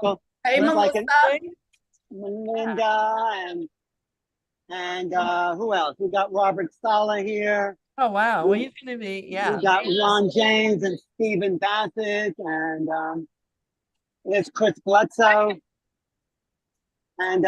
Michael. Hey, Melissa. Melinda and who else? We got Robert Sala here. Oh, wow. Well, he's going to be, yeah. We got Ron James and Stephen Bassett, and there's Chris Bledsoe. And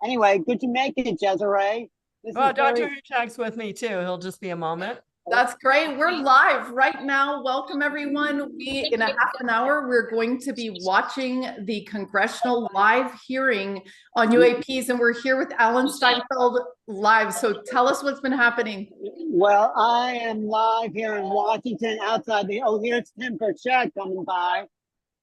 anyway, good to make it, Desiree. Well, Dr. Huchak's with me too. He'll just be a moment. That's great. We're live right now. Welcome, everyone. In a half an hour, we're going to be watching the Congressional live hearing on UAPs, and we're here with Alan Steinfeld live. So tell us what's been happening. Well, I am live here in Washington outside here's Tim Burchett coming by.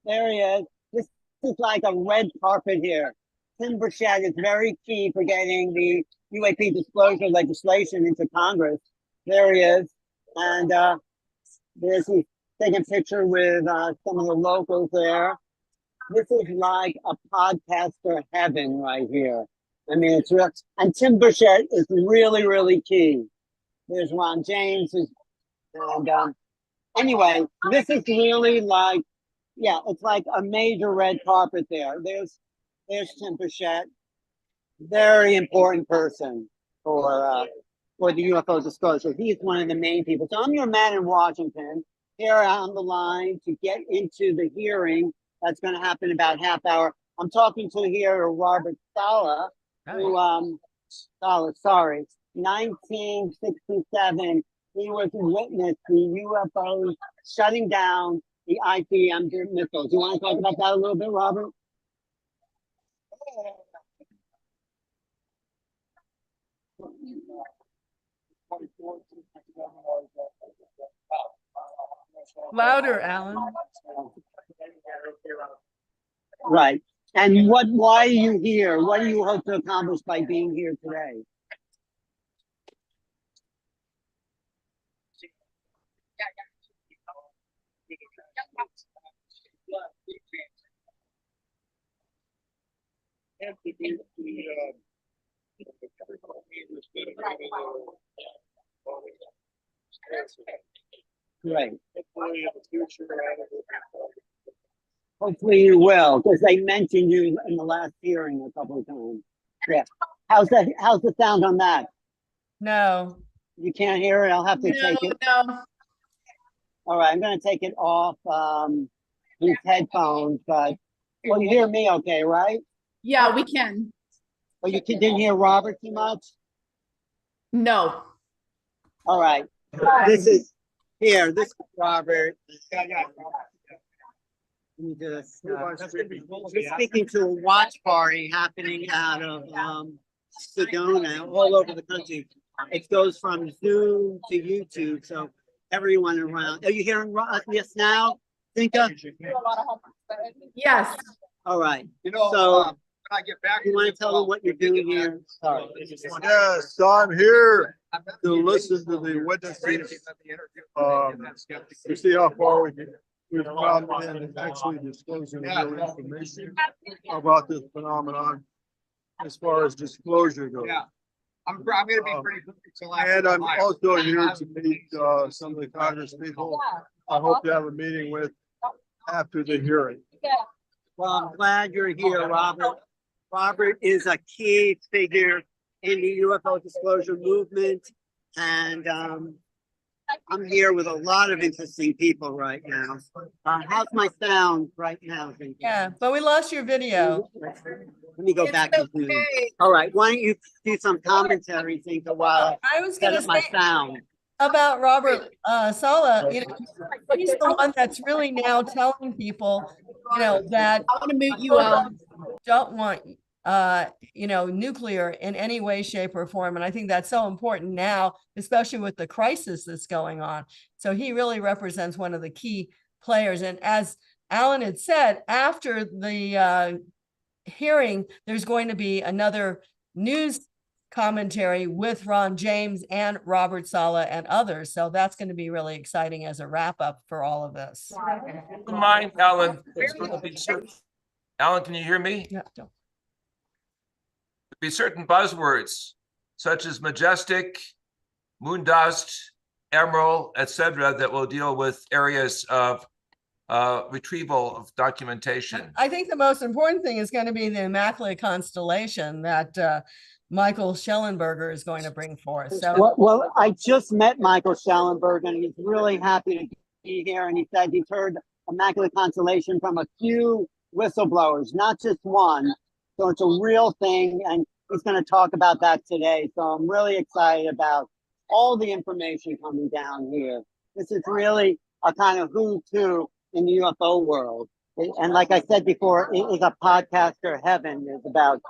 There he is. This is like a red carpet here. Tim Burchett is very key for getting the UAP disclosure legislation into Congress. There he is. And he's taking a picture with some of the locals there. This is like a podcaster heaven right here. I mean, it's real. And Tim Burchett is really, really key. There's Ron James. And anyway, this is really like, yeah, it's like a major red carpet there. There's Tim Burchett, very important person for the UFO disclosure. He's one of the main people. So I'm your man in Washington, here on the line to get into the hearing that's going to happen in about half hour. I'm talking to here Robert Sala, who 1967, he was witness the UFOs shutting down the ICBM missiles. You want to talk about that a little bit, Robert? Louder, Alan. Right. And why are you here? What do you hope to accomplish by being here today? Great. Hopefully you will, because they mentioned you in the last hearing a couple of times. Yeah. How's the sound on that? No. You can't hear it? I'll have to take it. No. All right, I'm going to take it off these headphones, but well, you hear me okay, right? Yeah, we can. Well, you didn't hear Robert too much? No. All right. This is Robert. Let me just, we're speaking to a watch party happening out of Sedona, all over the country. It goes from Zoom to YouTube, so everyone around. Are you hearing us now? Zenka? Yes. All right. So when I get back, you want to tell them what you're doing here? Sorry. Yes, so I'm here to listen to the witnesses to see how far we've come in actually disclosing real information about this phenomenon as far as disclosure goes. Yeah, I'm going to be pretty quick. And I'm also here to meet some of the Congress people. I hope to have a meeting with after the hearing. Well, I'm glad you're here, Robert. Robert is a key figure in the UFO disclosure movement, and I'm here with a lot of interesting people right now. How's my sound right now? Yeah, but we lost your video. Let me go back to Zoom. All right, why don't you do some commentary, Zenka, while I was going to my say sound. about Robert Sala. You know, he's the one that's really now telling people, you know, that I want to mute you out. Don't want nuclear in any way, shape, or form. And I think that's so important now, especially with the crisis that's going on. So he really represents one of the key players. And as Alan had said, after the hearing, there's going to be another news commentary with Ron James and Robert Sala and others. So that's going to be really exciting as a wrap up for all of this. Mind, Alan. Alan, can you hear me? Yeah. Be certain buzzwords such as majestic, moon dust, emerald, etc., that will deal with areas of retrieval of documentation? I think the most important thing is going to be the Immaculate Constellation that Michael Schellenberger is going to bring forth. So, well, I just met Michael Schellenberger, and he's really happy to be here. And he said he's heard Immaculate Constellation from a few whistleblowers, not just one. So it's a real thing, and he's going to talk about that today. So I'm really excited about all the information coming down here. This is really a kind of who's who in the UFO world. And like I said before, it is a podcaster heaven. There's about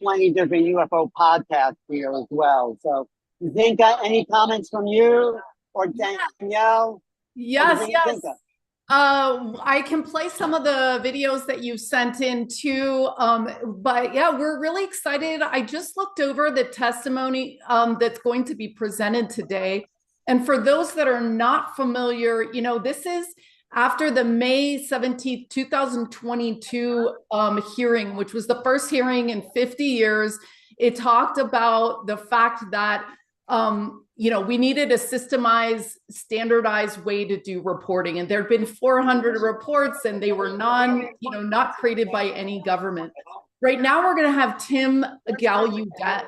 20 different UFO podcasts here as well. So, Zenka, any comments from you or Danielle? Yes. I can play some of the videos that you sent in too. But yeah, we're really excited. I just looked over the testimony that's going to be presented today. And for those that are not familiar, you know, this is after the May 17th, 2022 hearing, which was the first hearing in 50 years. It talked about the fact that, you know, we needed a systemized, standardized way to do reporting. And there had been 400 reports, and they were not created by any government. Right now, we're going to have Tim Gallaudet.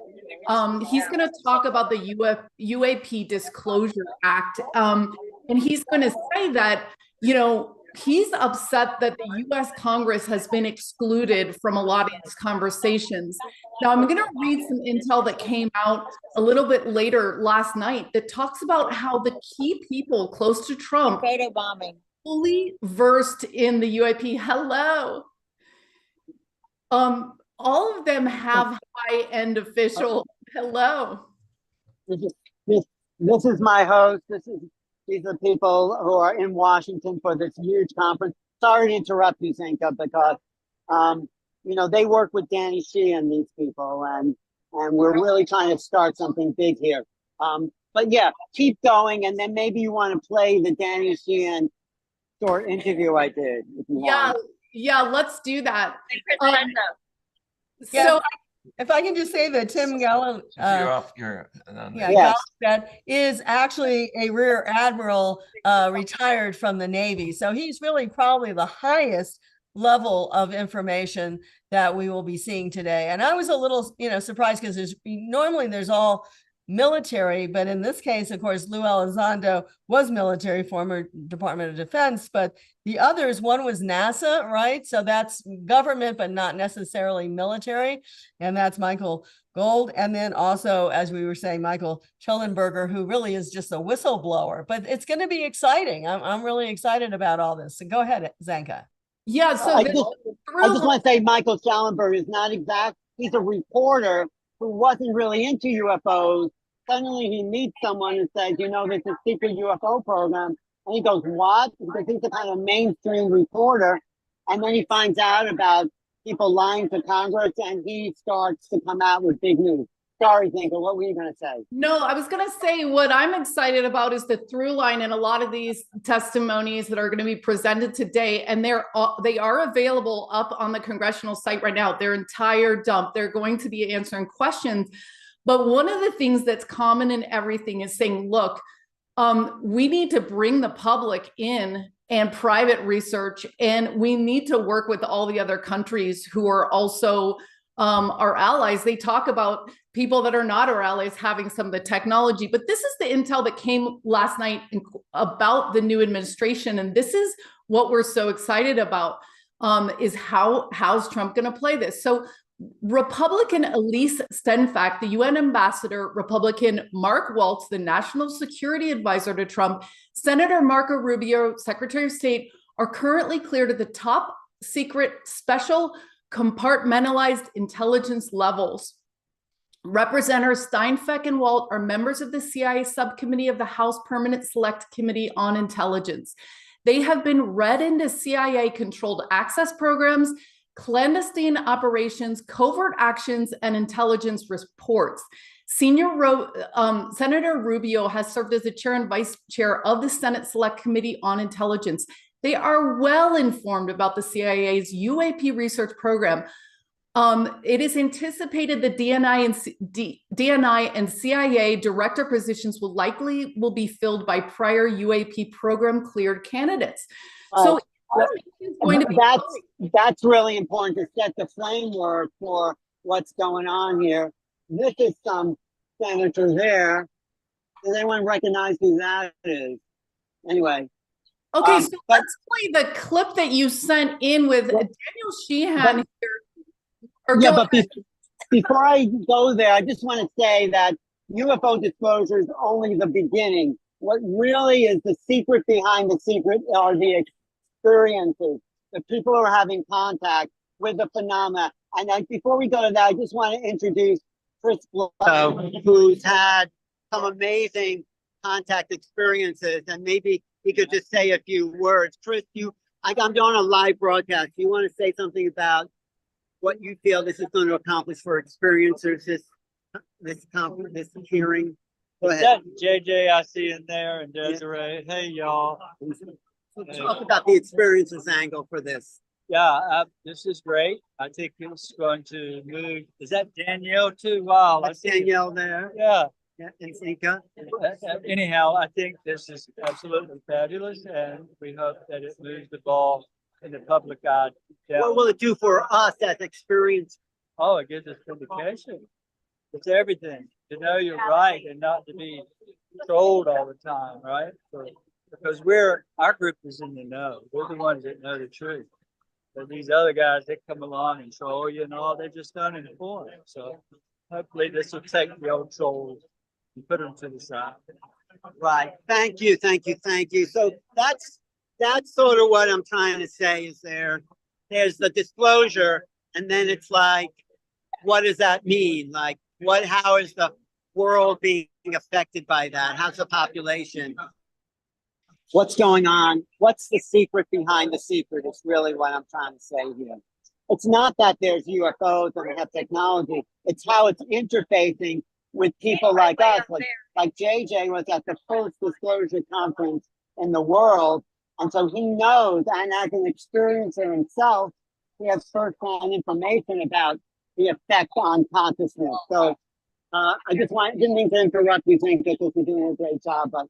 He's going to talk about the UAP Disclosure Act. And he's going to say that, you know, he's upset that the US Congress has been excluded from a lot of these conversations. Now, I'm going to read some intel that came out a little bit later last night that talks about how the key people close to Trump fully versed in the UAP. Hello. All of them have high-end official. Hello. This is my host. These are people who are in Washington for this huge conference. Sorry to interrupt you, Zenka, because you know, they work with Danny Sheehan, these people, and we're really trying to start something big here. But yeah, keep going, and then maybe you want to play the Danny Sheehan short interview I did. If you want. Yeah, let's do that. so if I can just say that Tim Gallaudet is actually a rear admiral retired from the Navy. So he's really probably the highest level of information that we will be seeing today. And I was a little, surprised because normally there's all military, but in this case, of course, Lou Elizondo was military, former Department of Defense, but the others, one was NASA, right? So that's government, but not necessarily military. And that's Michael Gold. And then also, as we were saying, Michael Schellenberger, who really is just a whistleblower, but it's going to be exciting. I'm really excited about all this. So go ahead, Zenka. Yeah, so I just want to say Michael Schellenberger is not exact. He's a reporter who wasn't really into UFOs. Suddenly he meets someone and says, there's a secret UFO program. And he goes, what? Because he's a kind of mainstream reporter. And then he finds out about people lying to Congress, and he starts to come out with big news. Sorry, Zenka, what were you going to say? No, I was going to say what I'm excited about is the through line in a lot of these testimonies that are going to be presented today. And they are available up on the Congressional site right now, their entire dump. They're going to be answering questions. But one of the things that's common in everything is saying, look, we need to bring the public in and private research, and we need to work with all the other countries who are also our allies. They talk about people that are not our allies having some of the technology, but this is the intel that came last night about the new administration. And this is what we're so excited about, is how's Trump going to play this? So Republican Elise Stenfack, the UN ambassador, Republican Mark Waltz, the national security advisor to Trump, Senator Marco Rubio, Secretary of State, are currently cleared at the top secret special compartmentalized intelligence levels. Representatives Steinfeld and Walt are members of the CIA Subcommittee of the House Permanent Select Committee on Intelligence. They have been read into CIA-controlled access programs, clandestine operations, covert actions, and intelligence reports. Senator Rubio has served as the chair and vice chair of the Senate Select Committee on Intelligence. They are well informed about the CIA's UAP research program. It is anticipated that DNI and CIA director positions will be filled by prior UAP program cleared candidates. So It's going to be That's really important to set the framework for what's going on here. This is some senator there. Does anyone recognize who that is? Anyway. Okay, so let's play the clip that you sent in with Daniel Sheehan here. Or yeah, but before I go there, I just want to say that UFO disclosure is only the beginning. What really is the secret behind the secret are the experiences. The people who are having contact with the phenomena. And before we go to that, I just want to introduce Chris Blow, who's had some amazing contact experiences, and maybe he could just say a few words. Chris, I'm doing a live broadcast. Do you want to say something about what you feel this is going to accomplish for experiencers, this hearing? Go ahead. JJ, I see in there, and Desiree. Hey, y'all. Talk about the experiences angle for this. Yeah, this is great. I think it's going to move. Is that Danielle too? Wow, That's Danielle there. Yeah. Yeah, and Zenka. Anyhow, I think this is absolutely fabulous, and we hope that it moves the ball in the public eye. What will it do for us as experienced? Oh, it gives us vindication. It's everything to know you're right and not to be trolled all the time, right? Because our group is in the know. We're the ones that know the truth. But these other guys, they come along and troll you and all. They're just uninformed. So hopefully this will take the old trolls and put them to the side. Right. Thank you. So that's sort of what I'm trying to say is there's the disclosure, and then it's like, what does that mean? Like, how is the world being affected by that? How's the population? What's going on? What's the secret behind the secret? It's really what I'm trying to say here. It's not that there's UFOs and they have technology. It's how it's interfacing with people like us. Like JJ was at the first disclosure conference in the world. And so he knows, and as an experiencer himself, he has first-hand information about the effect on consciousness. So I didn't mean to interrupt you, Zinka, because you're doing a great job, but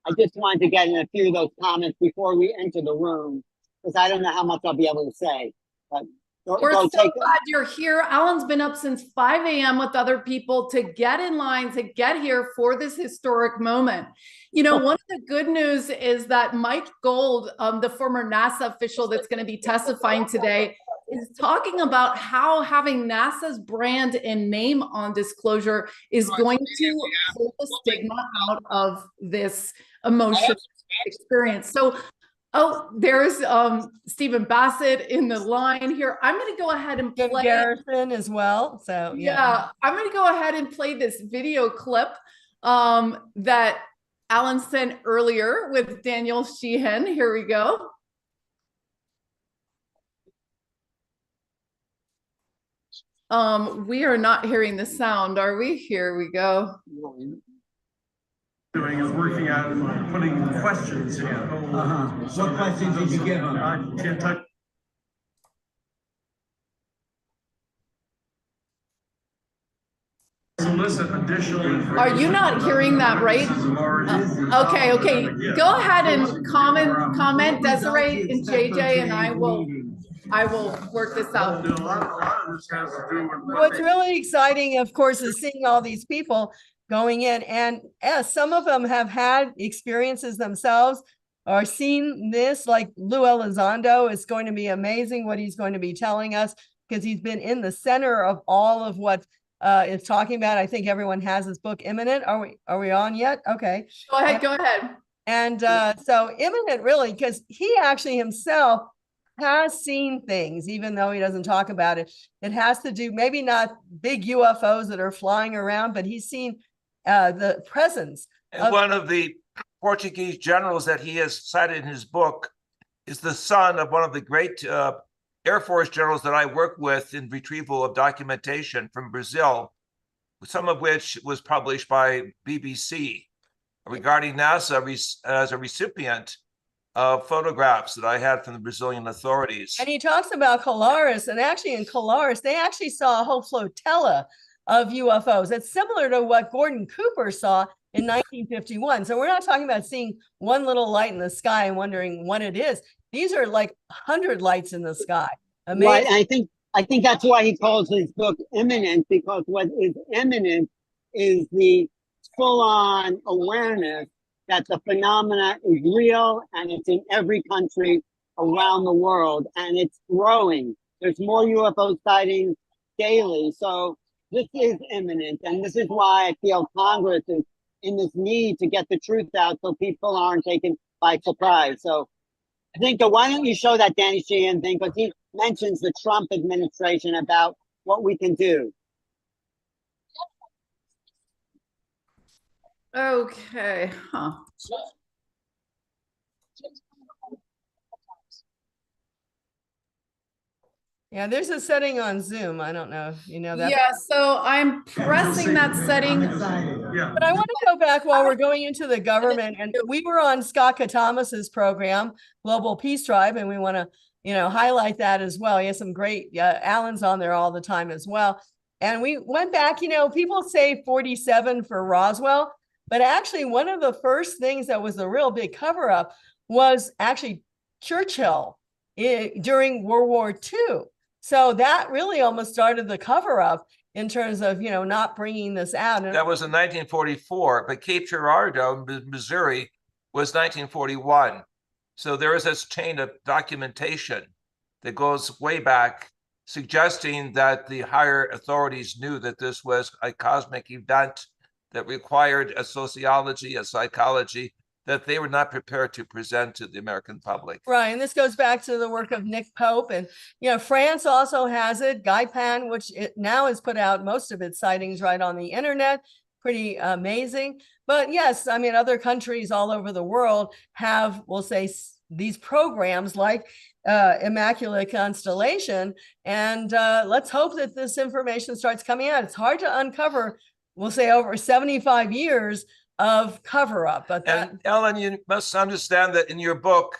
I just wanted to get in a few of those comments before we enter the room, because I don't know how much I'll be able to say. But we're so glad you're here. Alan's been up since 5 a.m. with other people to get in line, to get here for this historic moment. You know, one of the good news is that Mike Gold, the former NASA official that's going to be testifying today, is talking about how having NASA's brand and name on disclosure is going to pull the stigma out of this emotional experience. So, oh, there's Stephen Bassett in the line here. I'm going to go ahead and play Garrison as well. So yeah, I'm going to go ahead and play this video clip that Alan sent earlier with Daniel Sheehan. Here we go. We are not hearing the sound, are we? Here we go. Doing is working on putting questions in. What questions did you give them? I can't touch. Solicit additional. Are you not hearing that, right? Okay. Go ahead and comment, Desiree and JJ, and I will work this out. A lot of this has to do with what's really exciting, of course, is seeing all these people going in, and some of them have had experiences themselves or seen this, like Lou Elizondo. It's going to be amazing what he's going to be telling us, because he's been in the center of all of what it's talking about. I think everyone has his book Imminent. Are we on yet? Okay. Go ahead. And so Imminent, really, because he actually himself has seen things, even though he doesn't talk about it. It has to do, maybe not big UFOs that are flying around, but he's seen the presence. And one of the Portuguese generals that he has cited in his book is the son of one of the great Air Force generals that I work with in retrieval of documentation from Brazil, some of which was published by BBC regarding NASA as a recipient of photographs that I had from the Brazilian authorities. And he talks about Colares, and actually in Colares, they actually saw a whole flotilla of UFOs. It's similar to what Gordon Cooper saw in 1951. So we're not talking about seeing one little light in the sky and wondering what it is. These are like 100 lights in the sky. Right. Amazing. I think that's why he calls his book imminent, because what is imminent is the full-on awareness that the phenomena is real and it's in every country around the world, and it's growing. There's more UFO sightings daily. So this is imminent, and this is why I feel Congress is in this need to get the truth out so people aren't taken by surprise. So Zenka, why don't you show that Danny Sheehan thing? Because he mentions the Trump administration about what we can do. Okay. Huh. Yeah, there's a setting on Zoom. I don't know if you know that. Yeah, so I'm pressing that setting. Yeah. But I want to go back while we're going into the government. And we were on Scott Katamas's program, Global Peace Tribe, and we want to, highlight that as well. He has some great, Alan's on there all the time as well. And we went back, people say 47 for Roswell, but actually one of the first things that was a real big cover up was actually Churchill during World War II. So that really almost started the cover up in terms of, not bringing this out. That was in 1944, but Cape Girardeau, Missouri, was 1941. So there is this chain of documentation that goes way back, suggesting that the higher authorities knew that this was a cosmic event that required a sociology, a psychology, that they were not prepared to present to the American public. Right, and this goes back to the work of Nick Pope, and France also has it. Gaipan, which now has put out most of its sightings right on the internet, pretty amazing. But yes, I mean, other countries all over the world have, we'll say, these programs like Immaculate Constellation, and let's hope that this information starts coming out. It's hard to uncover, we'll say, over 75 years of cover up. But and Ellen, you must understand that in your book,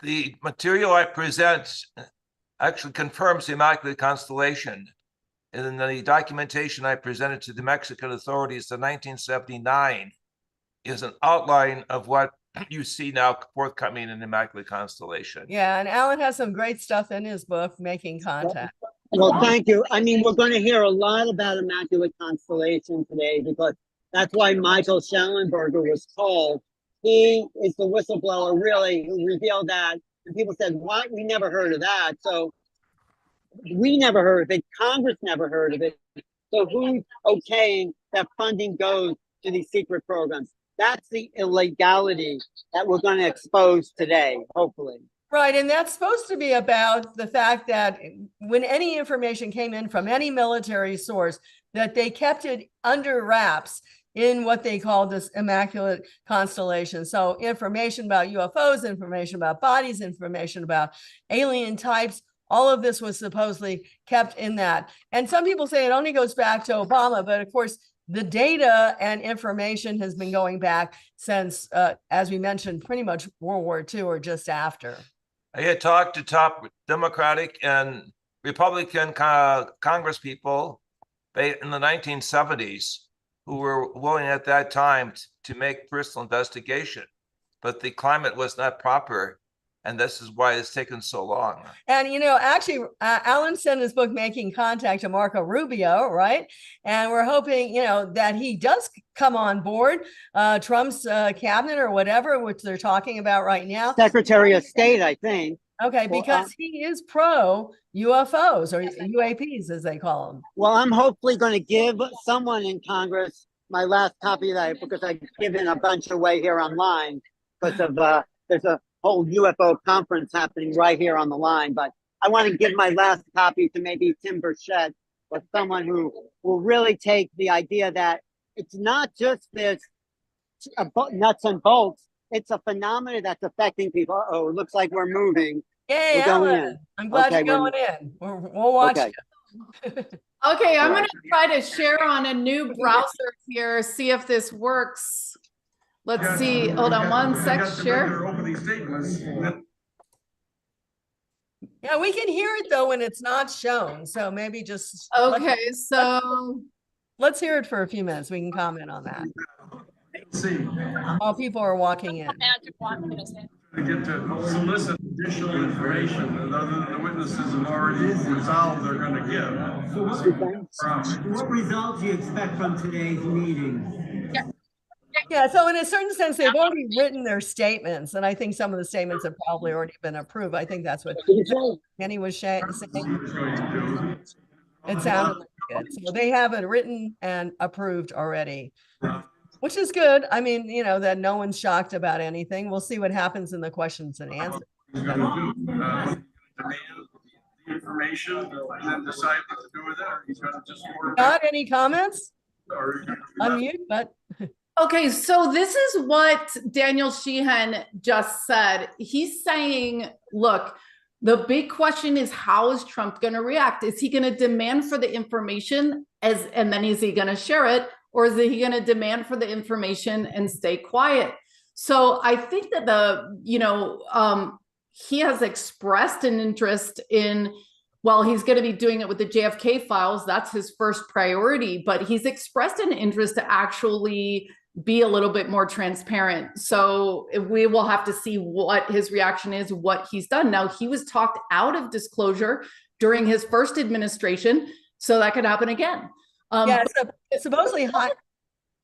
the material I present actually confirms the Immaculate Constellation. And in the documentation I presented to the Mexican authorities in 1979 is an outline of what you see now forthcoming in the Immaculate Constellation. Yeah, and Alan has some great stuff in his book, Making Contact. Well, thank you. I mean, we're going to hear a lot about Immaculate Constellation today, because that's why Michael Schellenberger was called. He is the whistleblower, really, who revealed that. And people said, what? We never heard of that. So we never heard of it. Congress never heard of it. So who's okaying that funding goes to these secret programs? That's the illegality that we're going to expose today, hopefully. Right, and that's supposed to be about the fact that when any information came in from any military source, that they kept it under wraps in what they call this Immaculate Constellation. So information about UFOs, information about bodies, information about alien types, all of this was supposedly kept in that. And some people say it only goes back to Obama, but of course, the data and information has been going back since, as we mentioned, pretty much World War II or just after. I had talked to top Democratic and Republican Congress people in the 1970s who were willing at that time to make personal investigation, but the climate was not proper. And this is why it's taken so long. And, actually, Alan sent his book, Making Contact, to Marco Rubio, right? And we're hoping, that he does come on board Trump's cabinet or whatever, which they're talking about right now. Secretary of State, I think. Okay, because he is pro UFOs or UAPs, as they call them. Well, I'm hopefully going to give someone in Congress my last copy of that, because I've given a bunch away here online because of there's a whole UFO conference happening right here on the line. But I want to give my last copy to maybe Tim Burchett, or someone who will really take the idea that it's not just this nuts and bolts. It's a phenomenon that's affecting people. Oh, it looks like we're moving. Yay, Alan. I'm glad you're going in. We'll watch it. Okay, I'm going to try to share on a new browser here, see if this works. Let's see. Hold on one sec. Share. Yeah, we can hear it though when it's not shown. So maybe just let's hear it for a few minutes. We can comment on that. While people are walking in. To get to solicit additional information other than the witnesses have already resolved they're going to give. So what results do you expect from today's meeting? Yeah, so in a certain sense, they've already written their statements, and I think some of the statements have probably already been approved. I think that's what Kenny was saying. It sounded like it. So they have it written and approved already, which is good. I mean, you know, that no one's shocked about anything. We'll see what happens in the questions and answers. Demand the information and then decide what to do with it. Or he's going to just order. Got any comments? Unmute, but. Okay, so this is what Daniel Sheehan just said. He's saying, look, the big question is, how is Trump going to react? Is he going to demand for the information and then is he going to share it? Or is he going to demand for the information and stay quiet? So I think that he has expressed an interest in, well, he's going to be doing it with the JFK files. That's his first priority, but he's expressed an interest to actually be a little bit more transparent. So we will have to see what his reaction is, what he's done. Now, he was talked out of disclosure during his first administration, so that could happen again. Supposedly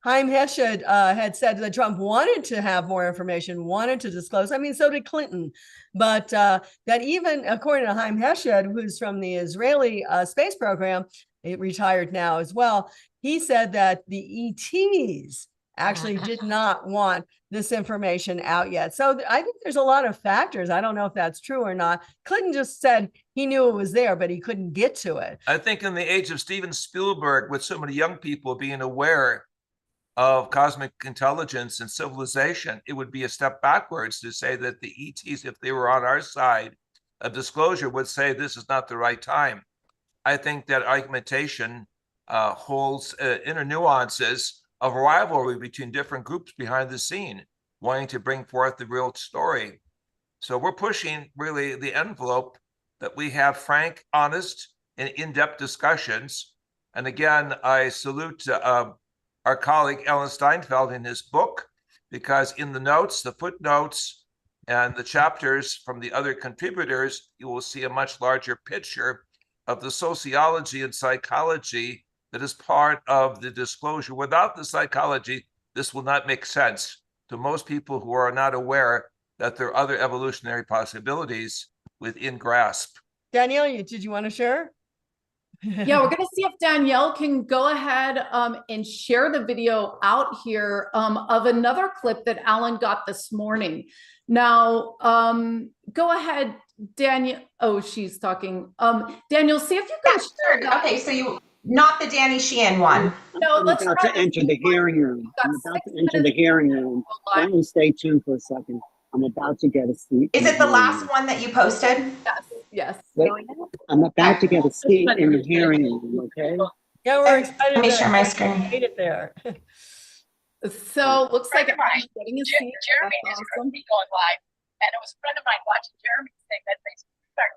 Chaim Hesed had said that Trump wanted to have more information, wanted to disclose. I mean, so did Clinton. But that even according to Chaim Hesed, who's from the Israeli space program, retired now as well, he said that the ETs actually did not want this information out yet. So I think there's a lot of factors. I don't know if that's true or not. Clinton just said he knew it was there, but he couldn't get to it. I think in the age of Steven Spielberg, with so many young people being aware of cosmic intelligence and civilization, it would be a step backwards to say that the ETs, if they were on our side of disclosure, would say this is not the right time. I think that argumentation holds inner nuances of rivalry between different groups behind the scene, wanting to bring forth the real story. So we're pushing really the envelope that we have frank, honest, and in-depth discussions. And again, I salute our colleague Alan Steinfeld in his book, because in the notes, the footnotes, and the chapters from the other contributors, you will see a much larger picture of the sociology and psychology that is part of the disclosure. Without the psychology, this will not make sense to most people who are not aware that there are other evolutionary possibilities within grasp. Danielle, did you want to share? Yeah, we're going to see if Danielle can go ahead and share the video out here of another clip that Alan got this morning. Now, go ahead, Danielle. Oh, she's talking. Danielle, see if you can share that. Okay, so you, not the Danny Sheehan one. No, let's I'm about to enter the hearing room. I'm about to enter the hearing room. Let me stay tuned for a second. I'm about to get a seat. Is it the last one that you posted? Yes, yes. Wait, I'm about to get a seat in the hearing room, okay? Yeah, we're excited. Let me share my screen. Made it there. So looks like everyone's getting a seat. Jeremy is currently going live, and it was a friend of mine watching Jeremy say that they start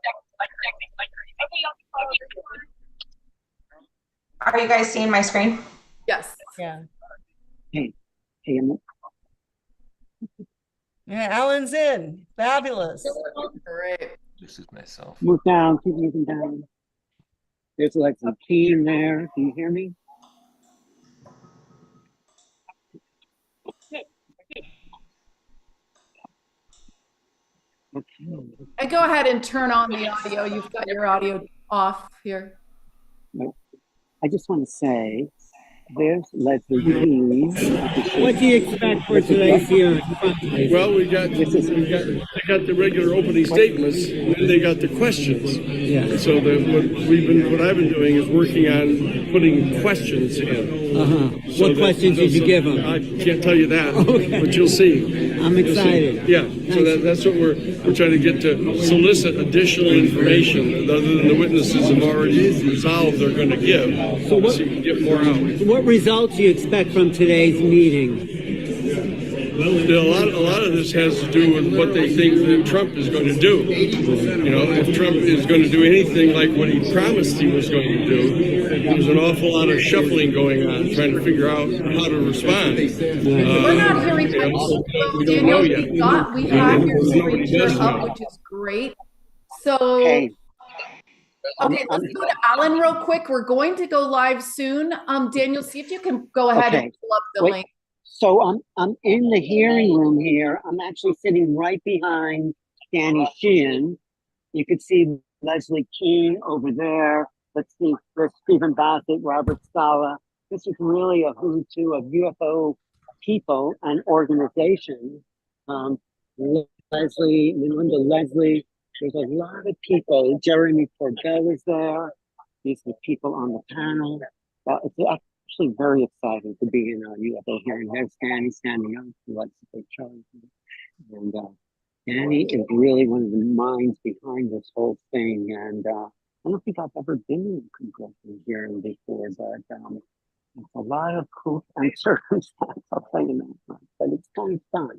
Are you guys seeing my screen? Yes. Yeah. Hey, Yeah, Alan's in. Fabulous. Great. This is myself. move down, keep moving down. There's like some key in there. Can you hear me? Okay. And go ahead and turn on the audio. You've got your audio off here. I just want to say, there's Leslie Keys. What do you expect for today's hearing? Well, they got the regular opening statements, and then they got the questions. Yeah. So what I've been doing is working on putting questions in. What questions did you give them? I can't tell you that, Okay. but you'll see. I'm excited. Yeah, so that's what we're trying to get to, solicit additional information other than the witnesses have already resolved they're going to give, so you can get more out. What results do you expect from today's meeting? a lot of this has to do with what they think that Trump is going to do. You know, if Trump is going to do anything like what he promised he was going to do, there's an awful lot of shuffling going on, trying to figure out how to respond. We're not hearing much. We don't know yet. We have your screen share up, which is great. So, Okay. okay, let's go to Alan real quick. We're going to go live soon. Daniel, see if you can go ahead and pull up the link. So I'm in the hearing room here. I'm actually sitting right behind Danny Sheehan. You could see Leslie Keene over there. Let's see, there's Stephen Bassett, Robert Sala. This is really a who's who of UFO people and organizations. Leslie, Melinda Leslie. There's a lot of people. Jeremy Corbell is there. These are the people on the panel. It's actually very exciting to be in a UFO hearing. There's Danny standing up. He likes to take charge. And Danny is really one of the minds behind this whole thing. And I don't think I've ever been in a congressional hearing before, but it's a lot of proof and circumstance. I'll tell you that much. But it's kind of fun.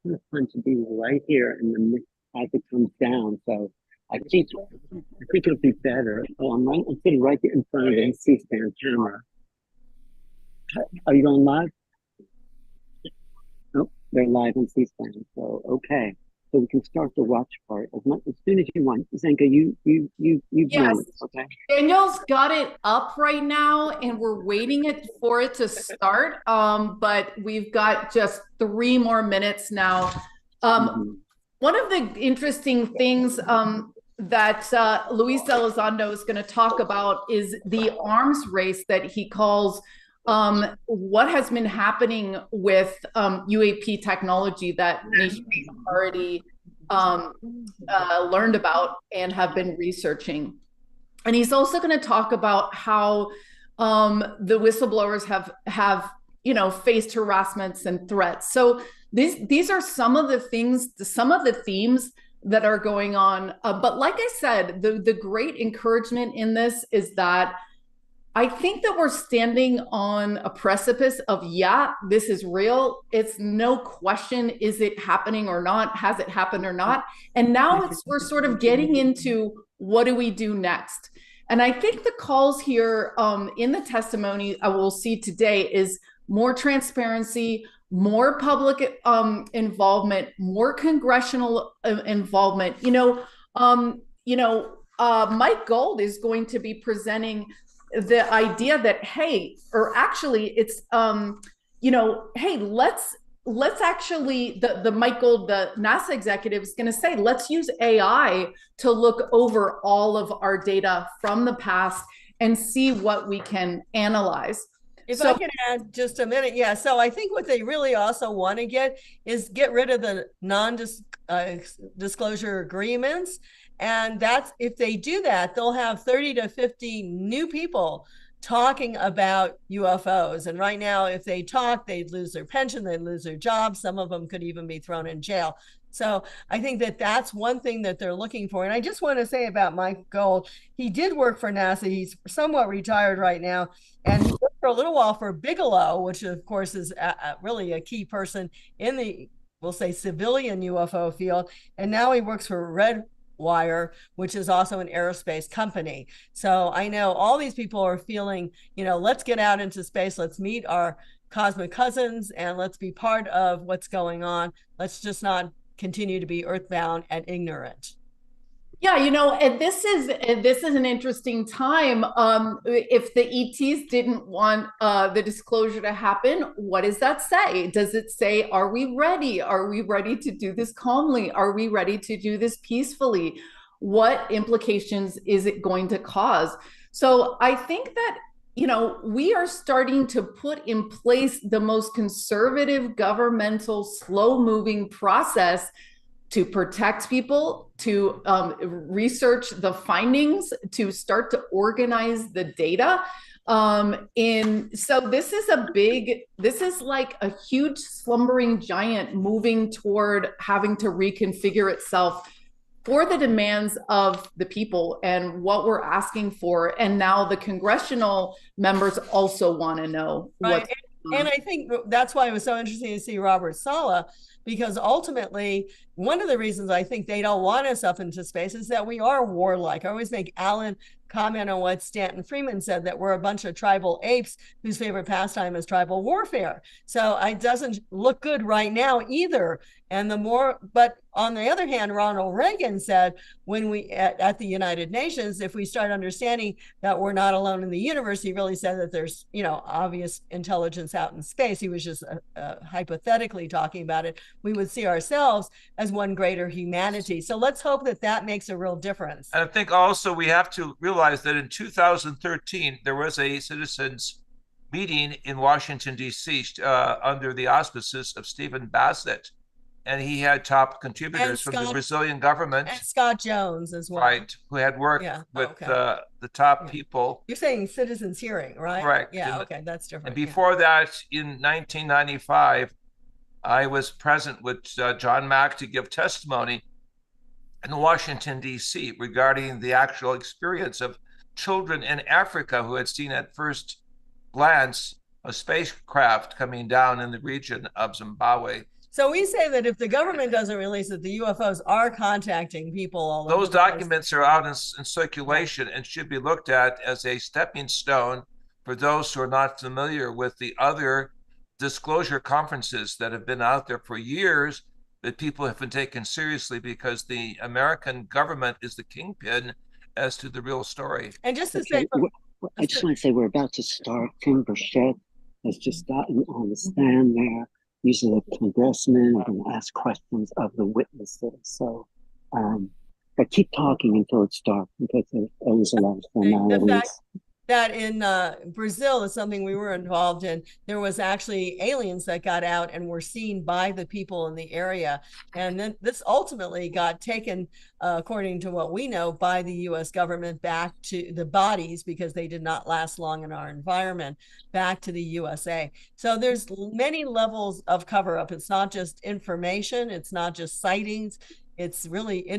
It's fun to be right here in the midst as it comes down. So I think it'll be better. Oh, I'm sitting right in front of the C-SPAN camera. Are you going live? Nope, they're live on C-SPAN. So okay, so we can start the watch part as soon as you want. Zenka, you Yes. know it, okay? Daniel's got it up right now, and we're waiting for it to start. But we've got just 3 more minutes now. One of the interesting things that Luis Elizondo is going to talk about is the arms race that he calls what has been happening with UAP technology that nations have already learned about and have been researching. And he's also going to talk about how the whistleblowers have faced harassments and threats. So these are some of the things, some of the themes that are going on. But like I said, the great encouragement in this is that I think that we're standing on a precipice of, yeah, this is real. It's no question, is it happening or not? Has it happened or not? And now we're sort of getting into what do we do next? And I think the calls here in the testimony I will see today is more transparency, more public involvement, more congressional involvement. Mike Gold is going to be presenting the idea that, hey, or actually it's, hey, let's actually, the Mike Gold, the NASA executive is going to say, let's use AI to look over all of our data from the past and see what we can analyze. If I can add just a minute. Yeah. So I think what they really also want to get rid of the non-disclosure agreements. And that's, if they do that, they'll have 30 to 50 new people talking about UFOs. And right now, if they talk, they'd lose their pension, they'd lose their jobs. Some of them could even be thrown in jail. So I think that that's one thing that they're looking for. And I just want to say about Mike Gold, he did work for NASA. He's somewhat retired right now. And he worked for a little while for Bigelow, which of course is really a key person in the, we'll say, civilian UFO field. And now he works for Redwire, which is also an aerospace company. So I know all these people are feeling, let's get out into space. Let's meet our cosmic cousins and let's be part of what's going on. Let's just not continue to be earthbound and ignorant. Yeah, and this is an interesting time. If the ETs didn't want the disclosure to happen, what does that say? Does it say, are we ready? Are we ready to do this calmly? Are we ready to do this peacefully? What implications is it going to cause? So I think that, we are starting to put in place the most conservative governmental slow-moving process to protect people, to research the findings, to start to organize the data. So this is like a huge slumbering giant moving toward having to reconfigure itself for the demands of the people and what we're asking for. And now the congressional members also want to know what's And I think that's why it was so interesting to see Robert Saleh, because ultimately, one of the reasons I think they don't want us up into space is that we are warlike. I always make Alan comment on what Stanton Friedman said, that we're a bunch of tribal apes whose favorite pastime is tribal warfare. So it doesn't look good right now either. And but on the other hand, Ronald Reagan said, when we at the United Nations, if we start understanding that we're not alone in the universe, he really said that there's, obvious intelligence out in space. He was just hypothetically talking about it. We would see ourselves as one greater humanity. So let's hope that that makes a real difference. And I think also we have to realize that in 2013, there was a citizens meeting in Washington, D.C. Under the auspices of Stephen Bassett. And he had top contributors from the Brazilian government. And Scott Jones as well. Right, who had worked with the top people. You're saying citizens hearing, right? Correct. Yeah, okay, that's different. And before that, in 1995, I was present with John Mack to give testimony in Washington, D.C. regarding the actual experience of children in Africa who had seen at first glance a spacecraft coming down in the region of Zimbabwe. So we say that if the government doesn't release it, the UFOs are contacting people all over. Those documents are out in circulation and should be looked at as a stepping stone for those who are not familiar with the other disclosure conferences that have been out there for years that people have been taken seriously because the American government is the kingpin as to the real story. And just to say, I just want to say we're about to start. Tim Burchett has just gotten on the stand there. Usually the congressmen are going to ask questions of the witnesses. So, but keep talking until it's dark because there's always a lot of formalities. The fact that in Brazil is something we were involved in. There was actually aliens that got out and were seen by the people in the area. And then this ultimately got taken, according to what we know, by the US government back to the bodies, because they did not last long in our environment, back to the USA. So there's many levels of cover up. It's not just information. It's not just sightings. It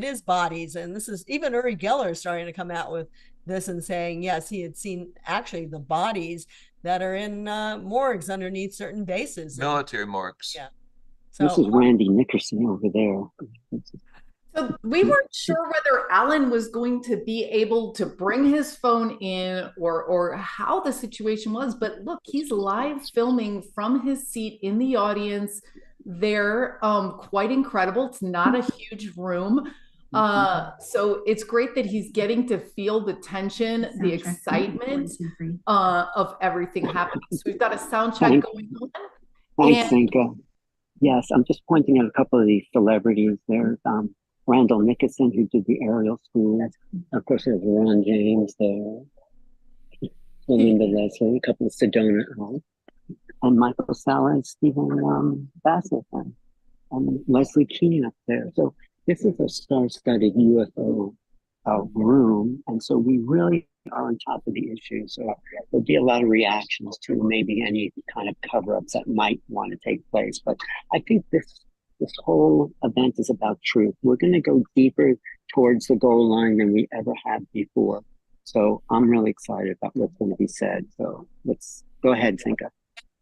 is bodies. And this is even Uri Geller starting to come out with this and saying, yes, he had seen actually the bodies that are in morgues underneath certain bases. Military morgues. Yeah. So, this is Randy Nickerson over there. So we weren't sure whether Alan was going to be able to bring his phone in or how the situation was, but look, he's live filming from his seat in the audience. They're quite incredible. It's not a huge room. So it's great that he's getting to feel the tension, the excitement of everything happening. So we've got a sound check going on. Thanks, Zenka. Yes, I'm just pointing at a couple of these celebrities. There's Randall Nickerson, who did the aerial school. Of course, there's Ron James there, Linda Leslie, a couple of Sedona, and Michael Sala and Stephen Bassett, and Leslie Keene up there. So this is a star-studded UFO room, and so we really are on top of the issue. So there'll be a lot of reactions to maybe any kind of cover-ups that might want to take place. But I think this whole event is about truth. We're going to go deeper towards the goal line than we ever have before. So I'm really excited about what's going to be said. So let's go ahead, Zenka.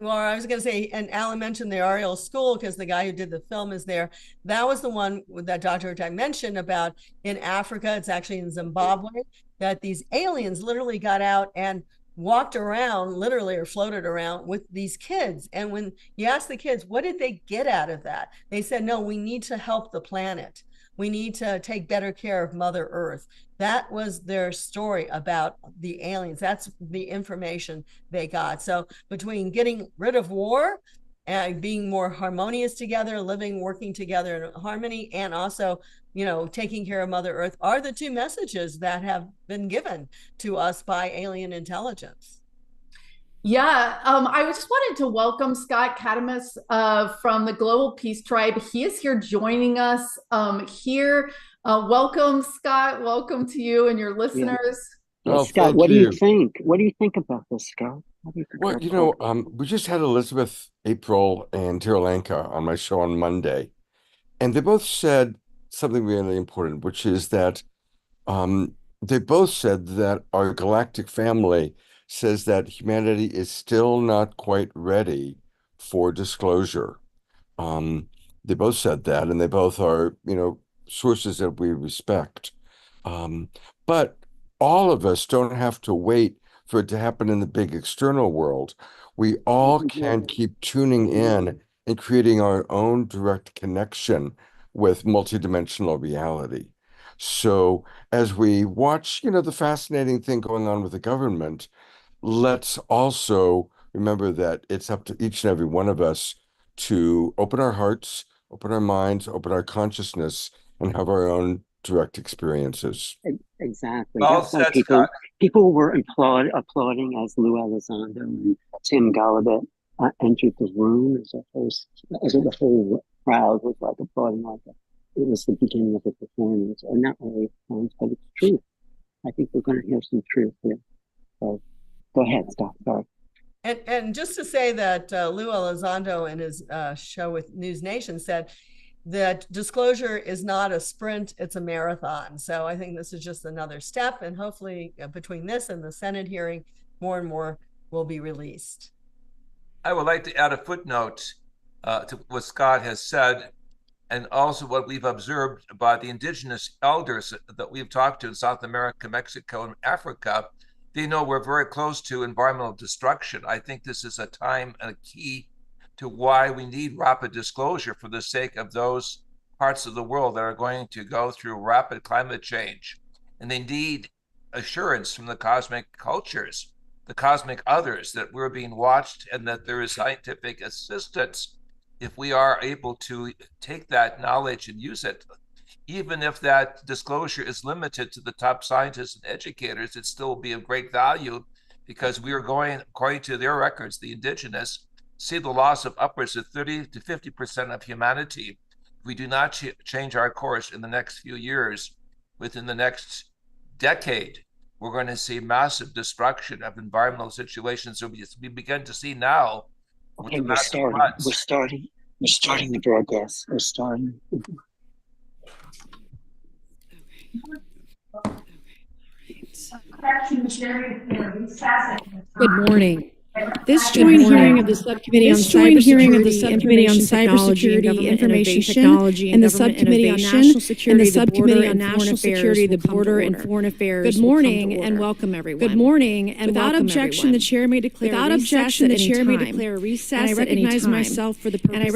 Well, I was going to say, and Alan mentioned the Ariel School because the guy who did the film is there. That was the one that Dr. Otai mentioned about in Africa. It's actually in Zimbabwe, that these aliens literally got out and walked around, literally, or floated around with these kids. And when you ask the kids, what did they get out of that? They said, no, we need to help the planet. We need to take better care of Mother Earth. That was their story about the aliens. That's the information they got. So between getting rid of war and being more harmonious together, living, working together in harmony, and also, taking care of Mother Earth are the two messages that have been given to us by alien intelligence. Yeah, I just wanted to welcome Scott Katamus from the Global Peace Tribe. He is here joining us here. Welcome, Scott. Welcome to you and your listeners. Yeah. Well, Scott, what do you think? What do you think about this, Scott? Well, we just had Elizabeth April and Tirolanka on my show on Monday, and they both said something really important, which is that they both said that our galactic family says that humanity is still not quite ready for disclosure. They both said that, and they both are, sources that we respect. But all of us don't have to wait for it to happen in the big external world. We all can keep tuning in and creating our own direct connection with multidimensional reality. So as we watch, the fascinating thing going on with the government, let's also remember that it's up to each and every one of us to open our hearts, open our minds, open our consciousness, and have our own direct experiences. Exactly. Well That's why said, Scott. people were applauding as Lou Elizondo and Tim Gallaudet entered the room as the whole crowd was like applauding it was the beginning of the performance, or not only performance, but it's truth. I think we're going to hear some truth here. So go ahead, Scott. Sorry. And just to say that Lou Elizondo in his show with News Nation said that disclosure is not a sprint, it's a marathon. So I think this is just another step, and hopefully between this and the Senate hearing, more and more will be released. I would like to add a footnote to what Scott has said, and also what we've observed by the indigenous elders that we've talked to in South America, Mexico, and Africa. They know we're very close to environmental destruction. I think this is a time and a key to why we need rapid disclosure for the sake of those parts of the world that are going to go through rapid climate change. And they need assurance from the cosmic cultures, the cosmic others, that we're being watched and that there is scientific assistance if we are able to take that knowledge and use it. Even if that disclosure is limited to the top scientists and educators, it still will be of great value, because we are going, according to their records, the indigenous see the loss of upwards of 30 to 50% of humanity. If we do not change our course in the next few years, within the next decade, we're going to see massive destruction of environmental situations. So we begin to see now. Okay, we're starting the broadcast. We're starting. Good morning. This joint hearing of the Subcommittee on Cybersecurity, Information Technology, and the Subcommittee on National Security, the Border and Foreign Affairs. Good morning and welcome everyone. Good morning and without objection, the chair may declare a recess at and I recognize myself for the purpose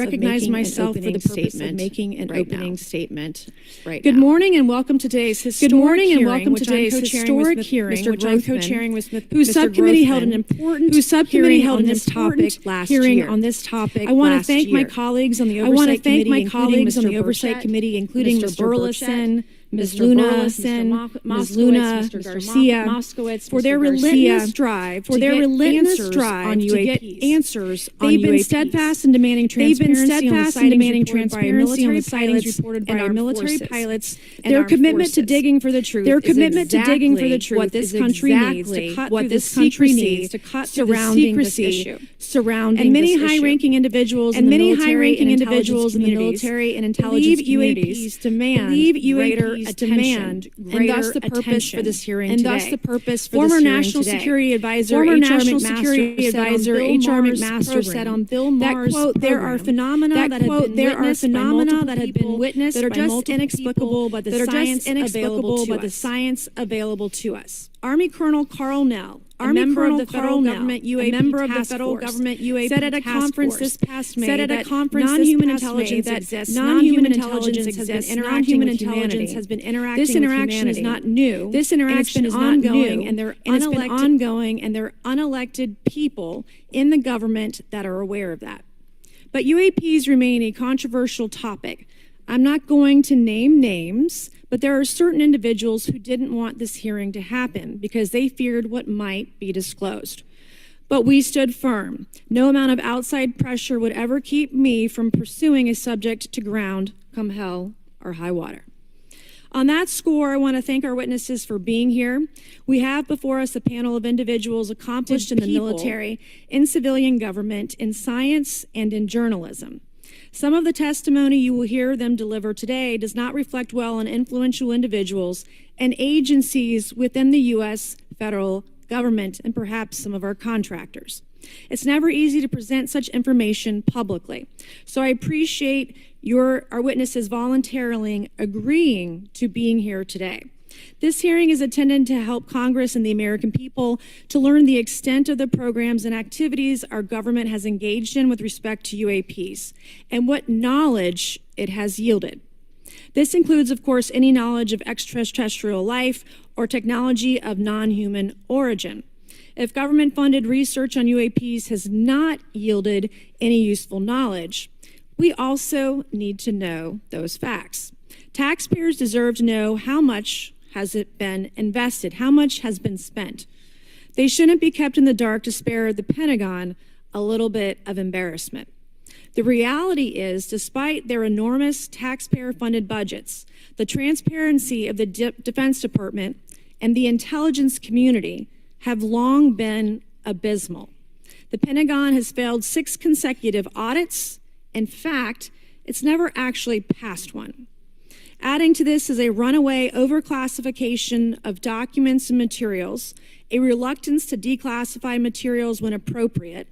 of making an opening statement. Good morning and welcome to today's historic hearing, which I'm co-chairing with whose subcommittee held an important hearing on this topic last year. I want to thank my colleagues on the Oversight Committee, including Mr. Burleson, Ms. Luna, Ms. Garcia, for their relentless drive on UAPs. They've been steadfast in demanding transparency on the sightings reported by our military pilots. Their commitment to digging for the truth. What this country needs to cut through the secrecy surrounding this issue. And many high-ranking individuals in the military and intelligence communities demand greater attention, and thus the purpose for this hearing today. Former National Security Advisor H.R. McMaster said on Bill Maher's quote, there are phenomena that have been witnessed that are just inexplicable by the science available to us. Army Colonel Carl Nell, a member of the federal government UAP said at a conference this past May that non-human intelligence exists. Non-human intelligence has been interacting with humanity. This interaction is not new. This interaction is ongoing, and they're unelected people in the government that are aware of that. But UAPs remain a controversial topic. I'm not going to name names, but there are certain individuals who didn't want this hearing to happen because they feared what might be disclosed. But we stood firm. No amount of outside pressure would ever keep me from pursuing a subject to ground, come hell or high water. On that score, I want to thank our witnesses for being here. We have before us a panel of individuals accomplished in the military, in civilian government, in science, and in journalism. Some of the testimony you will hear them deliver today does not reflect well on influential individuals and agencies within the U.S. federal government, and perhaps some of our contractors. It's never easy to present such information publicly. So I appreciate our witnesses voluntarily agreeing to being here today. This hearing is intended to help Congress and the American people to learn the extent of the programs and activities our government has engaged in with respect to UAPs and what knowledge it has yielded. This includes, of course, any knowledge of extraterrestrial life or technology of non-human origin. If government-funded research on UAPs has not yielded any useful knowledge, we also need to know those facts. Taxpayers deserve to know how much has it been invested, how much has been spent. They shouldn't be kept in the dark to spare the Pentagon a little bit of embarrassment. The reality is, despite their enormous taxpayer-funded budgets, the transparency of the Defense Department and the intelligence community have long been abysmal. The Pentagon has failed 6 consecutive audits. In fact, it's never actually passed one. Adding to this is a runaway overclassification of documents and materials, a reluctance to declassify materials when appropriate,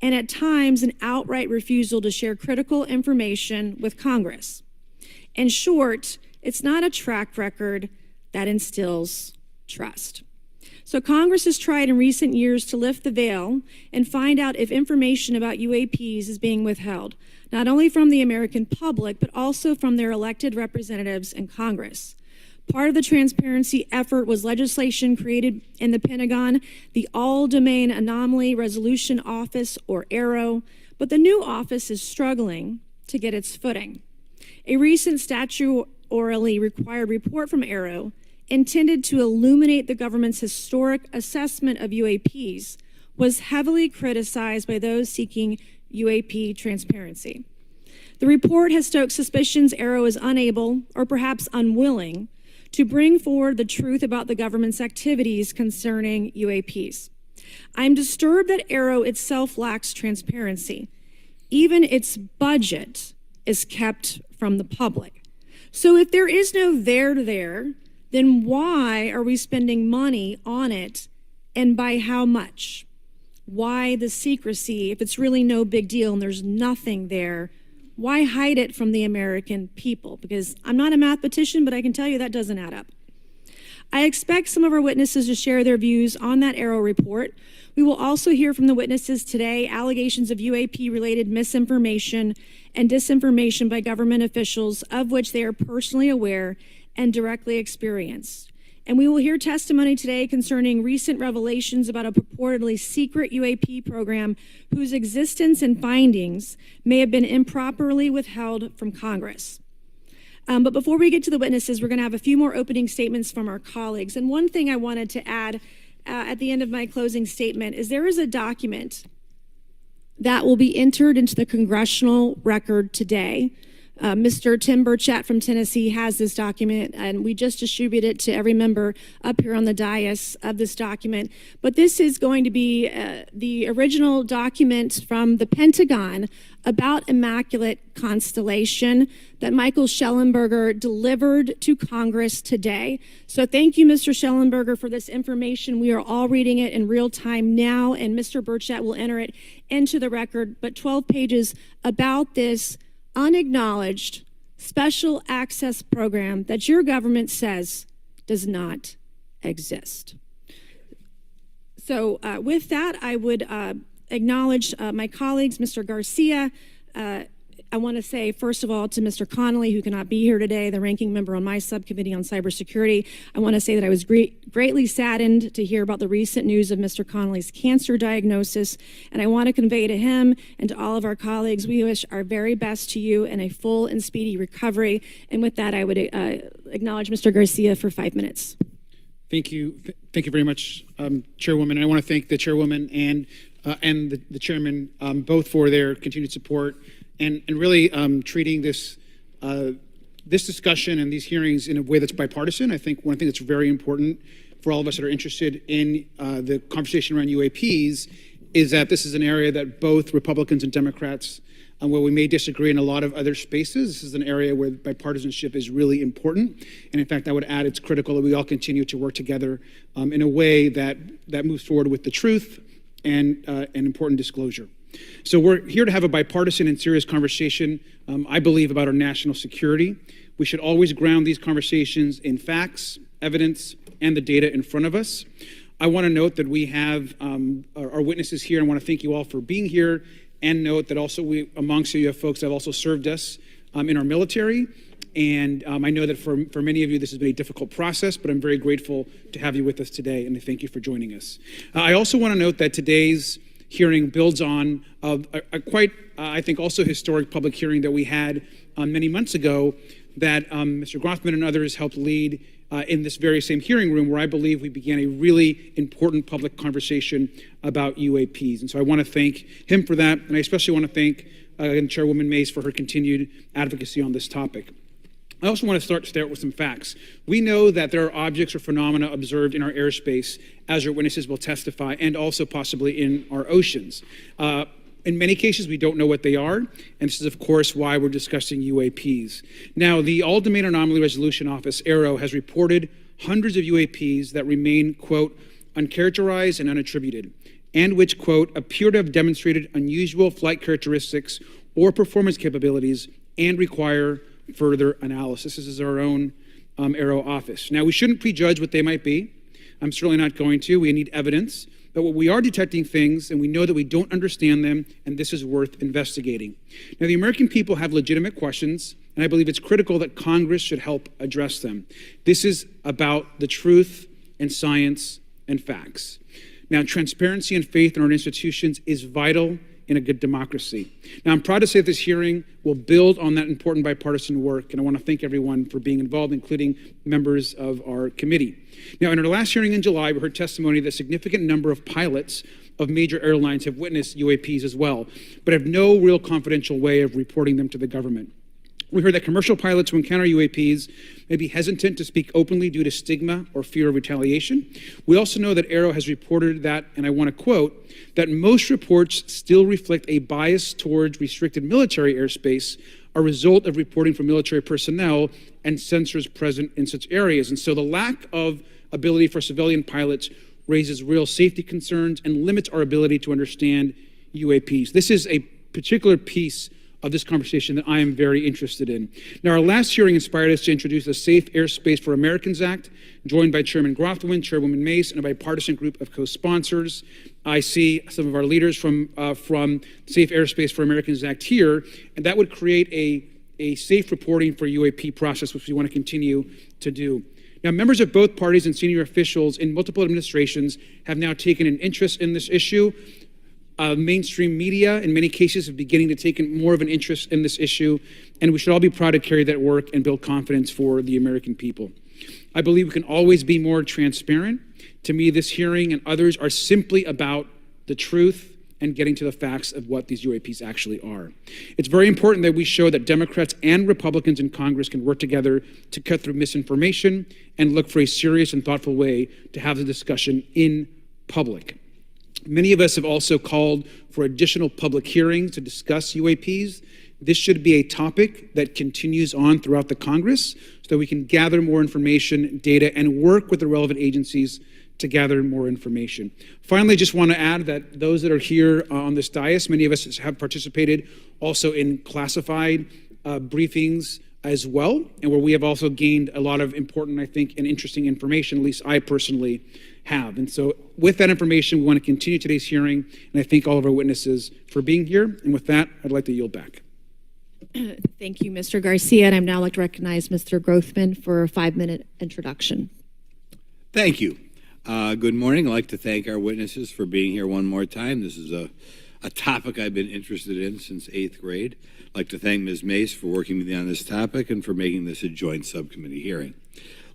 and at times an outright refusal to share critical information with Congress. In short, it's not a track record that instills trust. So Congress has tried in recent years to lift the veil and find out if information about UAPs is being withheld, not only from the American public, but also from their elected representatives in Congress. Part of the transparency effort was legislation created in the Pentagon, the All-Domain Anomaly Resolution Office, or AARO, but the new office is struggling to get its footing. A recent statutorily required report from AARO, intended to illuminate the government's historic assessment of UAPs, was heavily criticized by those seeking UAP transparency. The report has stoked suspicions AARO is unable, or perhaps unwilling, to bring forward the truth about the government's activities concerning UAPs. I'm disturbed that AARO itself lacks transparency. Even its budget is kept from the public. So if there is no there, then why are we spending money on it, and by how much? Why the secrecy if it's really no big deal and there's nothing there? Why hide it from the American people? Because I'm not a mathematician, but I can tell you that doesn't add up. I expect some of our witnesses to share their views on that AARO report. We will also hear from the witnesses today allegations of UAP-related misinformation and disinformation by government officials of which they are personally aware and directly experienced. And we will hear testimony today concerning recent revelations about a purportedly secret UAP program whose existence and findings may have been improperly withheld from Congress. But before we get to the witnesses, we're going to have a few more opening statements from our colleagues. And one thing I wanted to add at the end of my closing statement is there is a document that will be entered into the Congressional record today. Mr. Tim Burchett from Tennessee has this document, and we just distributed it to every member up here on the dais of this document. But this is going to be the original document from the Pentagon about Immaculate Constellation that Michael Schellenberger delivered to Congress today. So thank you, Mr. Schellenberger, for this information. We are all reading it in real time now, and Mr. Burchett will enter it into the record. But 12 pages about this unacknowledged special access program that your government says does not exist. So with that, I would acknowledge my colleagues, Mr. Garcia. I want to say, first of all, to Mr. Connolly, who cannot be here today, the ranking member on my subcommittee on cybersecurity, I want to say that I was greatly saddened to hear about the recent news of Mr. Connolly's cancer diagnosis, and I want to convey to him and to all of our colleagues, we wish our very best to you and a full and speedy recovery. And with that, I would acknowledge Mr. Garcia for 5 minutes. Thank you. Thank you very much, Chairwoman. I want to thank the Chairwoman and the Chairman both for their continued support and really treating this discussion and these hearings in a way that's bipartisan. I think one thing that's very important for all of us that are interested in the conversation around UAPs is that this is an area that both Republicans and Democrats where we may disagree in a lot of other spaces. This is an area where bipartisanship is really important. And in fact, I would add it's critical that we all continue to work together in a way that moves forward with the truth and important disclosure. So we're here to have a bipartisan and serious conversation, I believe, about our national security. We should always ground these conversations in facts, evidence, and the data in front of us. I want to note that we have our witnesses here. I want to thank you all for being here, and note that also amongst you have folks that have also served us in our military. And I know that for many of you, this has been a difficult process, but I'm very grateful to have you with us today, and thank you for joining us. I also want to note that today's hearing builds on a quite, I think, also historic public hearing that we had many months ago that Mr. Grothman and others helped lead in this very same hearing room, where I believe we began a really important public conversation about UAPs. And so I want to thank him for that, and I especially want to thank Chairwoman Mace for her continued advocacy on this topic. I also want to start with some facts. We know that there are objects or phenomena observed in our airspace, as our witnesses will testify, and also possibly in our oceans. In many cases, we don't know what they are, and this is, of course, why we're discussing UAPs. Now, the All-Domain Anomaly Resolution Office, AARO, has reported hundreds of UAPs that remain, quote, uncharacterized and unattributed, and which, quote, appear to have demonstrated unusual flight characteristics or performance capabilities and require further analysis. This is our own AARO office. Now, we shouldn't prejudge what they might be. I'm certainly not going to. We need evidence. But what we are detecting things, and we know that we don't understand them, and this is worth investigating. Now, the American people have legitimate questions, and I believe it's critical that Congress should help address them. This is about the truth and science and facts. Now, transparency and faith in our institutions is vital in a good democracy. Now, I'm proud to say that this hearing will build on that important bipartisan work, and I want to thank everyone for being involved, including members of our committee. Now, in our last hearing in July, we heard testimony that a significant number of pilots of major airlines have witnessed UAPs as well, but have no real confidential way of reporting them to the government. We heard that commercial pilots who encounter UAPs may be hesitant to speak openly due to stigma or fear of retaliation. We also know that AARO has reported that, and I want to quote, that most reports still reflect a bias towards restricted military airspace, a result of reporting from military personnel and sensors present in such areas. And so the lack of ability for civilian pilots raises real safety concerns and limits our ability to understand UAPs. This is a particular piece of this conversation that I am very interested in. Now, our last hearing inspired us to introduce the Safe Airspace for Americans Act, joined by Chairman Grothman, Chairwoman Mace, and a bipartisan group of co-sponsors. I see some of our leaders from Safe Airspace for Americans Act here, and that would create a safe reporting for UAP process, which we want to continue to do. Now, members of both parties and senior officials in multiple administrations have now taken an interest in this issue. Mainstream media, in many cases, have beginning to take more of an interest in this issue, and we should all be proud to carry that work and build confidence for the American people. I believe we can always be more transparent. To me, this hearing and others are simply about the truth and getting to the facts of what these UAPs actually are. It's very important that we show that Democrats and Republicans in Congress can work together to cut through misinformation and look for a serious and thoughtful way to have the discussion in public. Many of us have also called for additional public hearings to discuss UAPs. This should be a topic that continues on throughout the Congress so that we can gather more information, data, and work with the relevant agencies to gather more information. Finally, I just want to add that those that are here on this dais, many of us have participated also in classified briefings as well, and where we have also gained a lot of important, I think, and interesting information, at least I personally have. And so with that information, we want to continue today's hearing, and I thank all of our witnesses for being here. And with that, I'd like to yield back. Thank you, Mr. Garcia. And I'd now like to recognize Mr. Grothman for a 5-minute introduction. Thank you. Good morning. I'd like to thank our witnesses for being here one more time. This is a topic I've been interested in since 8th grade. I'd like to thank Ms. Mace for working with me on this topic and for making this a joint subcommittee hearing.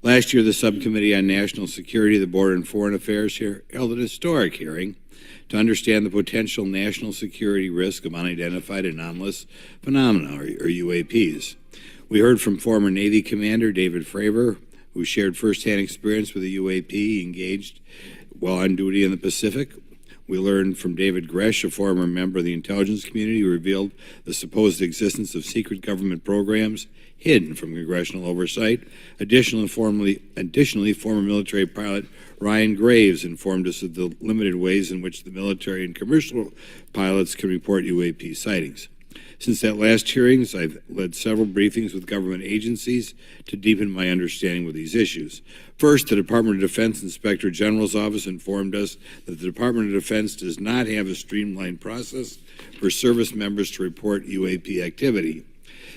Last year, the Subcommittee on National Security, the Border and Foreign Affairs held an historic hearing to understand the potential national security risk of unidentified anomalous phenomena, or UAPs. We heard from former Navy Commander David Fravor, who shared firsthand experience with a UAP engaged while on duty in the Pacific. We learned from David Gresh, a former member of the intelligence community, who revealed the supposed existence of secret government programs hidden from congressional oversight. Additionally, former military pilot Ryan Graves informed us of the limited ways in which the military and commercial pilots can report UAP sightings. Since that last hearings, I've led several briefings with government agencies to deepen my understanding of these issues. First, the Department of Defense Inspector General's Office informed us that the Department of Defense does not have a streamlined process for service members to report UAP activity.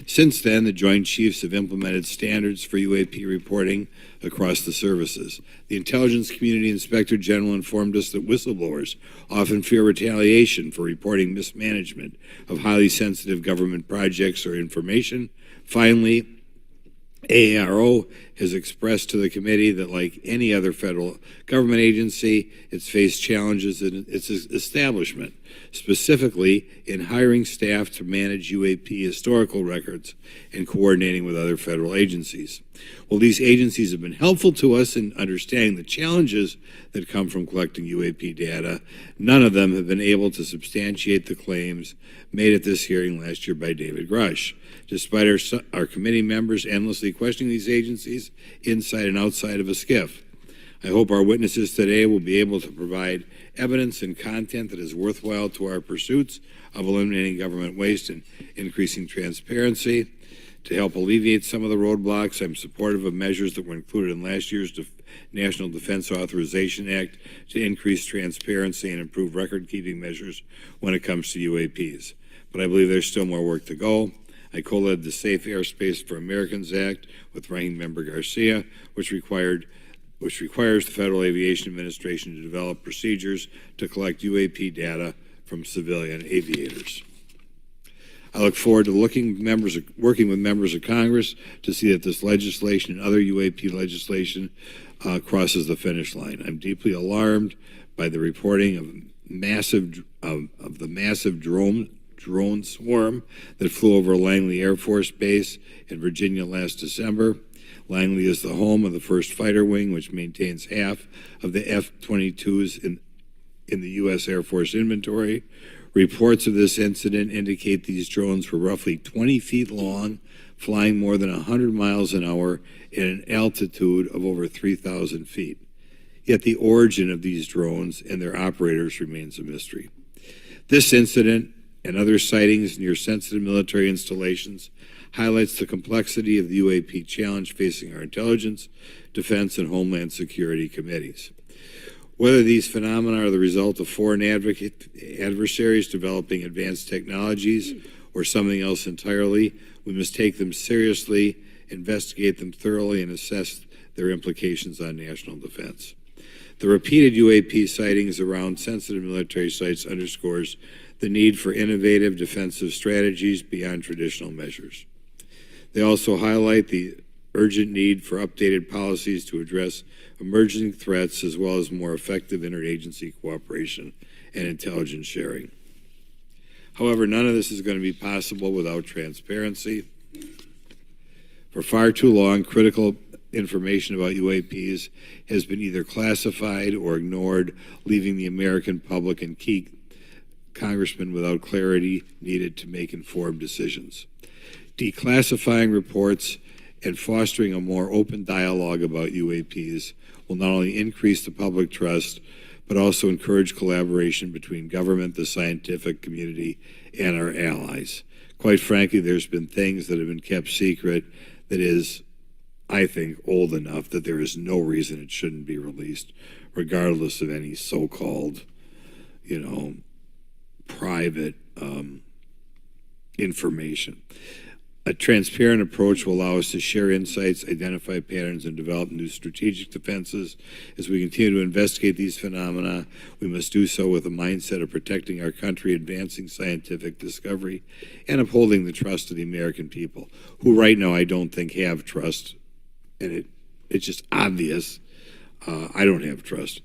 Since then, the Joint Chiefs have implemented standards for UAP reporting across the services. The Intelligence Community Inspector General informed us that whistleblowers often fear retaliation for reporting mismanagement of highly sensitive government projects or information. Finally, AARO has expressed to the committee that, like any other federal government agency, it's faced challenges in its establishment, specifically in hiring staff to manage UAP historical records and coordinating with other federal agencies. While these agencies have been helpful to us in understanding the challenges that come from collecting UAP data, none of them have been able to substantiate the claims made at this hearing last year by David Grush. Despite our committee members endlessly questioning these agencies inside and outside of a SCIF, I hope our witnesses today will be able to provide evidence and content that is worthwhile to our pursuits of eliminating government waste and increasing transparency. To help alleviate some of the roadblocks, I'm supportive of measures that were included in last year's National Defense Authorization Act to increase transparency and improve record-keeping measures when it comes to UAPs. But I believe there's still more work to go. I co-led the Safe Airspace for Americans Act with Ranking Member Garcia, which requires the Federal Aviation Administration to develop procedures to collect UAP data from civilian aviators. I look forward to working with members of Congress to see that this legislation and other UAP legislation crosses the finish line. I'm deeply alarmed by the reporting of the massive drone swarm that flew over Langley Air Force Base in Virginia last December. Langley is the home of the 1st Fighter Wing, which maintains half of the F-22s in the U.S. Air Force inventory. Reports of this incident indicate these drones were roughly 20 feet long, flying more than 100 miles an hour at an altitude of over 3,000 feet. Yet the origin of these drones and their operators remains a mystery. This incident and other sightings near sensitive military installations highlights the complexity of the UAP challenge facing our intelligence, defense, and homeland security committees. Whether these phenomena are the result of foreign adversaries developing advanced technologies or something else entirely, we must take them seriously, investigate them thoroughly, and assess their implications on national defense. The repeated UAP sightings around sensitive military sites underscores the need for innovative defensive strategies beyond traditional measures. They also highlight the urgent need for updated policies to address emerging threats as well as more effective interagency cooperation and intelligence sharing. However, none of this is going to be possible without transparency. For far too long, critical information about UAPs has been either classified or ignored, leaving the American public and key congressmen without clarity needed to make informed decisions. Declassifying reports and fostering a more open dialogue about UAPs will not only increase the public trust, but also encourage collaboration between government, the scientific community, and our allies. Quite frankly, there's been things that have been kept secret that is, I think, old enough that there is no reason it shouldn't be released, regardless of any so-called, private information. A transparent approach will allow us to share insights, identify patterns, and develop new strategic defenses. As we continue to investigate these phenomena, we must do so with a mindset of protecting our country, advancing scientific discovery, and upholding the trust of the American people, who right now I don't think have trust, and it's just obvious I don't have trust.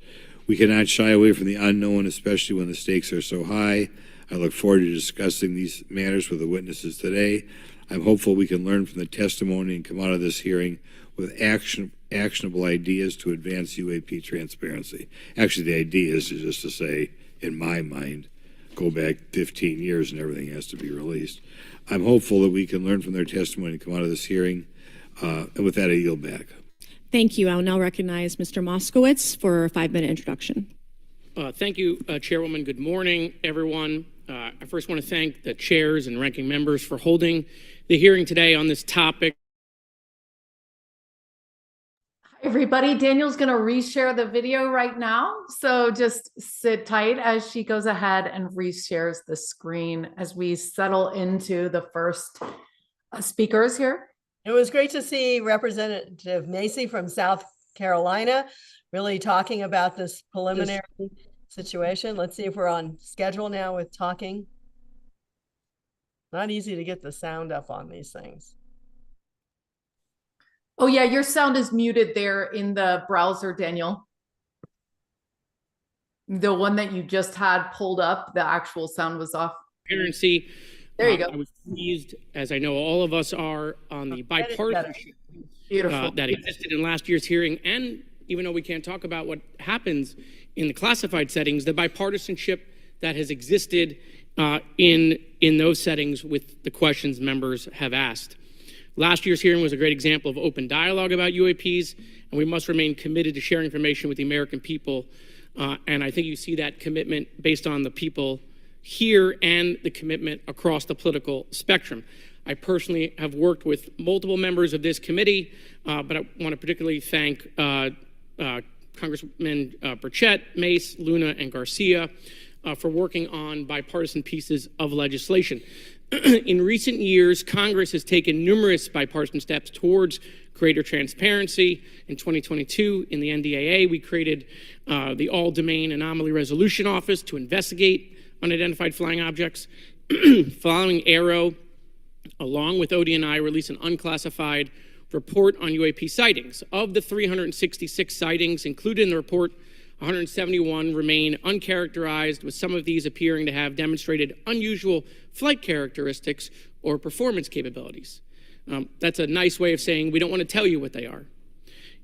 We cannot shy away from the unknown, especially when the stakes are so high. I look forward to discussing these matters with the witnesses today. I'm hopeful we can learn from the testimony and come out of this hearing with actionable ideas to advance UAP transparency. Actually, the idea is just to say, in my mind, go back 15 years and everything has to be released. I'm hopeful that we can learn from their testimony and come out of this hearing. And with that, I yield back. Thank you. I'll now recognize Mr. Moskowitz for a 5-minute introduction. Thank you, Chairwoman. Good morning, everyone. I first want to thank the chairs and ranking members for holding the hearing today on this topic. Hi, everybody. Daniel's going to reshare the video right now. So just sit tight as she goes ahead and reshares the screen as we settle into the first speakers here. It was great to see Representative Mace from South Carolina really talking about this preliminary situation. Let's see if we're on schedule now with talking. Not easy to get the sound up on these things. Oh yeah, your sound is muted there in the browser, Daniel. The one that you just had pulled up, the actual sound was off. Transparency. There you go. I was pleased, as I know all of us are, on the bipartisanship that existed in last year's hearing. And even though we can't talk about what happens in the classified settings, the bipartisanship that has existed in those settings with the questions members have asked. Last year's hearing was a great example of open dialogue about UAPs, and we must remain committed to sharing information with the American people. And I think you see that commitment based on the people here and the commitment across the political spectrum. I personally have worked with multiple members of this committee, but I want to particularly thank Congressman Burchett, Mace, Luna, and Garcia for working on bipartisan pieces of legislation. In recent years, Congress has taken numerous bipartisan steps towards greater transparency. In 2022, in the NDAA, we created the All-Domain Anomaly Resolution Office to investigate unidentified flying objects. Following Arrow, along with ODNI, released an unclassified report on UAP sightings. Of the 366 sightings included in the report, 171 remain uncharacterized, with some of these appearing to have demonstrated unusual flight characteristics or performance capabilities. That's a nice way of saying we don't want to tell you what they are.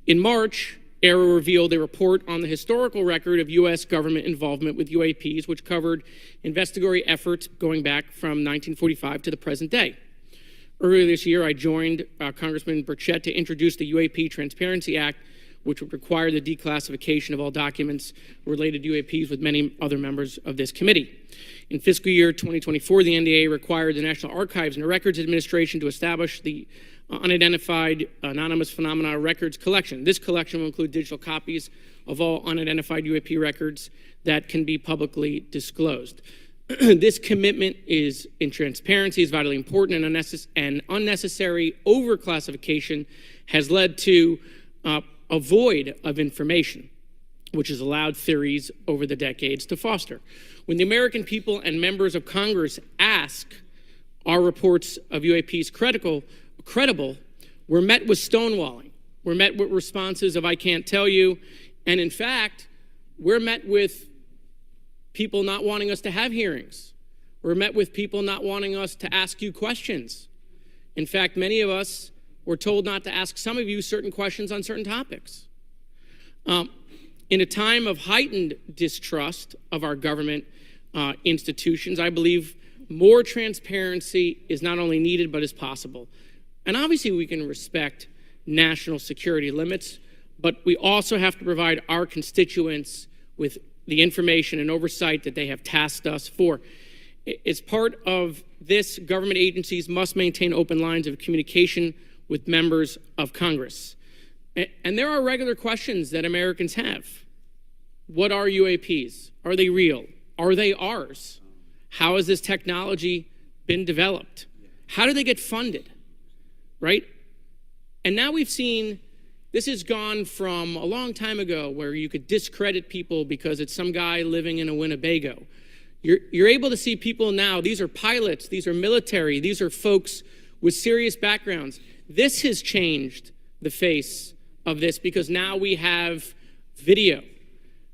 In March, Arrow revealed a report on the historical record of U.S. government involvement with UAPs, which covered investigatory efforts going back from 1945 to the present day. Earlier this year, I joined Congressman Burchett to introduce the UAP Transparency Act, which would require the declassification of all documents related to UAPs with many other members of this committee. In fiscal year 2024, the NDAA required the National Archives and Records Administration to establish the Unidentified Anomalous Phenomena Records Collection. This collection will include digital copies of all unidentified UAP records that can be publicly disclosed. This commitment in transparency is vitally important, and unnecessary overclassification has led to a void of information, which has allowed theories over the decades to foster. When the American people and members of Congress ask, are reports of UAPs credible, we're met with stonewalling. We're met with responses of, I can't tell you. And in fact, we're met with people not wanting us to have hearings. We're met with people not wanting us to ask you questions. In fact, many of us were told not to ask some of you certain questions on certain topics. In a time of heightened distrust of our government institutions, I believe more transparency is not only needed, but is possible. And obviously we can respect national security limits, but we also have to provide our constituents with the information and oversight that they have tasked us for. As part of this, government agencies must maintain open lines of communication with members of Congress. And there are regular questions that Americans have. What are UAPs? Are they real? Are they ours? How has this technology been developed? How do they get funded? Right? And now we've seen this has gone from a long time ago where you could discredit people because it's some guy living in a Winnebago. You're able to see people now, these are pilots, these are military, these are folks with serious backgrounds. This has changed the face of this because now we have video.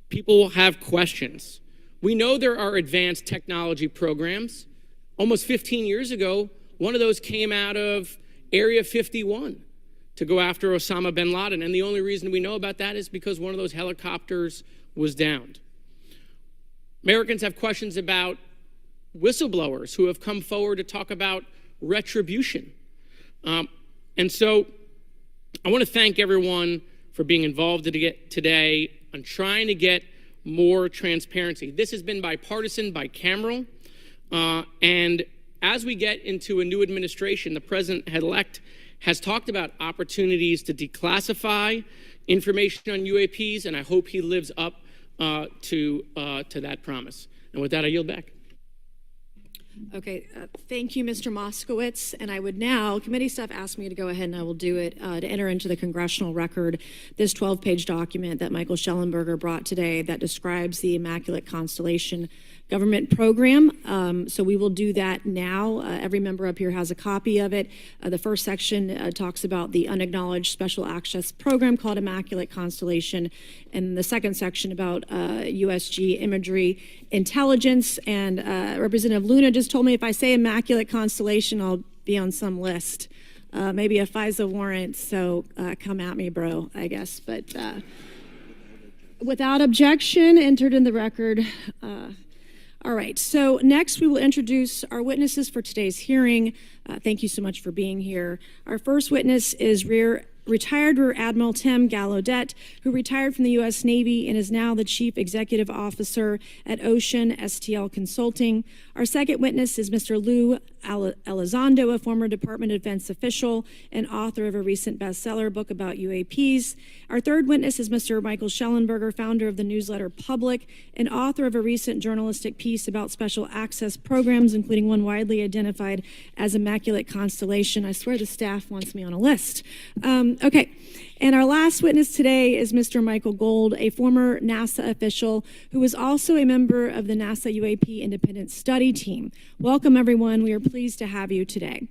People have questions. We know there are advanced technology programs. Almost 15 years ago, one of those came out of Area 51 to go after Osama bin Laden. And the only reason we know about that is because one of those helicopters was downed. Americans have questions about whistleblowers who have come forward to talk about retribution. And so I want to thank everyone for being involved today on trying to get more transparency. This has been bipartisan, bicameral, and as we get into a new administration, the president-elect has talked about opportunities to declassify information on UAPs, and I hope he lives up to that promise. And with that, I yield back. Okay, thank you, Mr. Moskowitz. And I would now, committee staff asked me to go ahead and I will do it, to enter into the congressional record this 12-page document that Michael Schellenberger brought today that describes the Immaculate Constellation government program. So we will do that now. Every member up here has a copy of it. The first section talks about the unacknowledged special access program called Immaculate Constellation. And the second section about USG imagery intelligence. And Representative Luna just told me if I say Immaculate Constellation, I'll be on some list. Maybe a FISA warrant, so come at me, bro, I guess. But without objection, entered in the record. All right, so next we will introduce our witnesses for today's hearing. Thank you so much for being here. Our first witness is retired Rear Admiral Tim Gallaudet, who retired from the U.S. Navy and is now the Chief Executive Officer at Ocean STL Consulting. Our second witness is Mr. Lou Elizondo, a former Department of Defense official and author of a recent bestseller book about UAPs. Our third witness is Mr. Michael Schellenberger, founder of the newsletter Public and author of a recent journalistic piece about special access programs, including one widely identified as Immaculate Constellation. I swear the staff wants me on a list. Okay, and our last witness today is Mr. Michael Gold, a former NASA official who is also a member of the NASA UAP Independent Study Team. Welcome, everyone. We are pleased to have you today.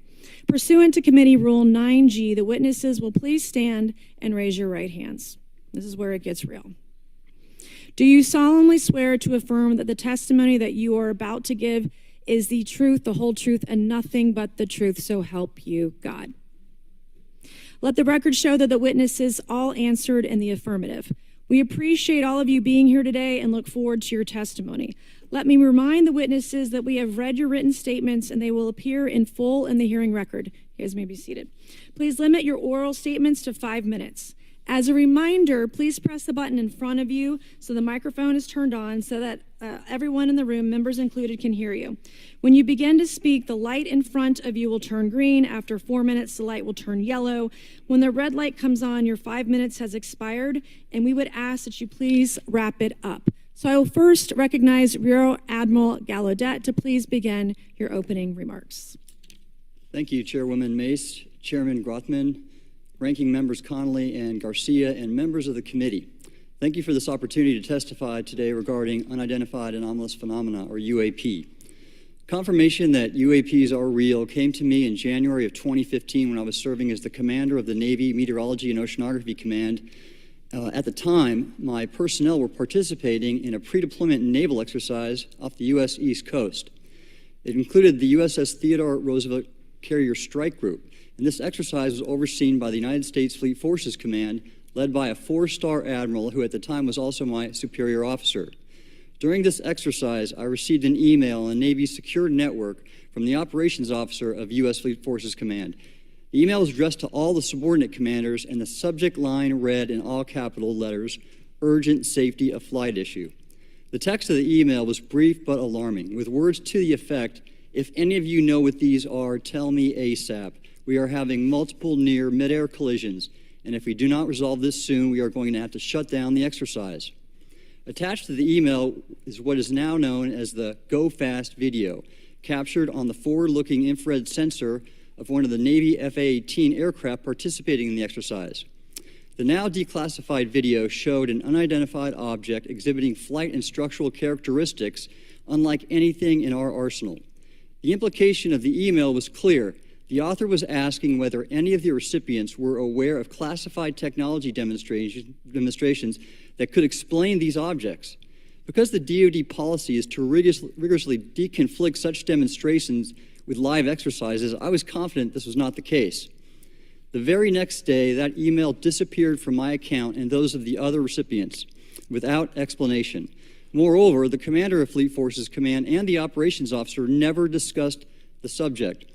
Pursuant to Committee Rule 9G, the witnesses will please stand and raise your right hands. This is where it gets real. Do you solemnly swear to affirm that the testimony that you are about to give is the truth, the whole truth, and nothing but the truth, so help you God? Let the record show that the witnesses all answered in the affirmative. We appreciate all of you being here today and look forward to your testimony. Let me remind the witnesses that we have read your written statements and they will appear in full in the hearing record. You guys may be seated. Please limit your oral statements to 5 minutes. As a reminder, please press the button in front of you so the microphone is turned on so that everyone in the room, members included, can hear you. When you begin to speak, the light in front of you will turn green. After 4 minutes, the light will turn yellow. When the red light comes on, your 5 minutes has expired, and we would ask that you please wrap it up. So I will first recognize Rear Admiral Gallaudet to please begin your opening remarks. Thank you, Chairwoman Mace, Chairman Grothman, Ranking Members Connolly and Garcia, and members of the committee. Thank you for this opportunity to testify today regarding Unidentified Anomalous Phenomena, or UAP. Confirmation that UAPs are real came to me in January of 2015 when I was serving as the commander of the Navy Meteorology and Oceanography Command. At the time, my personnel were participating in a pre-deployment naval exercise off the U.S. East Coast. It included the USS Theodore Roosevelt Carrier Strike Group, and this exercise was overseen by the United States Fleet Forces Command, led by a 4-star admiral who at the time was also my superior officer. During this exercise, I received an email on Navy's secure network from the operations officer of U.S. Fleet Forces Command. The email was addressed to all the subordinate commanders, and the subject line read in all capital letters, "Urgent Safety of Flight Issue." The text of the email was brief but alarming, with words to the effect, "If any of you know what these are, tell me ASAP. We are having multiple near mid-air collisions, and if we do not resolve this soon, we are going to have to shut down the exercise." Attached to the email is what is now known as the Go Fast video, captured on the forward-looking infrared sensor of one of the Navy F-A-18 aircraft participating in the exercise. The now declassified video showed an unidentified object exhibiting flight and structural characteristics unlike anything in our arsenal. The implication of the email was clear. The author was asking whether any of the recipients were aware of classified technology demonstrations that could explain these objects. Because the DoD policy is to rigorously deconflict such demonstrations with live exercises, I was confident this was not the case. The very next day, that email disappeared from my account and those of the other recipients without explanation. Moreover, the commander of Fleet Forces Command and the operations officer never discussed the subject.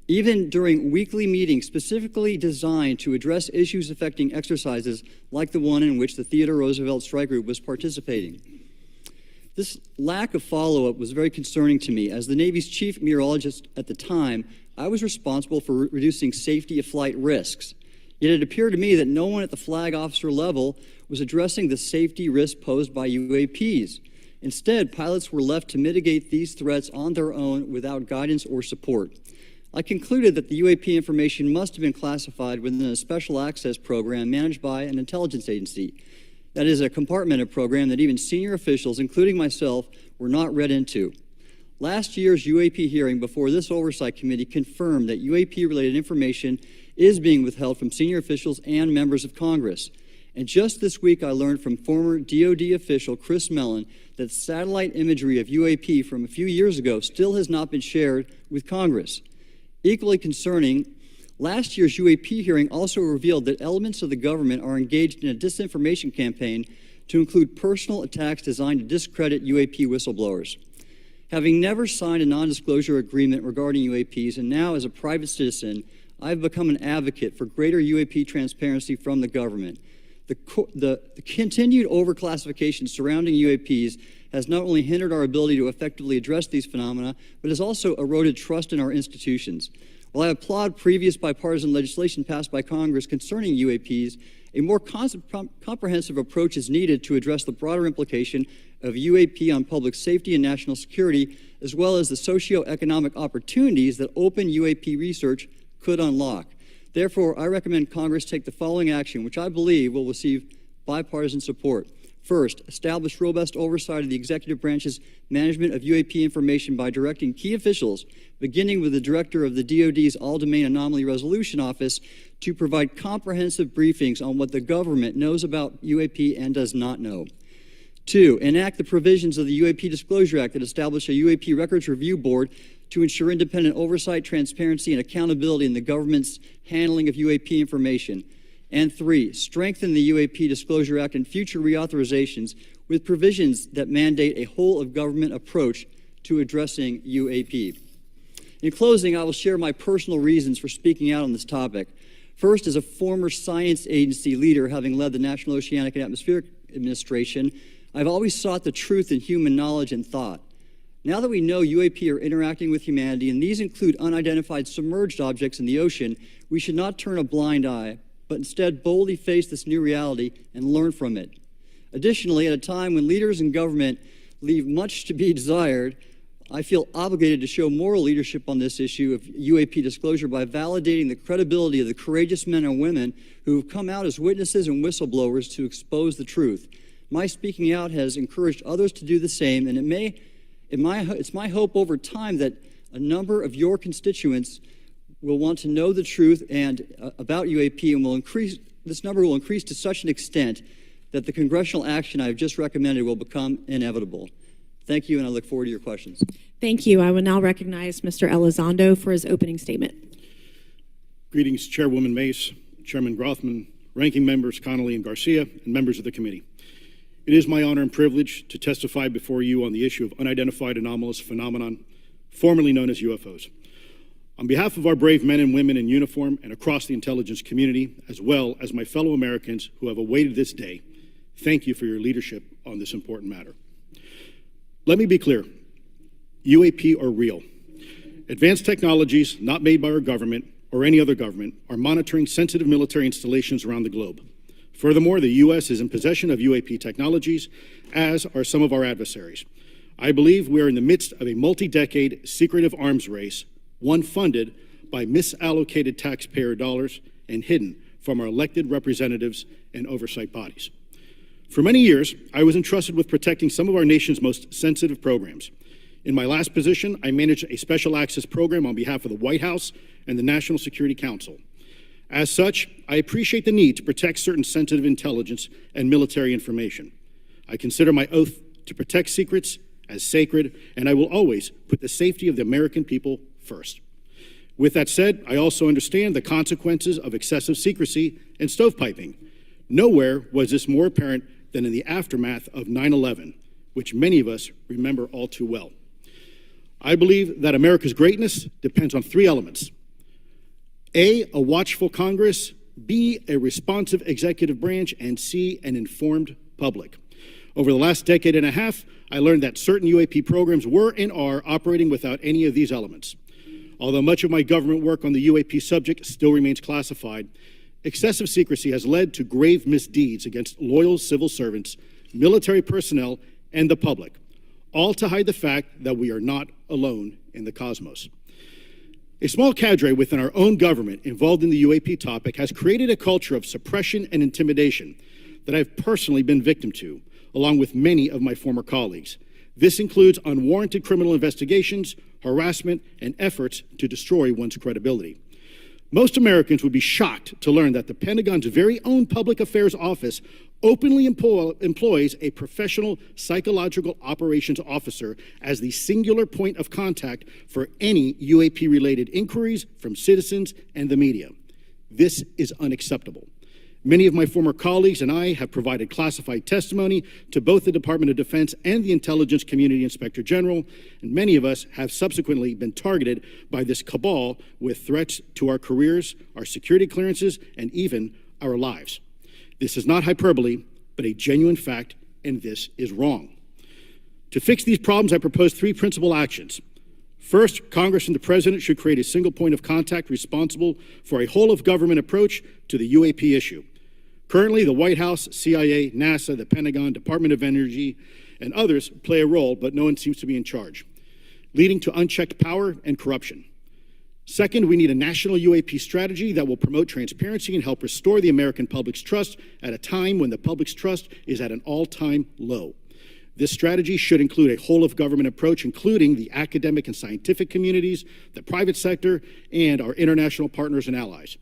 Even during weekly meetings specifically designed to address issues affecting exercises like the one in which the Theodore Roosevelt Strike Group was participating. This lack of follow-up was very concerning to me. As the Navy's chief meteorologist at the time, I was responsible for reducing safety of flight risks. Yet it appeared to me that no one at the flag officer level was addressing the safety risk posed by UAPs. Instead, pilots were left to mitigate these threats on their own without guidance or support. I concluded that the UAP information must have been classified within a special access program managed by an intelligence agency. That is a compartmented program that even senior officials, including myself, were not read into. Last year's UAP hearing before this oversight committee confirmed that UAP-related information is being withheld from senior officials and members of Congress. And just this week, I learned from former DoD official Chris Mellon that satellite imagery of UAP from a few years ago still has not been shared with Congress. Equally concerning, last year's UAP hearing also revealed that elements of the government are engaged in a disinformation campaign to include personal attacks designed to discredit UAP whistleblowers. Having never signed a non-disclosure agreement regarding UAPs, and now as a private citizen, I've become an advocate for greater UAP transparency from the government. The continued overclassification surrounding UAPs has not only hindered our ability to effectively address these phenomena, but has also eroded trust in our institutions. While I applaud previous bipartisan legislation passed by Congress concerning UAPs, a more comprehensive approach is needed to address the broader implication of UAP on public safety and national security, as well as the socioeconomic opportunities that open UAP research could unlock. Therefore, I recommend Congress take the following action, which I believe will receive bipartisan support. First, establish robust oversight of the executive branch's management of UAP information by directing key officials, beginning with the director of the DoD's All-Domain Anomaly Resolution Office, to provide comprehensive briefings on what the government knows about UAP and does not know. Two, enact the provisions of the UAP Disclosure Act that establish a UAP Records Review Board to ensure independent oversight, transparency, and accountability in the government's handling of UAP information. And three, strengthen the UAP Disclosure Act and future reauthorizations with provisions that mandate a whole-of-government approach to addressing UAP. In closing, I will share my personal reasons for speaking out on this topic. First, as a former science agency leader, having led the National Oceanic and Atmospheric Administration, I've always sought the truth in human knowledge and thought. Now that we know UAP are interacting with humanity, and these include unidentified submerged objects in the ocean, we should not turn a blind eye, but instead boldly face this new reality and learn from it. Additionally, at a time when leaders in government leave much to be desired, I feel obligated to show moral leadership on this issue of UAP disclosure by validating the credibility of the courageous men and women who have come out as witnesses and whistleblowers to expose the truth. My speaking out has encouraged others to do the same, and it's my hope over time that a number of your constituents will want to know the truth and about UAP, and this number will increase to such an extent that the congressional action I have just recommended will become inevitable. Thank you, and I look forward to your questions. Thank you. I will now recognize Mr. Elizondo for his opening statement. Greetings, Chairwoman Mace, Chairman Grothman, Ranking Members Connolly and Garcia, and members of the committee. It is my honor and privilege to testify before you on the issue of unidentified anomalous phenomenon, formerly known as UFOs. On behalf of our brave men and women in uniform and across the intelligence community, as well as my fellow Americans who have awaited this day, thank you for your leadership on this important matter. Let me be clear, UAP are real. Advanced technologies not made by our government or any other government are monitoring sensitive military installations around the globe. Furthermore, the U.S. is in possession of UAP technologies, as are some of our adversaries. I believe we are in the midst of a multi-decade secretive arms race, one funded by misallocated taxpayer dollars and hidden from our elected representatives and oversight bodies. For many years, I was entrusted with protecting some of our nation's most sensitive programs. In my last position, I managed a special access program on behalf of the White House and the National Security Council. As such, I appreciate the need to protect certain sensitive intelligence and military information. I consider my oath to protect secrets as sacred, and I will always put the safety of the American people first. With that said, I also understand the consequences of excessive secrecy and stovepiping. Nowhere was this more apparent than in the aftermath of 9/11, which many of us remember all too well. I believe that America's greatness depends on three elements. A watchful Congress, B, a responsive executive branch, and C, an informed public. Over the last decade and a half, I learned that certain UAP programs were and are operating without any of these elements. Although much of my government work on the UAP subject still remains classified, excessive secrecy has led to grave misdeeds against loyal civil servants, military personnel, and the public, all to hide the fact that we are not alone in the cosmos. A small cadre within our own government involved in the UAP topic has created a culture of suppression and intimidation that I've personally been victim to, along with many of my former colleagues. This includes unwarranted criminal investigations, harassment, and efforts to destroy one's credibility. Most Americans would be shocked to learn that the Pentagon's very own Public Affairs Office openly employs a professional psychological operations officer as the singular point of contact for any UAP-related inquiries from citizens and the media. This is unacceptable. Many of my former colleagues and I have provided classified testimony to both the Department of Defense and the Intelligence Community Inspector General, and many of us have subsequently been targeted by this cabal with threats to our careers, our security clearances, and even our lives. This is not hyperbole, but a genuine fact, and this is wrong. To fix these problems, I propose three principal actions. First, Congress and the President should create a single point of contact responsible for a whole-of-government approach to the UAP issue. Currently, the White House, CIA, NASA, the Pentagon, Department of Energy, and others play a role, but no one seems to be in charge, leading to unchecked power and corruption. Second, we need a national UAP strategy that will promote transparency and help restore the American public's trust at a time when the public's trust is at an all-time low. This strategy should include a whole-of-government approach, including the academic and scientific communities, the private sector, and our international partners and allies.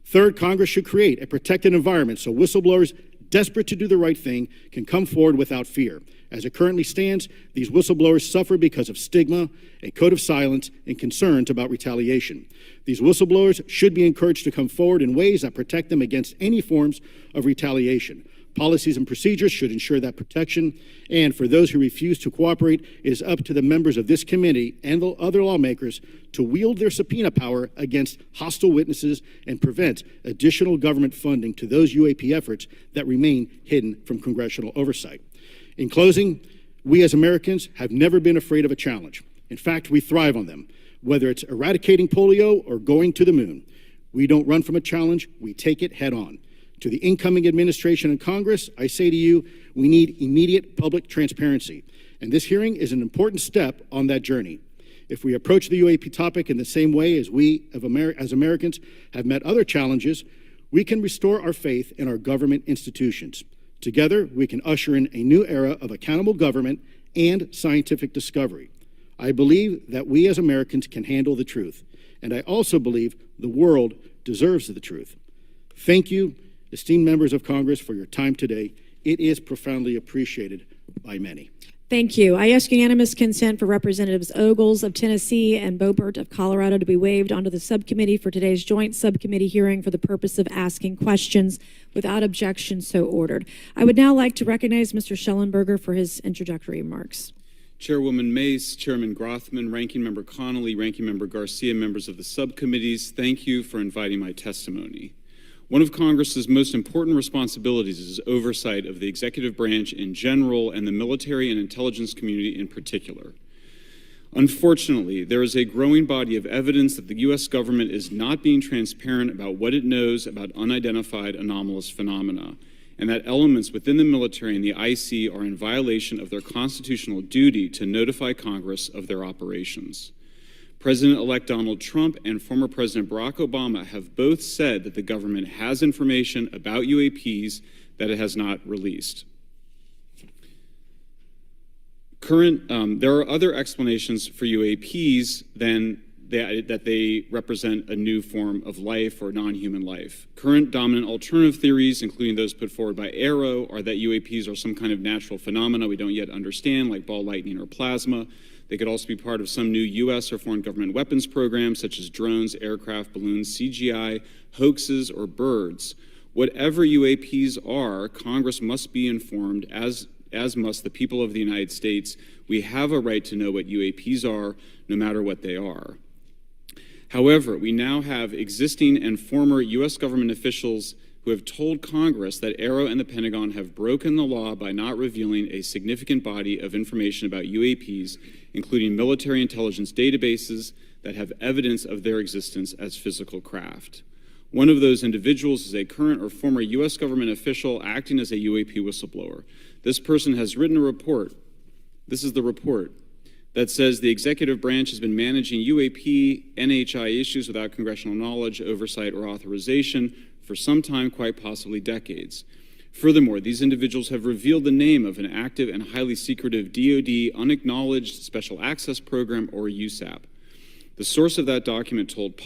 Third, Congress should create a protected environment so whistleblowers desperate to do the right thing can come forward without fear. As it currently stands, these whistleblowers suffer because of stigma, a code of silence, and concerns about retaliation. These whistleblowers should be encouraged to come forward in ways that protect them against any forms of retaliation. Policies and procedures should ensure that protection, and for those who refuse to cooperate, it is up to the members of this committee and the other lawmakers to wield their subpoena power against hostile witnesses and prevent additional government funding to those UAP efforts that remain hidden from congressional oversight. In closing, we as Americans have never been afraid of a challenge. In fact, we thrive on them, whether it's eradicating polio or going to the moon. We don't run from a challenge, we take it head on. To the incoming administration and Congress, I say to you, we need immediate public transparency. And this hearing is an important step on that journey. If we approach the UAP topic in the same way as we as Americans have met other challenges, we can restore our faith in our government institutions. Together, we can usher in a new era of accountable government and scientific discovery. I believe that we as Americans can handle the truth. And I also believe the world deserves the truth. Thank you, esteemed members of Congress, for your time today. It is profoundly appreciated by many. Thank you. I ask unanimous consent for Representatives Ogles of Tennessee and Boebert of Colorado to be waived onto the subcommittee for today's joint subcommittee hearing for the purpose of asking questions. Without objection, so ordered. I would now like to recognize Mr. Schellenberger for his introductory remarks. Chairwoman Mace, Chairman Grothman, Ranking Member Connolly, Ranking Member Garcia, members of the subcommittees, thank you for inviting my testimony. One of Congress's most important responsibilities is oversight of the executive branch in general and the military and intelligence community in particular. Unfortunately, there is a growing body of evidence that the U.S. government is not being transparent about what it knows about unidentified anomalous phenomena, and that elements within the military and the IC are in violation of their constitutional duty to notify Congress of their operations. President-elect Donald Trump and former President Barack Obama have both said that the government has information about UAPs that it has not released. There are other explanations for UAPs than that they represent a new form of life or non-human life. Current dominant alternative theories, including those put forward by Arrow, are that UAPs are some kind of natural phenomena we don't yet understand, like ball lightning or plasma. They could also be part of some new U.S. or foreign government weapons programs, such as drones, aircraft, balloons, CGI, hoaxes, or birds. Whatever UAPs are, Congress must be informed, as must the people of the United States. We have a right to know what UAPs are, no matter what they are. However, we now have existing and former U.S. government officials who have told Congress that AARO and the Pentagon have broken the law by not revealing a significant body of information about UAPs, including military intelligence databases that have evidence of their existence as physical craft. One of those individuals is a current or former U.S. government official acting as a UAP whistleblower. This person has written a report. This is the report that says the executive branch has been managing UAP NHI issues without congressional knowledge, oversight, or authorization for some time, quite possibly decades. Furthermore, these individuals have revealed the name of an active and highly secretive DoD unacknowledged special access program, or USAP. The source of that document told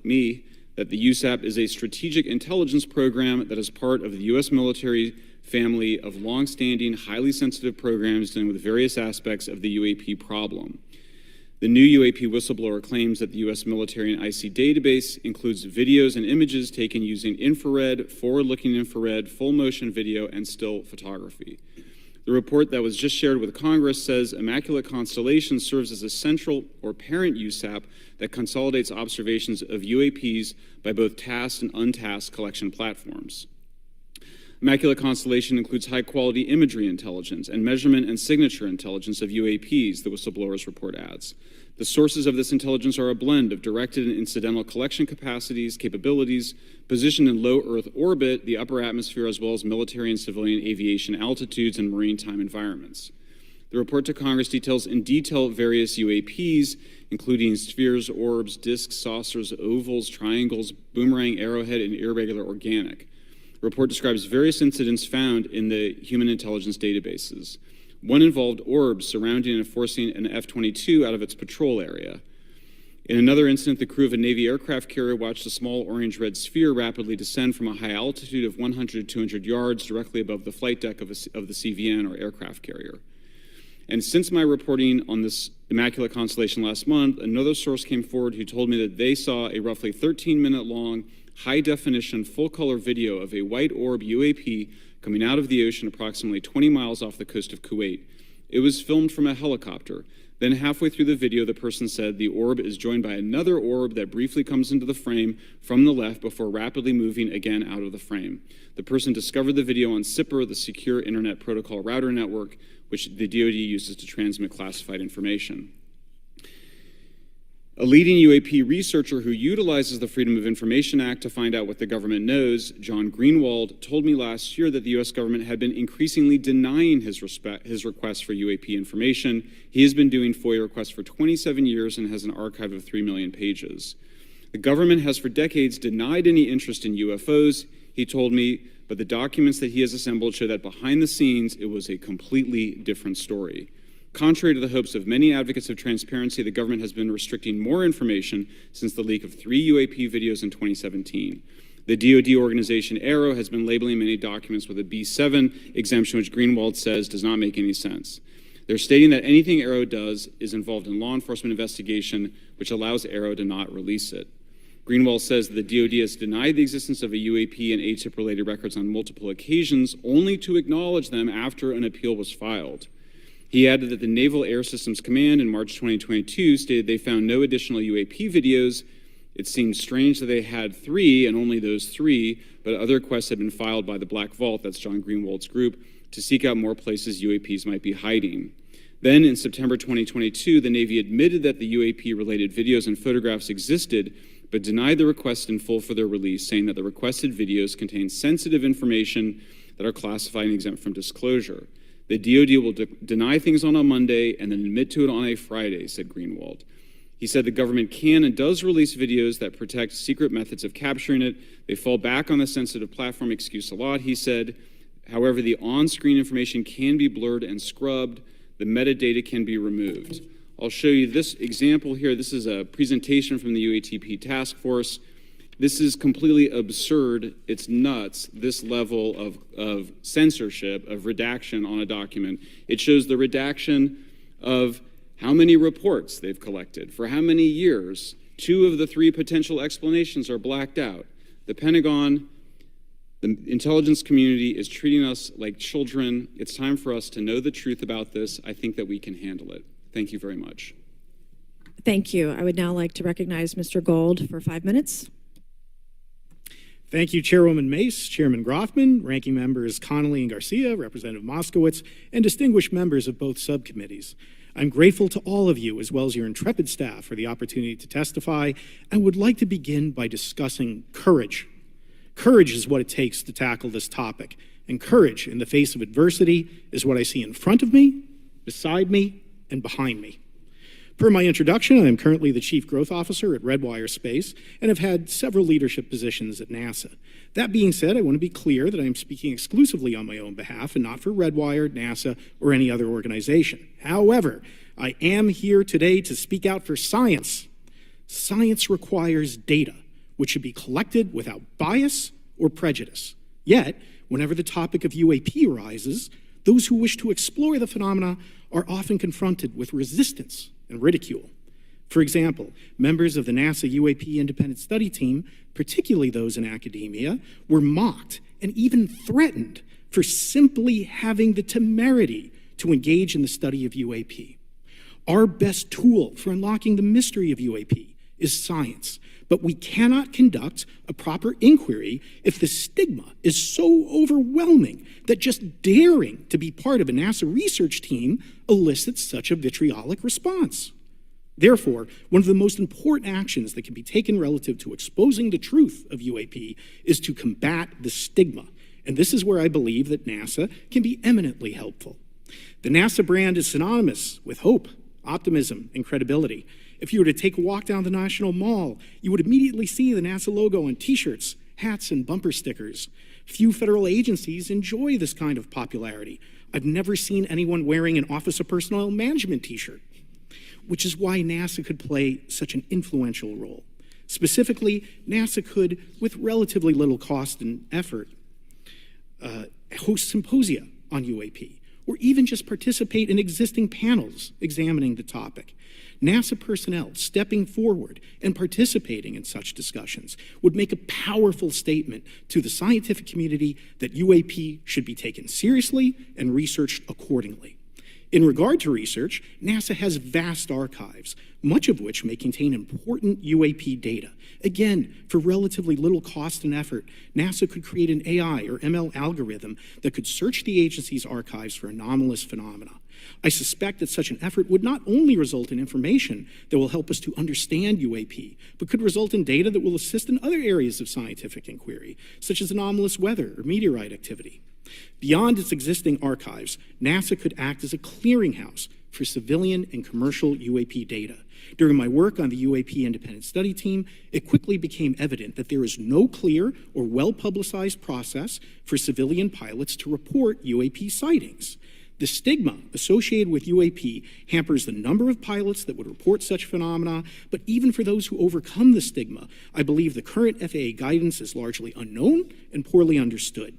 me, that the USAP is a strategic intelligence program that is part of the U.S. military family of long-standing, highly sensitive programs dealing with various aspects of the UAP problem. The new UAP whistleblower claims that the U.S. military and IC database includes videos and images taken using infrared, forward-looking infrared, full-motion video, and still photography. The report that was just shared with Congress says Immaculate Constellation serves as a central or parent USAP that consolidates observations of UAPs by both tasked and untasked collection platforms. Immaculate Constellation includes high-quality imagery intelligence and measurement and signature intelligence of UAPs, the whistleblower's report adds. The sources of this intelligence are a blend of directed and incidental collection capabilities, positioned in low Earth orbit, the upper atmosphere, as well as military and civilian aviation altitudes and maritime environments. The report to Congress details in detail various UAPs, including spheres, orbs, disks, saucers, ovals, triangles, boomerang, arrowhead, and irregular organic. The report describes various incidents found in the human intelligence databases. One involved orbs surrounding and forcing an F-22 out of its patrol area. In another incident, the crew of a Navy aircraft carrier watched a small orange-red sphere rapidly descend from a high altitude of 100 to 200 yards directly above the flight deck of the CVN, or aircraft carrier. And since my reporting on this Immaculate Constellation last month, another source came forward who told me that they saw a roughly 13-minute-long, high-definition, full-color video of a white orb UAP coming out of the ocean approximately 20 miles off the coast of Kuwait. It was filmed from a helicopter. Then halfway through the video, the person said the orb is joined by another orb that briefly comes into the frame from the left before rapidly moving again out of the frame. The person discovered the video on SIPR, the Secure Internet Protocol Router Network, which the DoD uses to transmit classified information. A leading UAP researcher who utilizes the Freedom of Information Act to find out what the government knows, John Greenwald, told me last year that the U.S. government had been increasingly denying his requests for UAP information. He has been doing FOIA requests for 27 years and has an archive of 3 million pages. The government has for decades denied any interest in UFOs, he told me, but the documents that he has assembled show that behind the scenes, it was a completely different story. Contrary to the hopes of many advocates of transparency, the government has been restricting more information since the leak of 3 UAP videos in 2017. The DoD organization AARO has been labeling many documents with a B7 exemption, which Greenwald says does not make any sense. They're stating that anything AARO does is involved in law enforcement investigation, which allows AARO to not release it. Greenwald says that the DoD has denied the existence of a UAP and ATIP-related records on multiple occasions, only to acknowledge them after an appeal was filed. He added that the Naval Air Systems Command in March 2022 stated they found no additional UAP videos. It seemed strange that they had 3 and only those 3, but other requests had been filed by the Black Vault, that's John Greenwald's group, to seek out more places UAPs might be hiding. Then in September 2022, the Navy admitted that the UAP-related videos and photographs existed, but denied the request in full for their release, saying that the requested videos contain sensitive information that are classified and exempt from disclosure. The DoD will deny things on a Monday and then admit to it on a Friday, said Greenwald. He said the government can and does release videos that protect secret methods of capturing it. They fall back on the sensitive platform excuse a lot, he said. However, the on-screen information can be blurred and scrubbed. The metadata can be removed. I'll show you this example here. This is a presentation from the UATP task force. This is completely absurd. It's nuts, this level of censorship, of redaction on a document. It shows the redaction of how many reports they've collected, for how many years. 2 of the 3 potential explanations are blacked out. The Pentagon, the intelligence community is treating us like children. It's time for us to know the truth about this. I think that we can handle it. Thank you very much. Thank you. I would now like to recognize Mr. Gold for 5 minutes. Thank you, Chairwoman Mace, Chairman Grothman, Ranking Members Connolly and Garcia, Representative Moskowitz, and distinguished members of both subcommittees. I'm grateful to all of you, as well as your intrepid staff, for the opportunity to testify, and would like to begin by discussing courage. Courage is what it takes to tackle this topic, and courage in the face of adversity is what I see in front of me, beside me, and behind me. Per my introduction, I am currently the Chief Growth Officer at Redwire Space and have had several leadership positions at NASA. That being said, I want to be clear that I am speaking exclusively on my own behalf and not for Redwire, NASA, or any other organization. However, I am here today to speak out for science. Science requires data, which should be collected without bias or prejudice. Yet, whenever the topic of UAP arises, those who wish to explore the phenomena are often confronted with resistance and ridicule. For example, members of the NASA UAP independent study team, particularly those in academia, were mocked and even threatened for simply having the temerity to engage in the study of UAP. Our best tool for unlocking the mystery of UAP is science, but we cannot conduct a proper inquiry if the stigma is so overwhelming that just daring to be part of a NASA research team elicits such a vitriolic response. Therefore, one of the most important actions that can be taken relative to exposing the truth of UAP is to combat the stigma. And this is where I believe that NASA can be eminently helpful. The NASA brand is synonymous with hope, optimism, and credibility. If you were to take a walk down the National Mall, you would immediately see the NASA logo on t-shirts, hats, and bumper stickers. Few federal agencies enjoy this kind of popularity. I've never seen anyone wearing an Office of Personnel Management t-shirt, which is why NASA could play such an influential role. Specifically, NASA could, with relatively little cost and effort, host symposia on UAP, or even just participate in existing panels examining the topic. NASA personnel stepping forward and participating in such discussions would make a powerful statement to the scientific community that UAP should be taken seriously and researched accordingly. In regard to research, NASA has vast archives, much of which may contain important UAP data. Again, for relatively little cost and effort, NASA could create an AI or ML algorithm that could search the agency's archives for anomalous phenomena. I suspect that such an effort would not only result in information that will help us to understand UAP, but could result in data that will assist in other areas of scientific inquiry, such as anomalous weather or meteorite activity. Beyond its existing archives, NASA could act as a clearinghouse for civilian and commercial UAP data. During my work on the UAP independent study team, it quickly became evident that there is no clear or well-publicized process for civilian pilots to report UAP sightings. The stigma associated with UAP hampers the number of pilots that would report such phenomena, but even for those who overcome the stigma, I believe the current FAA guidance is largely unknown and poorly understood.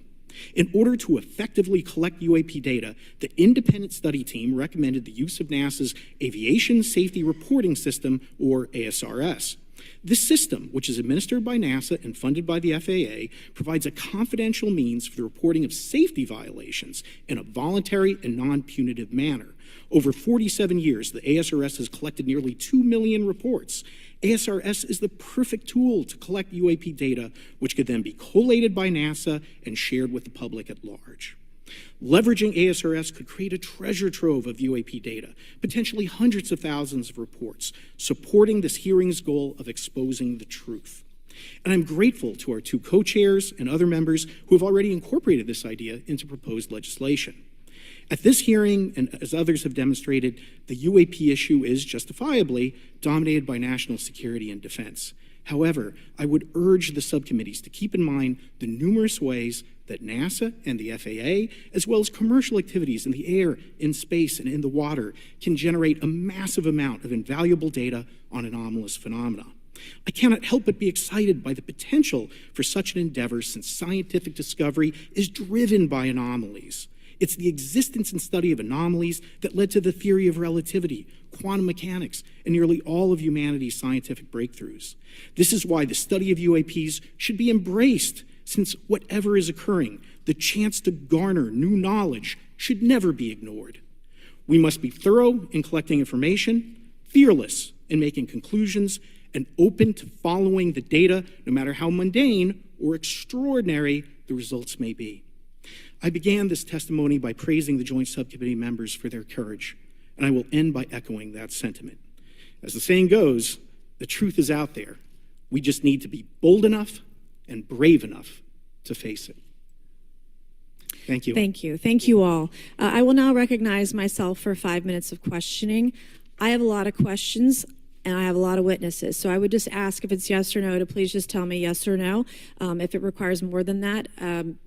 In order to effectively collect UAP data, the independent study team recommended the use of NASA's Aviation Safety Reporting System, or ASRS. This system, which is administered by NASA and funded by the FAA, provides a confidential means for the reporting of safety violations in a voluntary and non-punitive manner. Over 47 years, the ASRS has collected nearly 2 million reports. ASRS is the perfect tool to collect UAP data, which could then be collated by NASA and shared with the public at large. Leveraging ASRS could create a treasure trove of UAP data, potentially hundreds of thousands of reports, supporting this hearing's goal of exposing the truth. And I'm grateful to our 2 co-chairs and other members who have already incorporated this idea into proposed legislation. At this hearing, and as others have demonstrated, the UAP issue is justifiably dominated by national security and defense. However, I would urge the subcommittees to keep in mind the numerous ways that NASA and the FAA, as well as commercial activities in the air, in space, and in the water, can generate a massive amount of invaluable data on anomalous phenomena. I cannot help but be excited by the potential for such an endeavor, since scientific discovery is driven by anomalies. It's the existence and study of anomalies that led to the theory of relativity, quantum mechanics, and nearly all of humanity's scientific breakthroughs. This is why the study of UAPs should be embraced, since whatever is occurring, the chance to garner new knowledge should never be ignored. We must be thorough in collecting information, fearless in making conclusions, and open to following the data, no matter how mundane or extraordinary the results may be. I began this testimony by praising the Joint Subcommittee members for their courage, and I will end by echoing that sentiment. As the saying goes, the truth is out there. We just need to be bold enough and brave enough to face it. Thank you. Thank you. Thank you all. I will now recognize myself for 5 minutes of questioning. I have a lot of questions, and I have a lot of witnesses. So I would just ask if it's yes or no to please just tell me yes or no. If it requires more than that,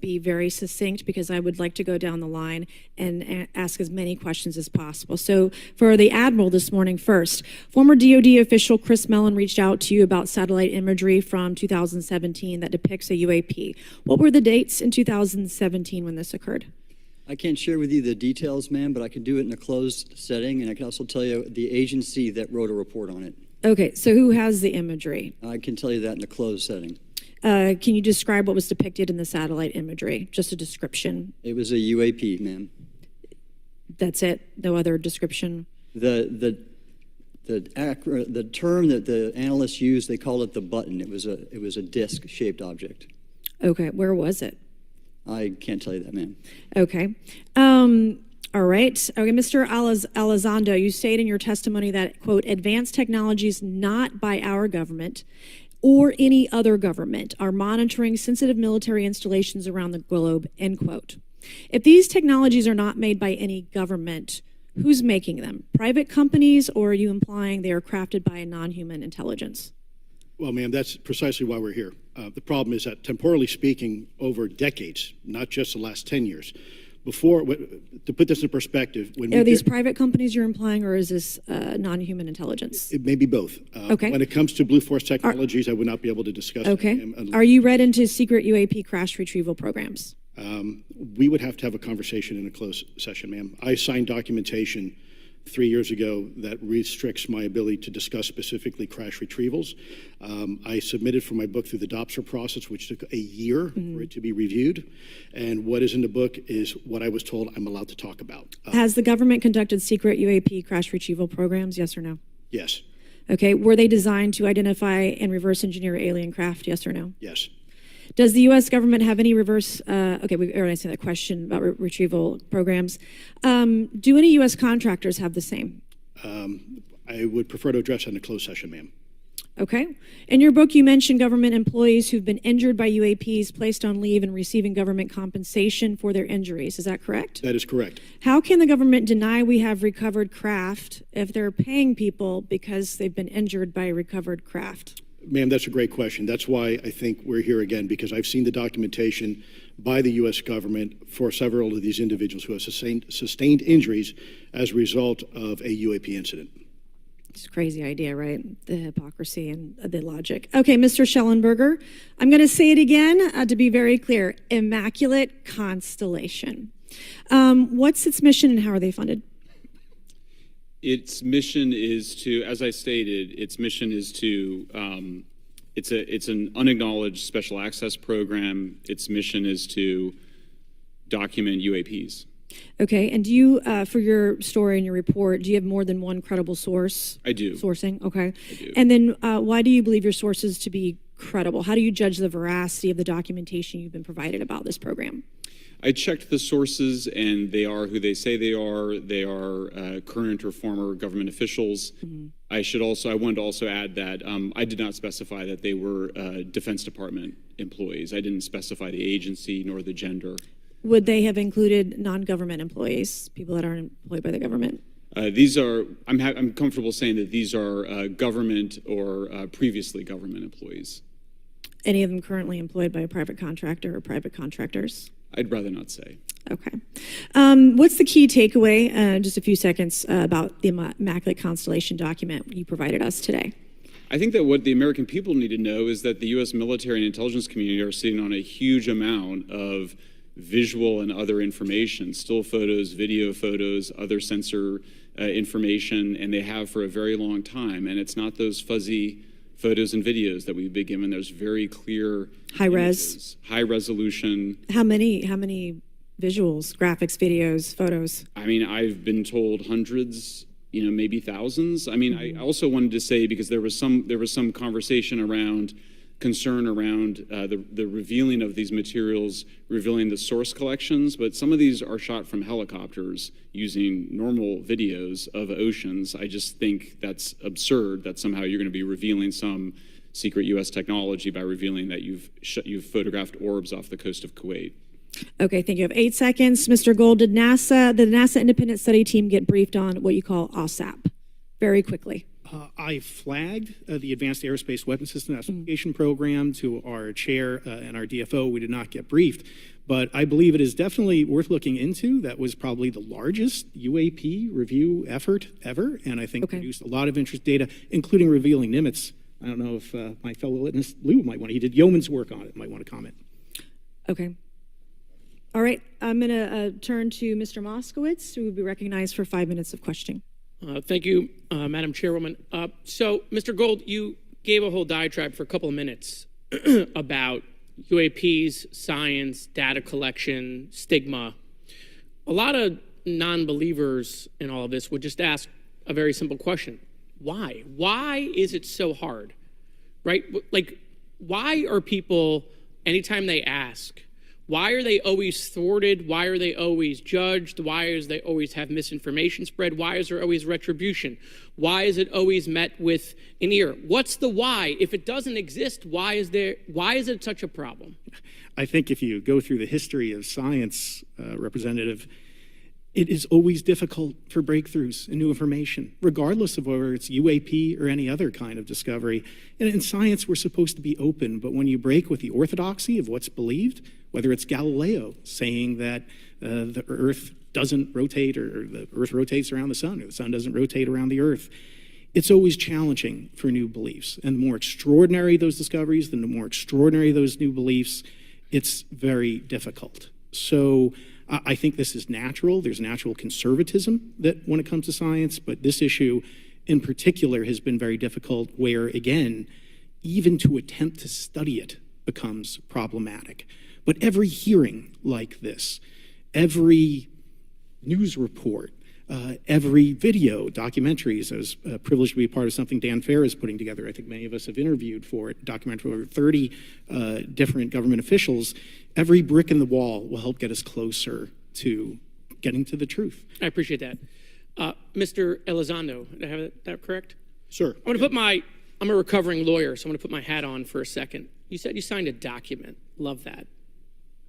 be very succinct, because I would like to go down the line and ask as many questions as possible. So for the Admiral this morning first, former DoD official Chris Mellon reached out to you about satellite imagery from 2017 that depicts a UAP. What were the dates in 2017 when this occurred? I can't share with you the details, ma'am, but I can do it in a closed setting, and I can also tell you the agency that wrote a report on it. Okay, so who has the imagery? I can tell you that in a closed setting. Can you describe what was depicted in the satellite imagery? Just a description. It was a UAP, ma'am. That's it? No other description? The term that the analysts used, they called it the button. It was a disc-shaped object. Okay, where was it? I can't tell you that, ma'am. Okay. All right. Okay, Mr. Elizondo, you state in your testimony that, quote, advanced technologies not by our government or any other government are monitoring sensitive military installations around the globe, end quote. If these technologies are not made by any government, who's making them? Private companies, or are you implying they are crafted by a non-human intelligence? Well, ma'am, that's precisely why we're here. The problem is that, temporally speaking, over decades, not just the last 10 years, to put this in perspective, are these private companies you're implying, or is this non-human intelligence? It may be both. Okay. When it comes to Blue Force Technologies, I would not be able to discuss. Okay. Are you read into secret UAP crash retrieval programs? We would have to have a conversation in a closed session, ma'am. I signed documentation 3 years ago that restricts my ability to discuss specifically crash retrievals. I submitted for my book through the DOPSR process, which took a year for it to be reviewed. And what is in the book is what I was told I'm allowed to talk about. Has the government conducted secret UAP crash retrieval programs, yes or no? Yes. Okay, were they designed to identify and reverse engineer alien craft, yes or no? Yes. Does the U.S. government have any reverse, okay, we already answered that question about retrieval programs. Do any U.S. contractors have the same? I would prefer to address that in a closed session, ma'am. Okay. In your book, you mentioned government employees who've been injured by UAPs, placed on leave, and receiving government compensation for their injuries. Is that correct? That is correct. How can the government deny we have recovered craft if they're paying people because they've been injured by recovered craft? Ma'am, that's a great question. That's why I think we're here again, because I've seen the documentation by the U.S. government for several of these individuals who have sustained injuries as a result of a UAP incident. It's a crazy idea, right? The hypocrisy and the logic. Okay, Mr. Schellenberger, I'm going to say it again to be very clear. Immaculate Constellation. What's its mission and how are they funded? Its mission is to, as I stated, its mission is to, it's an unacknowledged special access program. Its mission is to document UAPs. Okay, and do you, for your story and your report, do you have more than one credible source? I do. Sourcing, okay. I do. And then why do you believe your sources to be credible? How do you judge the veracity of the documentation you've been provided about this program? I checked the sources, and they are who they say they are. They are current or former government officials. I wanted to also add that I did not specify that they were Defense Department employees. I didn't specify the agency nor the gender. Would they have included non-government employees, people that aren't employed by the government? These are, I'm comfortable saying that these are government or previously government employees. Any of them currently employed by a private contractor or private contractors? I'd rather not say. Okay. What's the key takeaway, just a few seconds, about the Immaculate Constellation document you provided us today? I think that what the American people need to know is that the U.S. military and intelligence community are sitting on a huge amount of visual and other information, still photos, video photos, other sensor information, and they have for a very long time. And it's not those fuzzy photos and videos that we've been given. There's very clear high images, res, high resolution. How many visuals, graphics, videos, photos? I mean, I've been told hundreds, maybe thousands. I mean, I also wanted to say, because there was some conversation around concern around the revealing of these materials, revealing the source collections, but some of these are shot from helicopters using normal videos of oceans. I just think that's absurd that somehow you're going to be revealing some secret U.S. technology by revealing that you've photographed orbs off the coast of Kuwait. Okay, thank you. I have 8 seconds. Mr. Gold, did the NASA independent study team get briefed on what you call OSAP? Very quickly. I flagged the Advanced Aerospace Weapons System Application Program to our chair and our DFO. We did not get briefed, but I believe it is definitely worth looking into. That was probably the largest UAP review effort ever, and I think produced a lot of interest data, including revealing Nimitz. I don't know if my fellow witness Lou might want to, he did yeoman's work on it, might want to comment. Okay. All right, I'm going to turn to Mr. Moskowitz, who will be recognized for 5 minutes of questioning. Thank you, Madam Chairwoman. So, Mr. Gold, you gave a whole diatribe for a couple of minutes about UAPs, science, data collection, stigma. A lot of non-believers in all of this would just ask a very simple question. Why? Why is it so hard, right? Like, why are people, anytime they ask, why are they always thwarted? Why are they always judged? Why is they always have misinformation spread? Why is there always retribution? Why is it always met with an ear? What's the why? If it doesn't exist, why is it such a problem? I think if you go through the history of science, Representative, it is always difficult for breakthroughs and new information, regardless of whether it's UAP or any other kind of discovery. And in science, we're supposed to be open, but when you break with the orthodoxy of what's believed, whether it's Galileo saying that the Earth doesn't rotate, or the Earth rotates around the sun, or the sun doesn't rotate around the Earth, it's always challenging for new beliefs. And the more extraordinary those discoveries, the more extraordinary those new beliefs, it's very difficult. So I think this is natural. There's natural conservatism that when it comes to science, but this issue in particular has been very difficult where, again, even to attempt to study it becomes problematic. But every hearing like this, every news report, every video, documentaries, I was privileged to be a part of something Dan Fair is putting together. I think many of us have interviewed for it, documented over 30 different government officials. Every brick in the wall will help get us closer to getting to the truth. I appreciate that. Mr. Elizondo, did I have that correct? Sir. I'm a recovering lawyer, so I'm gonna put my hat on for a second. You said you signed a document. Love that.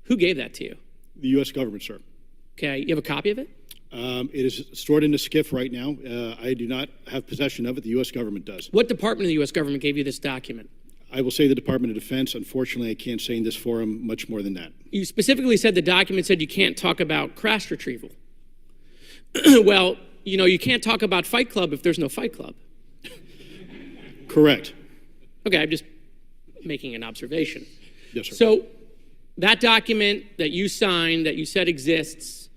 Who gave that to you? The U.S. government, sir. Okay, you have a copy of it? It is stored in a SCIF right now. I do not have possession of it. The U.S. government does. What department of the U.S. government gave you this document? I will say the Department of Defense. Unfortunately, I can't say in this forum much more than that. You specifically said the document said you can't talk about crash retrieval. Well, you can't talk about Fight Club if there's no Fight Club. Correct. Okay, I'm just making an observation. Yes, sir. So that document that you signed, that you said exists,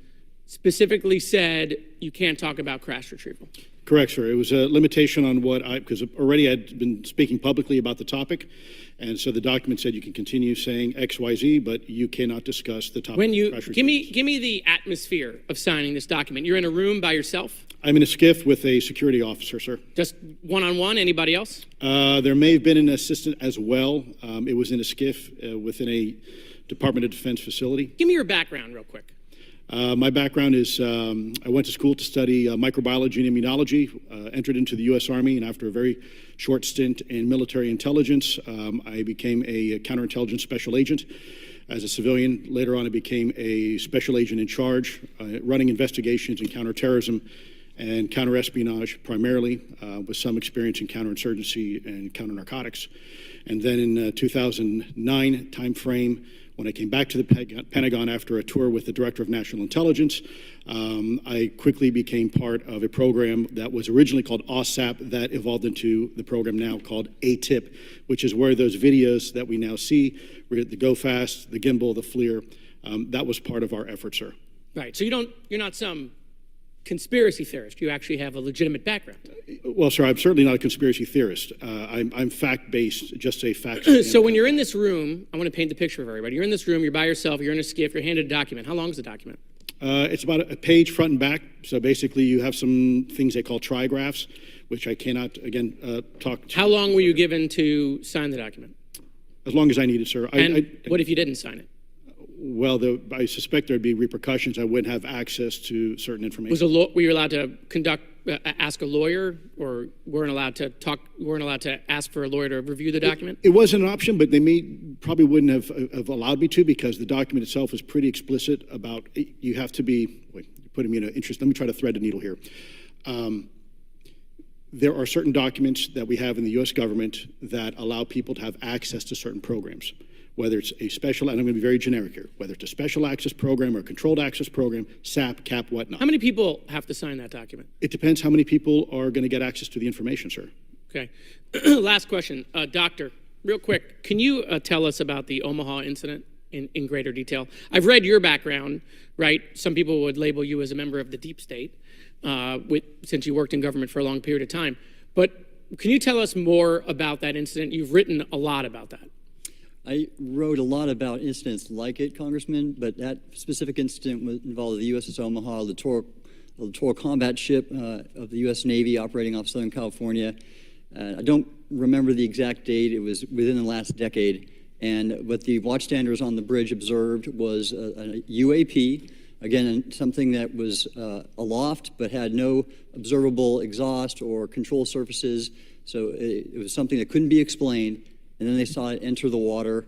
specifically said you can't talk about crash retrieval. Correct, sir. It was a limitation on because already I'd been speaking publicly about the topic, and so the document said you can continue saying X, Y, Z, but you cannot discuss the topic. When you give me the atmosphere of signing this document. You're in a room by yourself? I'm in a SCIF with a security officer, sir. Just one-on-one? Anybody else? There may have been an assistant as well. It was in a SCIF within a Department of Defense facility. Give me your background real quick. My background is I went to school to study microbiology and immunology, entered into the U.S. Army, and after a very short stint in military intelligence, I became a counterintelligence special agent. As a civilian, later on I became a special agent in charge, running investigations in counterterrorism and counterespionage primarily, with some experience in counterinsurgency and counternarcotics. And then in 2009 timeframe, when I came back to the Pentagon after a tour with the Director of National Intelligence, I quickly became part of a program that was originally called OSAP that evolved into the program now called ATIP, which is where those videos that we now see, the Go Fast, the Gimbal, the FLIR, That was part of our effort, sir. Right. So you're not some conspiracy theorist. You actually have a legitimate background. Well, sir, I'm certainly not a conspiracy theorist. I'm fact-based, just say facts. So when you're in this room, I want to paint the picture of everybody. You're in this room, you're by yourself, you're in a skiff, you're handed a document. How long is the document? It's about a page front and back. So basically you have some things they call trigraphs, which I cannot, again, talk to. How long were you given to sign the document? As long as I needed, sir. And what if you didn't sign it? Well, I suspect there'd be repercussions. I wouldn't have access to certain information. Were you allowed to ask a lawyer, or weren't allowed to ask for a lawyer to review the document? It wasn't an option, but they probably wouldn't have allowed me to, because the document itself is pretty explicit about you have to be, wait, you're putting me in an interest. Let me try to thread the needle here. There are certain documents that we have in the U.S. government that allow people to have access to certain programs, whether it's a special, and I'm going to be very generic here, whether it's a special access program or a controlled access program, SAP, CAP, whatnot. How many people have to sign that document? It depends how many people are going to get access to the information, sir. Okay. Last question. Doctor, real quick, can you tell us about the Omaha incident in greater detail? I've read your background, right? Some people would label you as a member of the deep state, since you worked in government for a long period of time. But can you tell us more about that incident? You've written a lot about that. I wrote a lot about incidents like it, Congressman, but that specific incident involved the USS Omaha, a littoral combat ship of the U.S. Navy operating off Southern California. I don't remember the exact date. It was within the last decade. And what the watchstanders on the bridge observed was a UAP, again, something that was aloft but had no observable exhaust or control surfaces. So it was something that couldn't be explained. And then they saw it enter the water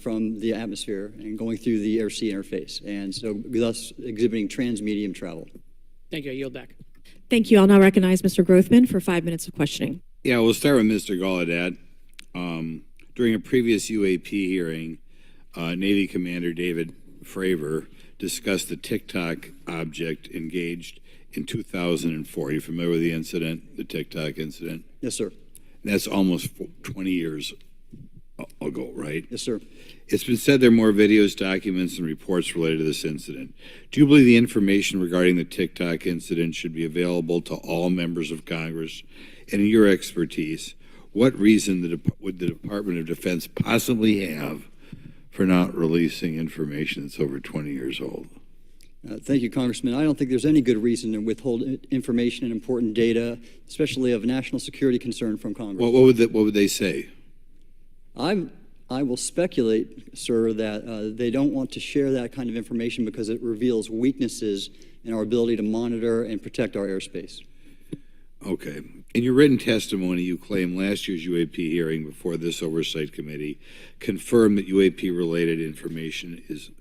from the atmosphere and going through the air-sea interface. And so thus exhibiting transmedium travel. Thank you. I yield back. Thank you. I'll now recognize Mr. Grothman for 5 minutes of questioning. Yeah, we'll start with Mr. Gallaudet. During a previous UAP hearing, Navy Commander David Fravor discussed the TikTok object engaged in 2004. Are you familiar with the incident, the TikTok incident? Yes, sir. And that's almost 20 years ago, right? Yes, sir. It's been said there are more videos, documents, and reports related to this incident. Do you believe the information regarding the TikTok incident should be available to all members of Congress? And in your expertise, what reason would the Department of Defense possibly have for not releasing information that's over 20 years old? Thank you, Congressman. I don't think there's any good reason to withhold information and important data, especially of national security concern, from Congress. What would they say? I will speculate, sir, that they don't want to share that kind of information because it reveals weaknesses in our ability to monitor and protect our airspace. Okay. In your written testimony, you claim last year's UAP hearing before this Oversight Committee confirmed that UAP-related information is,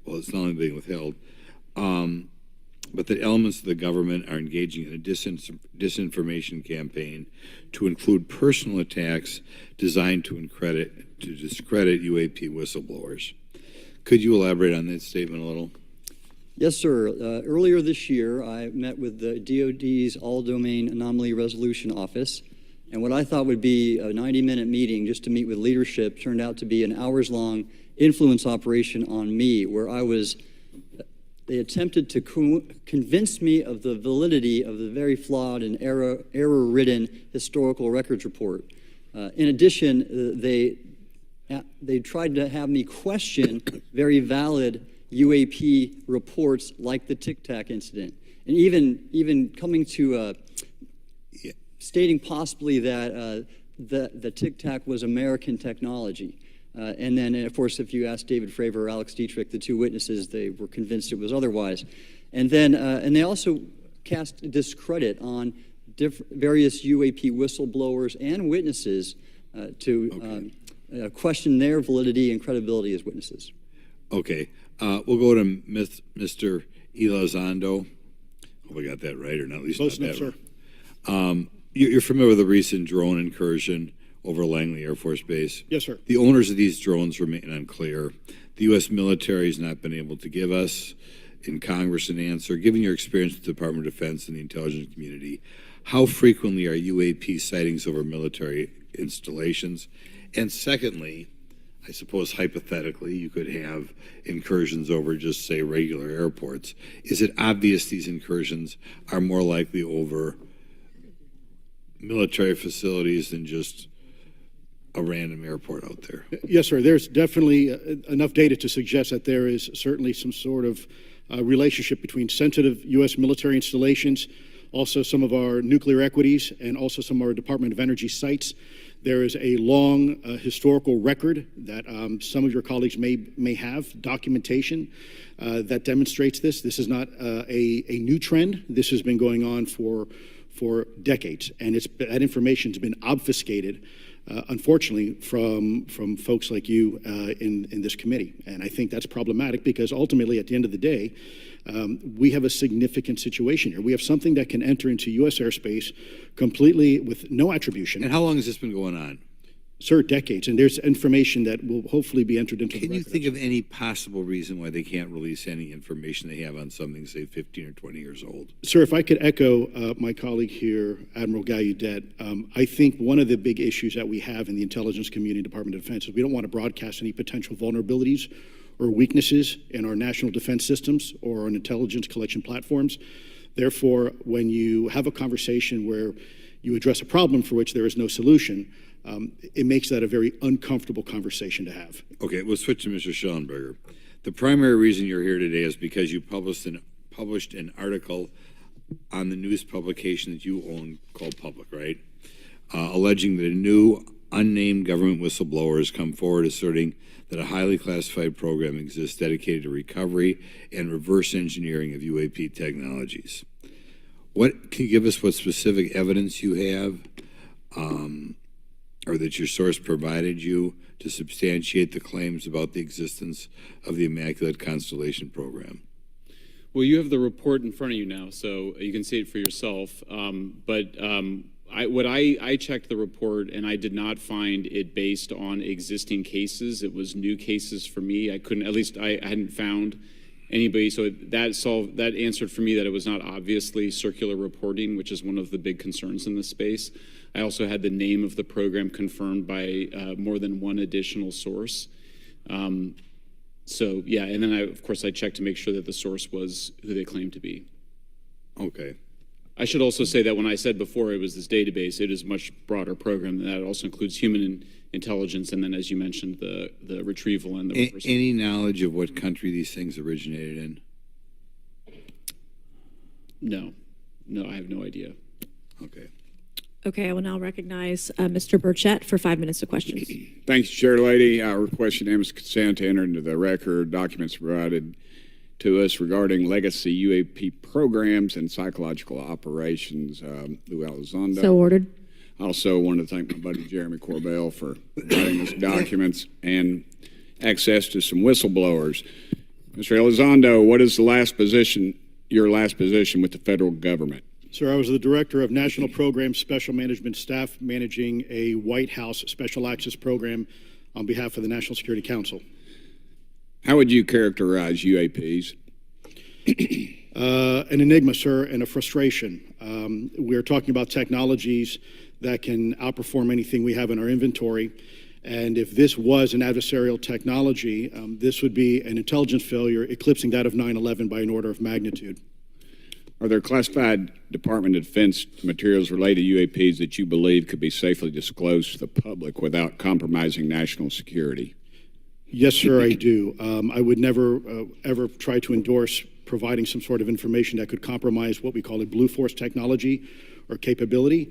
well, it's not only being withheld, but that elements of the government are engaging in a disinformation campaign to include personal attacks designed to discredit UAP whistleblowers. Could you elaborate on that statement a little? Yes, sir. Earlier this year, I met with the DoD's All-Domain Anomaly Resolution Office, and what I thought would be a 90-minute meeting just to meet with leadership turned out to be an hours-long influence operation on me, where they attempted to convince me of the validity of the very flawed and error-ridden historical records report. In addition, they tried to have me question very valid UAP reports like the Tic Tac incident, and even coming to stating possibly that the Tic Tac was American technology. And then, of course, if you ask David Fravor or Alex Dietrich, the two witnesses, they were convinced it was otherwise. And then, and they also cast discredit on various UAP whistleblowers and witnesses to question their validity and credibility as witnesses. Okay. We'll go to Mr. Elizondo. Hope I got that right, or not, at least Close not enough, that sir. Right. You're familiar with the recent drone incursion over Langley Air Force Base? Yes, sir. The owners of these drones remain unclear. The U.S. military has not been able to give us in Congress an answer. Given your experience with the Department of Defense and the intelligence community, how frequently are UAP sightings over military installations? And secondly, I suppose hypothetically you could have incursions over just say regular airports. Is it obvious these incursions are more likely over military facilities than just a random airport out there? Yes, sir. There's definitely enough data to suggest that there is certainly some sort of relationship between sensitive U.S. military installations, also some of our nuclear equities, and also some of our Department of Energy sites. There is a long historical record that some of your colleagues may have, documentation that demonstrates this. This is not a new trend. This has been going on for decades, and that information has been obfuscated, unfortunately, from folks like you in this committee. And I think that's problematic because ultimately, at the end of the day, we have a significant situation here. We have something that can enter into U.S. airspace completely with no attribution. And how long has this been going on? Sir, decades. And there's information that will hopefully be entered into the record. Can you think of any possible reason why they can't release any information they have on something, say, 15 or 20 years old? Sir, if I could echo my colleague here, Admiral Gallaudet, I think one of the big issues that we have in the intelligence community, Department of Defense, is we don't want to broadcast any potential vulnerabilities or weaknesses in our national defense systems or on intelligence collection platforms. Therefore, when you have a conversation where you address a problem for which there is no solution, it makes that a very uncomfortable conversation to have. Okay, we'll switch to Mr. Schellenberger. The primary reason you're here today is because you published an article on the news publication that you own called Public, right? Alleging that a new unnamed government whistleblower has come forward asserting that a highly classified program exists dedicated to recovery and reverse engineering of UAP technologies. Can you give us what specific evidence you have or that your source provided you to substantiate the claims about the existence of the Immaculate Constellation program? Well, you have the report in front of you now, so you can see it for yourself. I checked the report and I did not find it based on existing cases. It was new cases for me. I hadn't found anybody. So that answered for me that it was not obviously circular reporting, which is one of the big concerns in this space. I also had the name of the program confirmed by more than one additional source. So yeah, and then of course I checked to make sure that the source was who they claimed to be. Okay. I should also say that when I said before it was this database, it is a much broader program than that. It also includes human intelligence, and then, as you mentioned, the retrieval and the reversal. Any knowledge of what country these things originated in? No, I have no idea. Okay. Okay, I will now recognize Mr. Burchett for 5 minutes of questions. Thanks, Chair Lady. I request unanimous consent to enter into the record documents provided to us regarding legacy UAP programs and psychological operations. Lou Elizondo. So ordered. I also want to thank my buddy Jeremy Corbell for providing us documents and access to some whistleblowers. Mr. Elizondo, what is your last position with the federal government? Sir, I was the Director of National Programs Special Management Staff managing a White House Special Access Program on behalf of the National Security Council. How would you characterize UAPs? An enigma, sir, and a frustration. We're talking about technologies that can outperform anything we have in our inventory. And if this was an adversarial technology, this would be an intelligence failure eclipsing that of 9/11 by an order of magnitude. Are there classified Department of Defense materials related to UAPs that you believe could be safely disclosed to the public without compromising national security? Yes, sir, I do. I would never, ever try to endorse providing some sort of information that could compromise what we call a blue force technology or capability.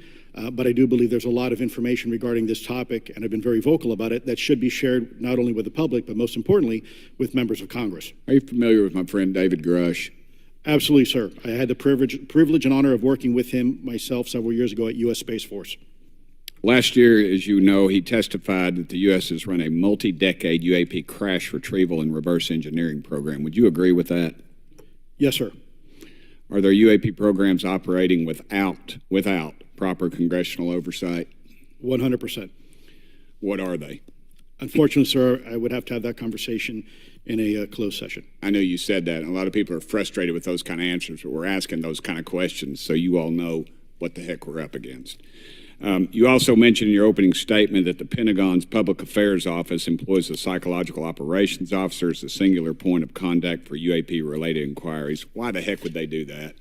But I do believe there's a lot of information regarding this topic, and I've been very vocal about it, that should be shared not only with the public, but most importantly, with members of Congress. Are you familiar with my friend David Grush? Absolutely, sir. I had the privilege and honor of working with him myself several years ago at U.S. Space Force. Last year, as you know, he testified that the U.S. has run a multi-decade UAP crash retrieval and reverse engineering program. Would you agree with that? Yes, sir. Are there UAP programs operating without proper congressional oversight? 100%. What are they? Unfortunately, sir, I would have to have that conversation in a closed session. I know you said that, and a lot of people are frustrated with those kind of answers, but we're asking those kind of questions so you all know what the heck we're up against. You also mentioned in your opening statement that the Pentagon's Public Affairs Office employs a psychological operations officer as a singular point of contact for UAP-related inquiries. Why the heck would they do that?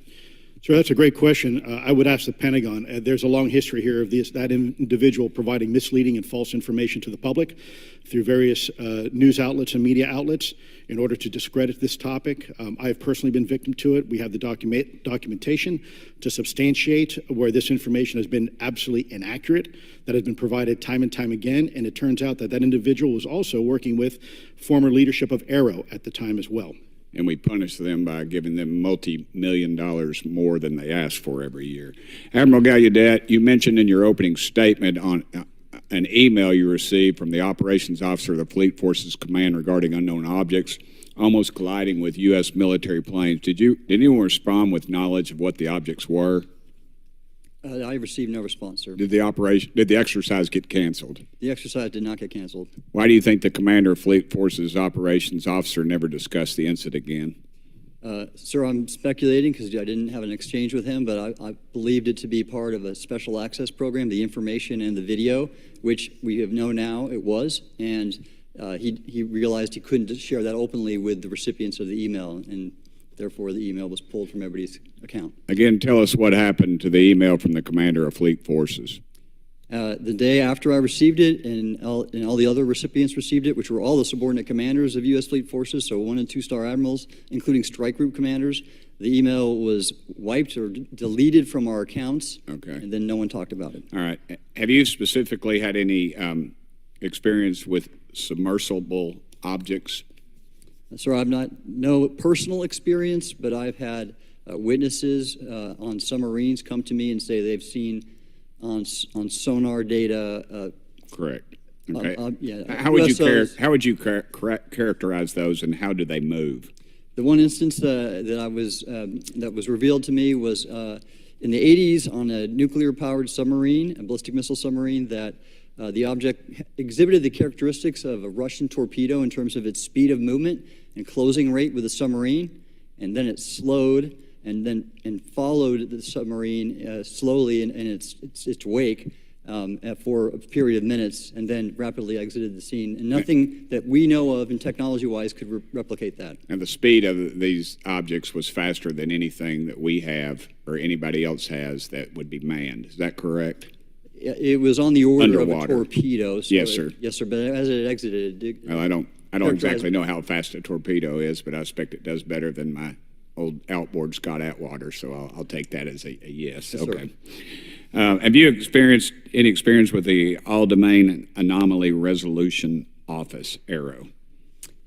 Sure, that's a great question. I would ask the Pentagon. There's a long history here of that individual providing misleading and false information to the public through various news outlets and media outlets in order to discredit this topic. I have personally been victim to it. We have the documentation to substantiate where this information has been absolutely inaccurate, that has been provided time and time again, and it turns out that that individual was also working with former leadership of Arrow at the time as well. And we punish them by giving them multi-million dollars more than they ask for every year. Admiral Gallaudet, you mentioned in your opening statement on an email you received from the operations officer of the Fleet Forces Command regarding unknown objects almost colliding with U.S. military planes. Did anyone respond with knowledge of what the objects were? I received no response, sir. Did the exercise get canceled? The exercise did not get canceled. Why do you think the commander of Fleet Forces operations officer never discussed the incident again? Sir, I'm speculating because I didn't have an exchange with him, but I believed it to be part of a special access program, the information and the video, which we have known now it was, and he realized he couldn't share that openly with the recipients of the email, and therefore the email was pulled from everybody's account. Again, tell us what happened to the email from the commander of Fleet Forces. The day after I received it, and all the other recipients received it, which were all the subordinate commanders of U.S. Fleet Forces, so 1- and 2-star admirals, including strike group commanders, the email was wiped or deleted from our accounts, and then no one talked about it. All right. Have you specifically had any experience with submersible objects? Sir, I've no personal experience, but I've had witnesses on submarines come to me and say they've seen on sonar data. Correct. Okay. Yeah. How would you characterize those, and how do they move? The one instance that was revealed to me was in the 80s on a nuclear-powered submarine, a ballistic missile submarine, that the object exhibited the characteristics of a Russian torpedo in terms of its speed of movement and closing rate with the submarine, and then it slowed and followed the submarine slowly in its wake for a period of minutes, and then rapidly exited the scene. And nothing that we know of, and technology-wise, could replicate that. And the speed of these objects was faster than anything that we have or anybody else has that would be manned. Is that correct? It was on the order Underwater. of a torpedo. So Yes, sir. Yes, sir. But as it exited, Well, I don't exactly know how fast a torpedo is, but I expect it does better than my old outboard Scott Atwater, so I'll take that as a yes. Yes, okay. Have you experienced any experience with the All-Domain Anomaly Resolution Office, ARROW?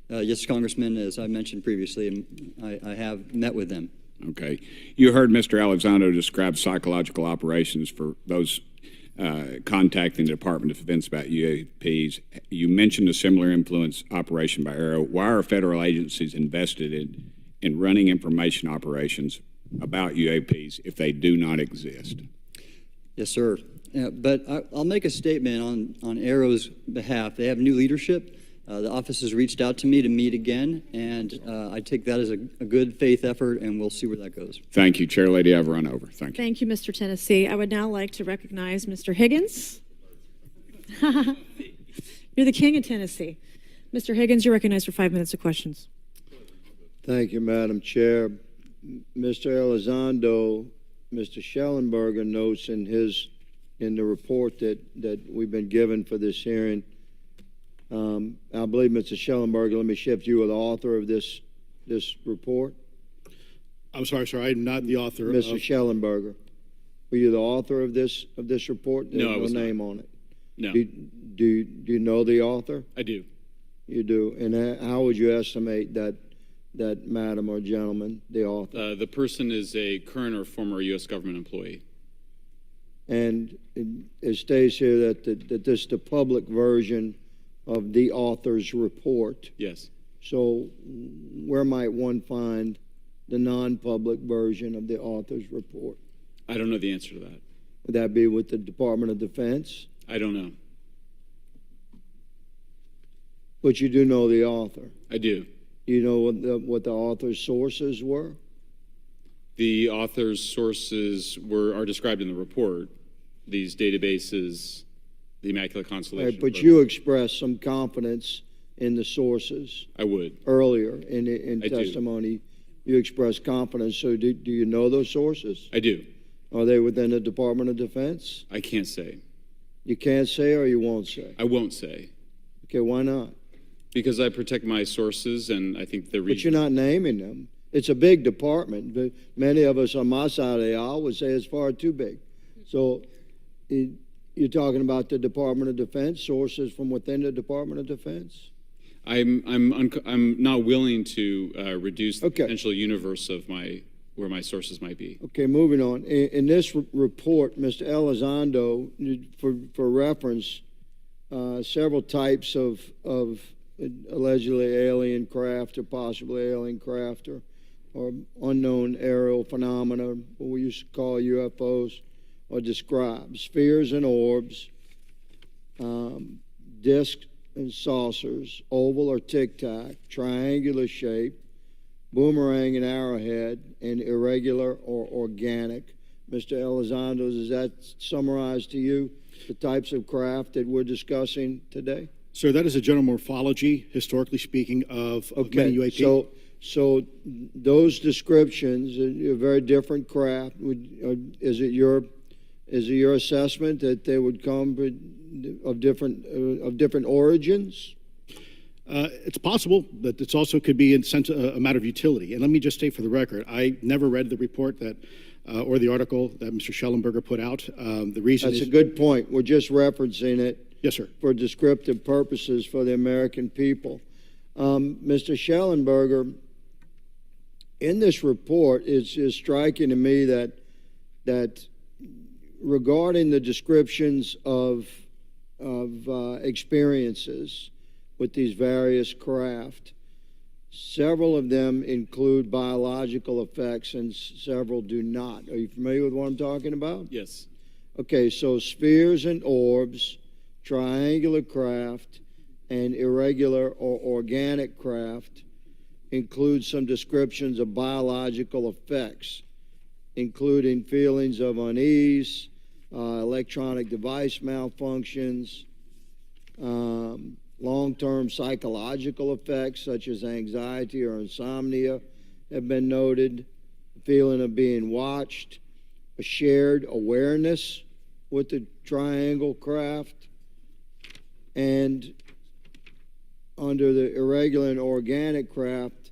Yes, Congressman, as I mentioned previously, I have met with them. Okay. You heard Mr. Elizondo describe psychological operations for those contacting the Department of Defense about UAPs. You mentioned a similar influence operation by ARROW. Why are federal agencies invested in running information operations about UAPs if they do not exist? Yes, sir. But I'll make a statement on ARROW's behalf. They have new leadership. The office has reached out to me to meet again, and I take that as a good faith effort, and we'll see where that goes. Thank you, Chair Lady. I've run over. Thank you. Thank you, Mr. Tennessee. I would now like to recognize Mr. Higgins. You're the king of Tennessee. Mr. Higgins, you're recognized for 5 minutes of questions. Thank you, Madam Chair. Mr. Elizondo, Mr. Schellenberger notes in the report that we've been given for this hearing. I believe, Mr. Schellenberger, let me shift you, are the author of this report. I'm sorry, sir. I'm not the author. Mr. Schellenberger, were you the author of this report? There's No, I was no not. name on it. No. Do you know the author? I do. You do. And how would you estimate that madam or gentleman, the author? The person is a current or former U.S. government employee. And it states here that this is the public version of the author's report. Yes. So where might one find the non-public version of the author's report? I don't know the answer to that. Would that be with the Department of Defense? I don't know. But you do know the author. I do. You know what the author's sources were? The author's sources are described in the report. these databases, the Immaculate Constellation. Right, but program. you expressed some confidence in the sources. I would. Earlier in I do. testimony, you expressed confidence. So do you know those sources? I do. Are they within the Department of Defense? I can't say. You can't say or you won't say? I won't say. Okay, why not? Because I protect my sources, and I think the reason. But you're not naming them. It's a big department, but many of us on my side of the aisle would say it's far too big. So you're talking about the Department of Defense, sources from within the Department of Defense? I'm not willing to reduce the potential universe of where my sources might be. Okay, moving on. In this report, Mr. Elizondo, for reference, several types of allegedly alien craft or possibly alien craft or unknown aerial phenomena, what we used to call UFOs, are described. Spheres and orbs, discs and saucers, oval or tic-tac, triangular shape, boomerang and arrowhead, and irregular or organic. Mr. Elizondo, does that summarize to you the types of craft that we're discussing today? Sir, that is a general morphology, historically speaking, of many UAP. So those descriptions are very different craft. Is it your assessment that they would come of different origins? It's possible, but it's also could be in sense a matter of utility. And let me just state for the record, I never read the report that or the article that Mr. Schellenberger put out. The reason That's a good point. We're just referencing it. Yes, sir. For descriptive purposes for the American people. Mr. Schellenberger, in this report, it's striking to me that regarding the descriptions of experiences with these various craft, several of them include biological effects and several do not. Are you familiar with what I'm talking about? Yes. Okay, so spheres and orbs, triangular craft, and irregular or organic craft include some descriptions of biological effects, including feelings of unease, electronic device malfunctions, long-term psychological effects such as anxiety or insomnia have been noted, the feeling of being watched, a shared awareness with the triangle craft, and under the irregular and organic craft,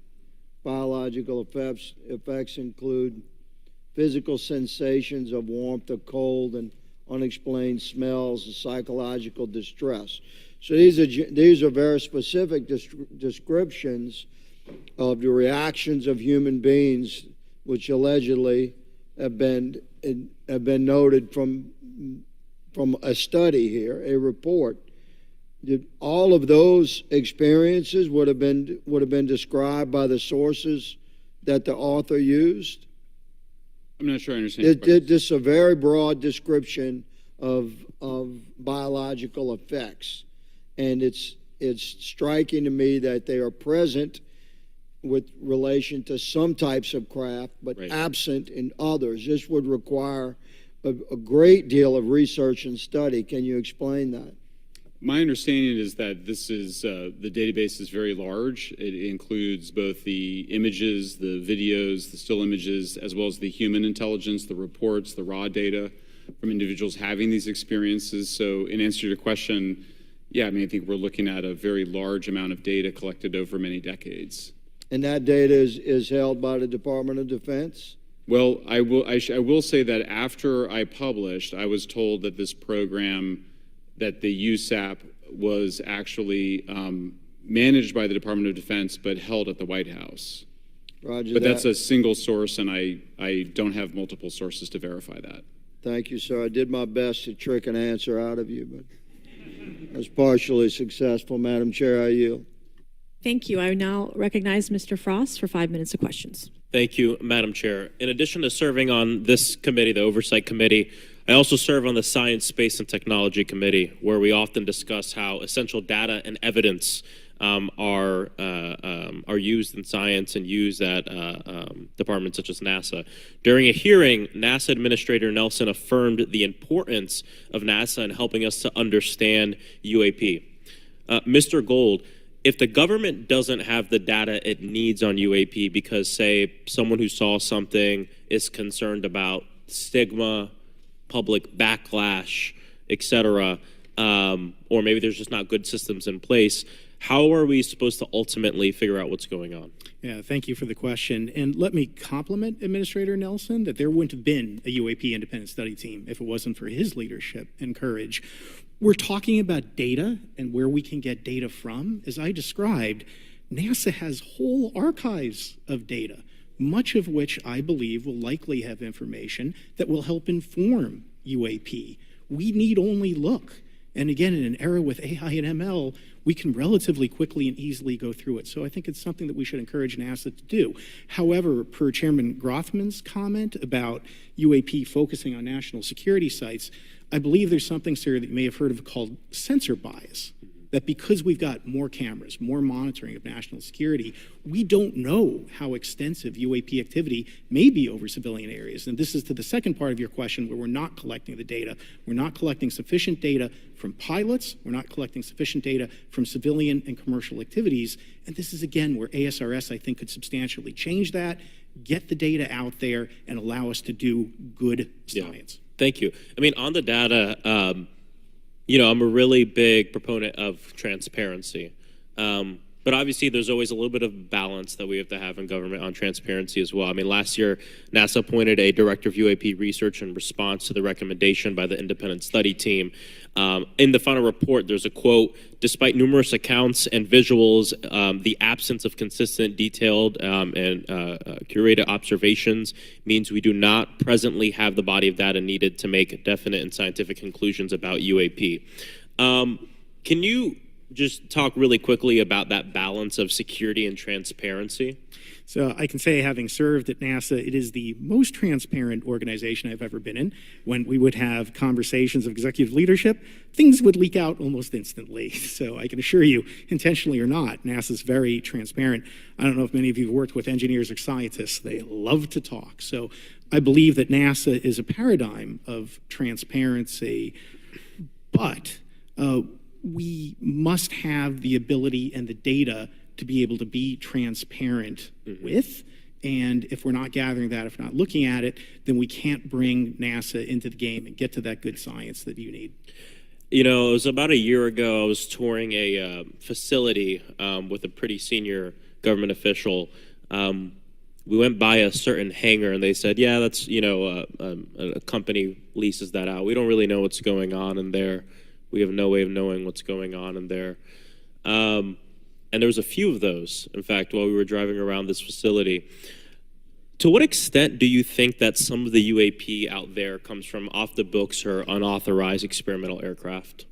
biological effects include physical sensations of warmth or cold and unexplained smells and psychological distress. So these are very specific descriptions of the reactions of human beings, which allegedly have been noted from a study here, a report. All of those experiences would have been described by the sources that the author used. I'm not sure I understand. This is a very broad description of biological effects, and it's striking to me that they are present with relation to some types of craft, but absent in others. This would require a great deal of research and study. Can you explain that? My understanding is that this is the database is very large. It includes both the images, the videos, the still images, as well as the human intelligence, the reports, the raw data from individuals having these experiences. So in answer to your question, yeah, I mean, I think we're looking at a very large amount of data collected over many decades. And that data is held by the Department of Defense? Well, I will say that after I published, I was told that this program, that the USAP was actually managed by the Department of Defense, but held at the White House. Roger but that. That's a single source, and I don't have multiple sources to verify that. Thank you, sir. I did my best to trick an answer out of you, but I was partially successful. Madam Chair, I yield. Thank you. I now recognize Mr. Frost for 5 minutes of questions. Thank you, Madam Chair. In addition to serving on this committee, the Oversight Committee, I also serve on the Science, Space, and Technology Committee, where we often discuss how essential data and evidence are used in science and used at departments such as NASA. During a hearing, NASA Administrator Nelson affirmed the importance of NASA in helping us to understand UAP. Mr. Gold, if the government doesn't have the data it needs on UAP because, say, someone who saw something is concerned about stigma, public backlash, etc., or maybe there's just not good systems in place, how are we supposed to ultimately figure out what's going on? Yeah, thank you for the question. And let me compliment Administrator Nelson that there wouldn't have been a UAP independent study team if it wasn't for his leadership and courage. We're talking about data and where we can get data from. As I described, NASA has whole archives of data, much of which I believe will likely have information that will help inform UAP. We need only look. And again, in an era with AI and ML, we can relatively quickly and easily go through it. So I think it's something that we should encourage NASA to do. However, per Chairman Grothman's comment about UAP focusing on national security sites, I believe there's something, sir, that you may have heard of called sensor bias. That because we've got more cameras, more monitoring of national security, we don't know how extensive UAP activity may be over civilian areas. And this is to the second part of your question where we're not collecting the data. We're not collecting sufficient data from pilots. We're not collecting sufficient data from civilian and commercial activities. And this is, again, where ASRS, I think, could substantially change that, get the data out there, and allow us to do good science. Yeah. Thank you. I mean, on the data, you know, I'm a really big proponent of transparency. But obviously, there's always a little bit of balance that we have to have in government on transparency as well. I mean, last year, NASA appointed a director of UAP research in response to the recommendation by the independent study team. In the final report, there's a quote, despite numerous accounts and visuals, the absence of consistent, detailed, and curated observations means we do not presently have the body of data needed to make definite and scientific conclusions about UAP. Can you just talk really quickly about that balance of security and transparency? So I can say, having served at NASA, it is the most transparent organization I've ever been in. When we would have conversations of executive leadership, things would leak out almost instantly. So I can assure you, intentionally or not, NASA's very transparent. I don't know if many of you have worked with engineers or scientists. They love to talk. So I believe that NASA is a paradigm of transparency, but we must have the ability and the data to be able to be transparent with. And if we're not gathering that, if we're not looking at it, then we can't bring NASA into the game and get to that good science that you need. You know, it was about a year ago, I was touring a facility with a pretty senior government official. We went by a certain hangar and they said, yeah, that's, you know, a company leases that out. We don't really know what's going on in there. We have no way of knowing what's going on in there. And there was a few of those, in fact, while we were driving around this facility. To what extent do you think that some of the UAP out there comes from off the books or unauthorized experimental aircraft?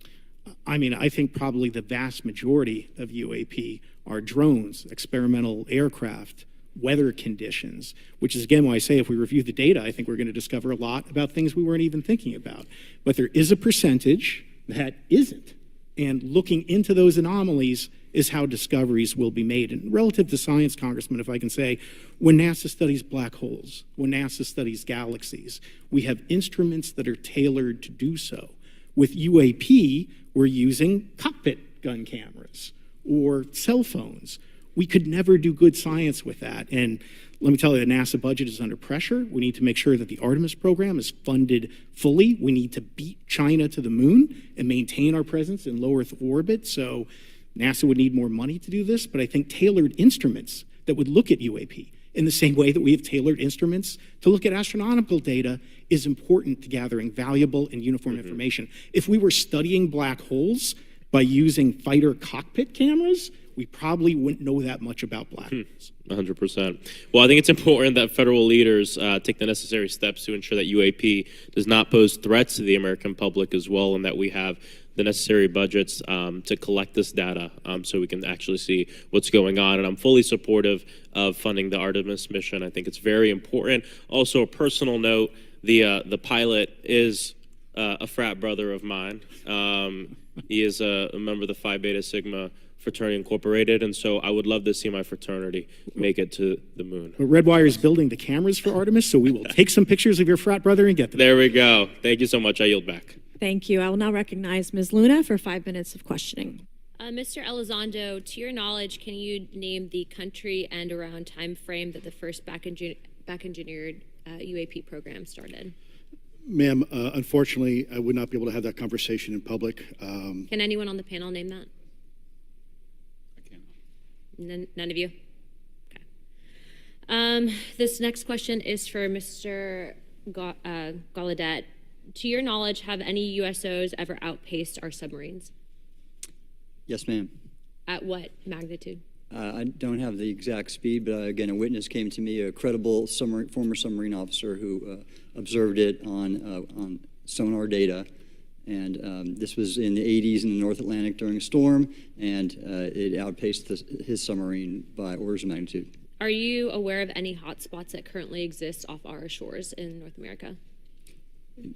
I mean, I think probably the vast majority of UAP are drones, experimental aircraft, weather conditions, which is, again, why I say if we review the data, I think we're going to discover a lot about things we weren't even thinking about. But there is a percentage that isn't. And looking into those anomalies is how discoveries will be made. And relative to science, Congressman, if I can say, when NASA studies black holes, when NASA studies galaxies, we have instruments that are tailored to do so. With UAP, we're using cockpit gun cameras or cell phones. We could never do good science with that. And let me tell you, the NASA budget is under pressure. We need to make sure that the Artemis program is funded fully. We need to beat China to the moon and maintain our presence in low Earth orbit. So NASA would need more money to do this, but I think tailored instruments that would look at UAP in the same way that we have tailored instruments to look at astronomical data is important to gathering valuable and uniform information. If we were studying black holes by using fighter cockpit cameras, we probably wouldn't know that much about black holes. 100%. Well, I think it's important that federal leaders take the necessary steps to ensure that UAP does not pose threats to the American public as well, and that we have the necessary budgets to collect this data so we can actually see what's going on. And I'm fully supportive of funding the Artemis mission. I think it's very important. Also, a personal note, the pilot is a frat brother of mine. He is a member of the Phi Beta Sigma Fraternity Incorporated, and so I would love to see my fraternity make it to the moon. Well, Redwire is building the cameras for Artemis, so we will take some pictures of your frat brother and get them. There we go. Thank you so much. I yield back. Thank you. I will now recognize Ms. Luna for 5 minutes of questioning. Mr. Elizondo, to your knowledge, can you name the country and around time frame that the first back engineered UAP program started? Ma'am, unfortunately, I would not be able to have that conversation in public. Can anyone on the panel name that? I can't. None of you? Okay. This next question is for Mr. Gallaudet. To your knowledge, have any USOs ever outpaced our submarines? Yes, ma'am. At what magnitude? I don't have the exact speed, but again, a witness came to me, a credible former submarine officer who observed it on sonar data. And this was in the 80s in the North Atlantic during a storm, and it outpaced his submarine by orders of magnitude. Are you aware of any hotspots that currently exist off our shores in North America?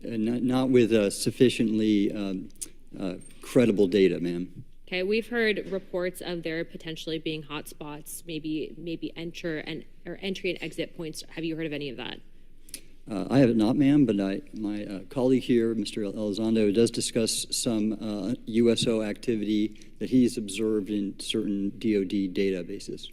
Not with sufficiently credible data, ma'am. Okay, we've heard reports of there potentially being hotspots, maybe entry and exit points. Have you heard of any of that? I have not, ma'am, but my colleague here, Mr. Elizondo, does discuss some USO activity that he's observed in certain DoD databases.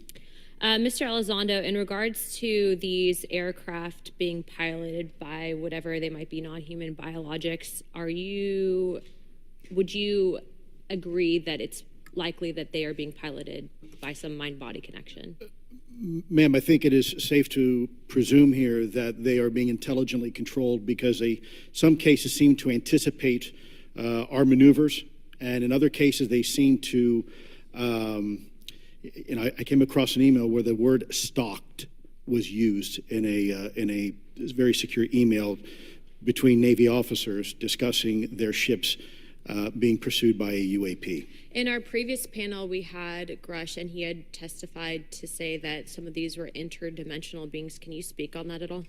Mr. Elizondo, in regards to these aircraft being piloted by whatever they might be, non-human biologics, would you agree that it's likely that they are being piloted by some mind-body connection? Ma'am, I think it is safe to presume here that they are being intelligently controlled because some cases seem to anticipate our maneuvers, and in other cases they seem to, I came across an email where the word stalked was used in a very secure email between Navy officers discussing their ships being pursued by a UAP. In our previous panel, we had Grush, and he had testified to say that some of these were interdimensional beings. Can you speak on that at all?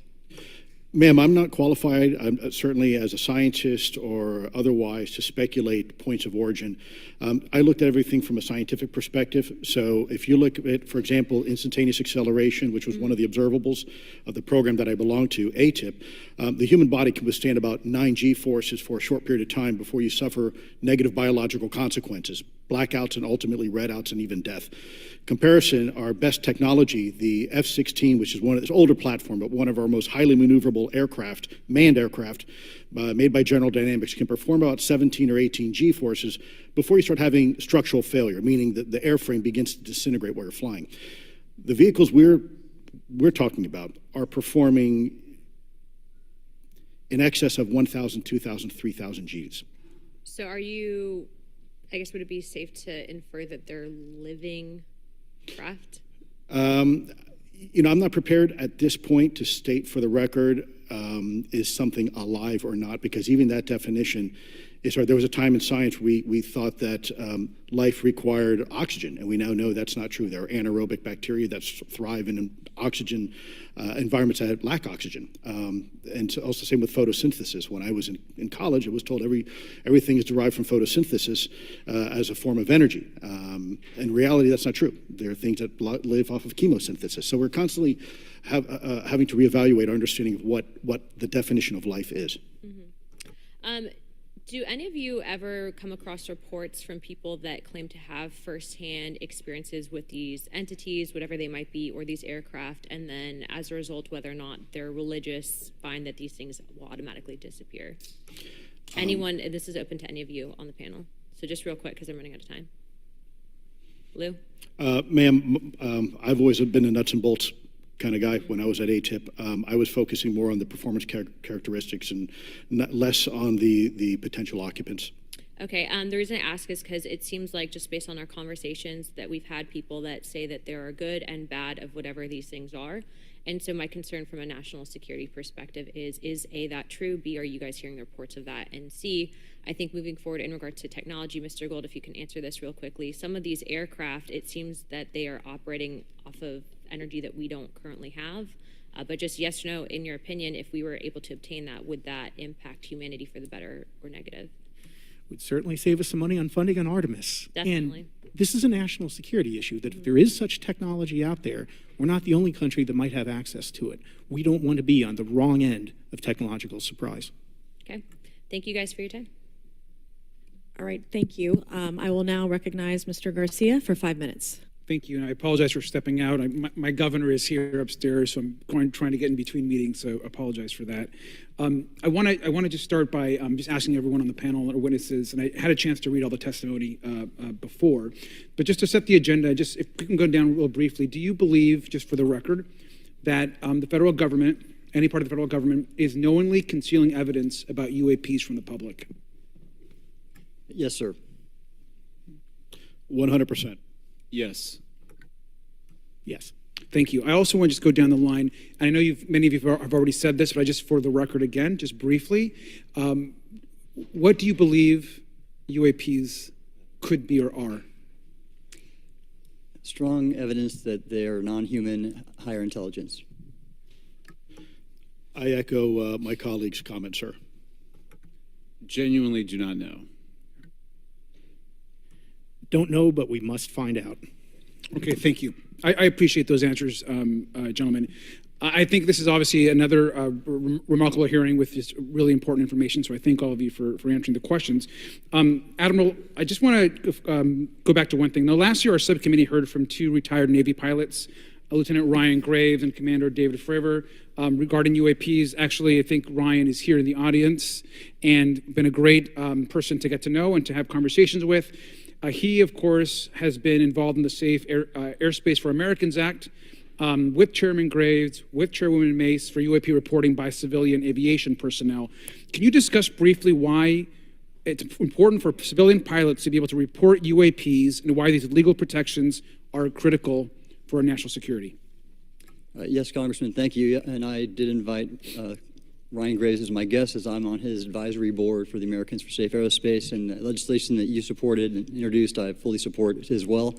Ma'am, I'm not qualified, certainly as a scientist or otherwise, to speculate points of origin. I looked at everything from a scientific perspective. So if you look at, for example, instantaneous acceleration, which was one of the observables of the program that I belong to, ATIP, the human body can withstand about 9 G-forces for a short period of time before you suffer negative biological consequences, blackouts and ultimately redouts and even death. Comparison, our best technology, the F-16, which is one of this older platform, but one of our most highly maneuverable aircraft, manned aircraft, made by General Dynamics, can perform about 17 or 18 G-forces before you start having structural failure, meaning that the airframe begins to disintegrate while you're flying. The vehicles we're talking about are performing in excess of 1,000, 2,000, 3,000 Gs. So are you, I guess, would it be safe to infer that they're living craft? I'm not prepared at this point to state for the record is something alive or not, because even that definition is hard. There was a time in science we thought that life required oxygen, and we now know that's not true. There are anaerobic bacteria that thrive in oxygen environments that lack oxygen. And so also same with photosynthesis. When I was in college, I was told everything is derived from photosynthesis as a form of energy. In reality, that's not true. There are things that live off of chemosynthesis. So we're constantly having to reevaluate our understanding of what the definition of life is. Mm-hmm. Do any of you ever come across reports from people that claim to have firsthand experiences with these entities, whatever they might be, or these aircraft, and then as a result, whether or not they're religious, find that these things will automatically disappear? Anyone, this is open to any of you on the panel. So just real quick, because I'm running out of time. Lou? Ma'am, I've always been a nuts and bolts kind of guy. When I was at ATIP, I was focusing more on the performance characteristics and less on the potential occupants. Okay, the reason I ask is because it seems like, just based on our conversations, that we've had people that say that there are good and bad of whatever these things are. And so my concern from a national security perspective is A, that true? B, are you guys hearing the reports of that? And C, I think moving forward in regard to technology, Mr. Gold, if you can answer this real quickly, some of these aircraft, it seems that they are operating off of energy that we don't currently have. But just yes or no, in your opinion, if we were able to obtain that, would that impact humanity for the better or negative? Would certainly save us some money on funding on Artemis. Definitely. And this is a national security issue, that if there is such technology out there, we're not the only country that might have access to it. We don't want to be on the wrong end of technological surprise. Okay. Thank you guys for your time. All right, thank you. I will now recognize Mr. Garcia for 5 minutes. Thank you, and I apologize for stepping out. My governor is here upstairs, so I'm trying to get in between meetings, so I apologize for that. I want to just start by just asking everyone on the panel or witnesses, and I had a chance to read all the testimony before, but just to set the agenda, just if we can go down real briefly, do you believe, just for the record, that the federal government, any part of the federal government, is knowingly concealing evidence about UAPs from the public? Yes, sir. 100%. Yes. Yes. Thank you. I also want to just go down the line. And I know many of you have already said this, but I just, for the record again, just briefly, what do you believe UAPs could be or are? Strong evidence that they are non-human, higher intelligence. I echo my colleague's comment, sir. Genuinely do not know. Don't know, but we must find out. Okay, thank you. I appreciate those answers, gentlemen. I think this is obviously another remarkable hearing with just really important information, so I thank all of you for answering the questions. Admiral, I just want to go back to one thing. Now, last year, our subcommittee heard from 2 retired Navy pilots, Lieutenant Ryan Graves and Commander David Fravor, regarding UAPs. Actually, I think Ryan is here in the audience and been a great person to get to know and to have conversations with. He, of course, has been involved in the Safe Airspace for Americans Act with Chairman Graves, with Chairwoman Mace for UAP reporting by civilian aviation personnel. Can you discuss briefly why it's important for civilian pilots to be able to report UAPs and why these legal protections are critical for our national security? Yes, Congressman, thank you. And I did invite Ryan Graves as my guest, as I'm on his advisory board for the Americans for Safe Aerospace, and the legislation that you supported and introduced, I fully support as well.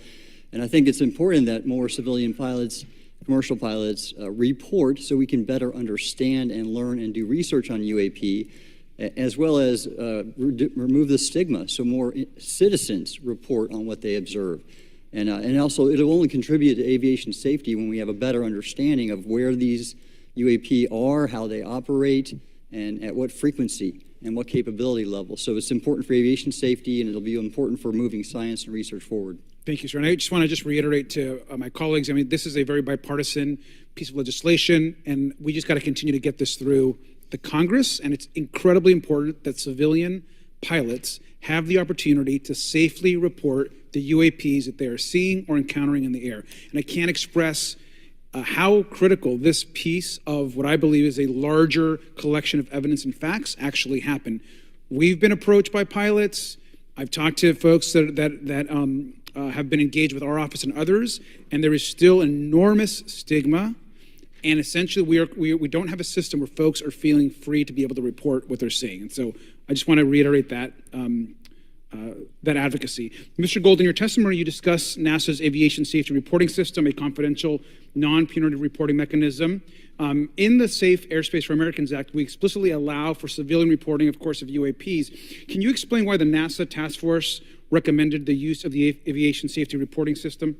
And I think it's important that more civilian pilots, commercial pilots, report so we can better understand and learn and do research on UAP, as well as remove the stigma so more citizens report on what they observe. And also, it'll only contribute to aviation safety when we have a better understanding of where these UAP are, how they operate, and at what frequency and what capability level. So it's important for aviation safety, and it'll be important for moving science and research forward. Thank you, sir. And I just want to reiterate to my colleagues, I mean, this is a very bipartisan piece of legislation, and we just got to continue to get this through the Congress, and it's incredibly important that civilian pilots have the opportunity to safely report the UAPs that they are seeing or encountering in the air. And I can't express how critical this piece of what I believe is a larger collection of evidence and facts actually happen. We've been approached by pilots. I've talked to folks that have been engaged with our office and others, and there is still enormous stigma. And essentially, we don't have a system where folks are feeling free to be able to report what they're seeing. And so I just want to reiterate that advocacy. Mr. Gold, in your testimony, you discuss NASA's Aviation Safety Reporting System, a confidential, non-punitive reporting mechanism. In the Safe Airspace for Americans Act, we explicitly allow for civilian reporting, of course, of UAPs. Can you explain why the NASA task force recommended the use of the Aviation Safety Reporting System?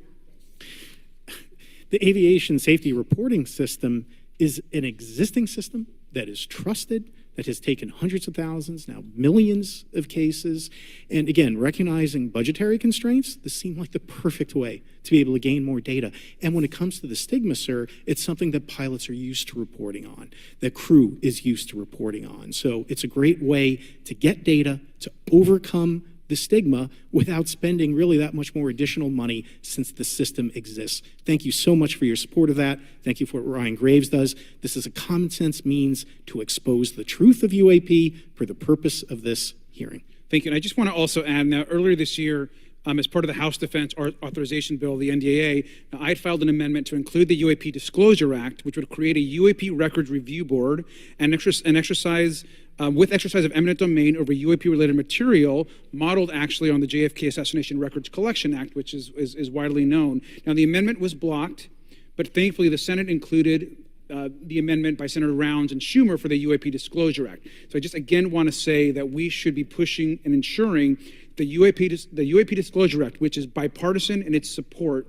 The Aviation Safety Reporting System is an existing system that is trusted, that has taken hundreds of thousands, now millions of cases. And again, recognizing budgetary constraints, this seemed like the perfect way to be able to gain more data. And when it comes to the stigma, sir, it's something that pilots are used to reporting on, that crew is used to reporting on. So it's a great way to get data, to overcome the stigma without spending really that much more additional money since the system exists. Thank you so much for your support of that. Thank you for what Ryan Graves does. This is a common sense means to expose the truth of UAP for the purpose of this hearing. Thank you. And I just want to also add, now earlier this year, as part of the House Defense Authorization Bill, the NDAA, I had filed an amendment to include the UAP Disclosure Act, which would create a UAP Records Review Board and exercise with exercise of eminent domain over UAP-related material, modeled actually on the JFK Assassination Records Collection Act, which is widely known. Now, the amendment was blocked, but thankfully the Senate included the amendment by Senator Rounds and Schumer for the UAP Disclosure Act. So I just again want to say that we should be pushing and ensuring the UAP Disclosure Act, which is bipartisan in its support,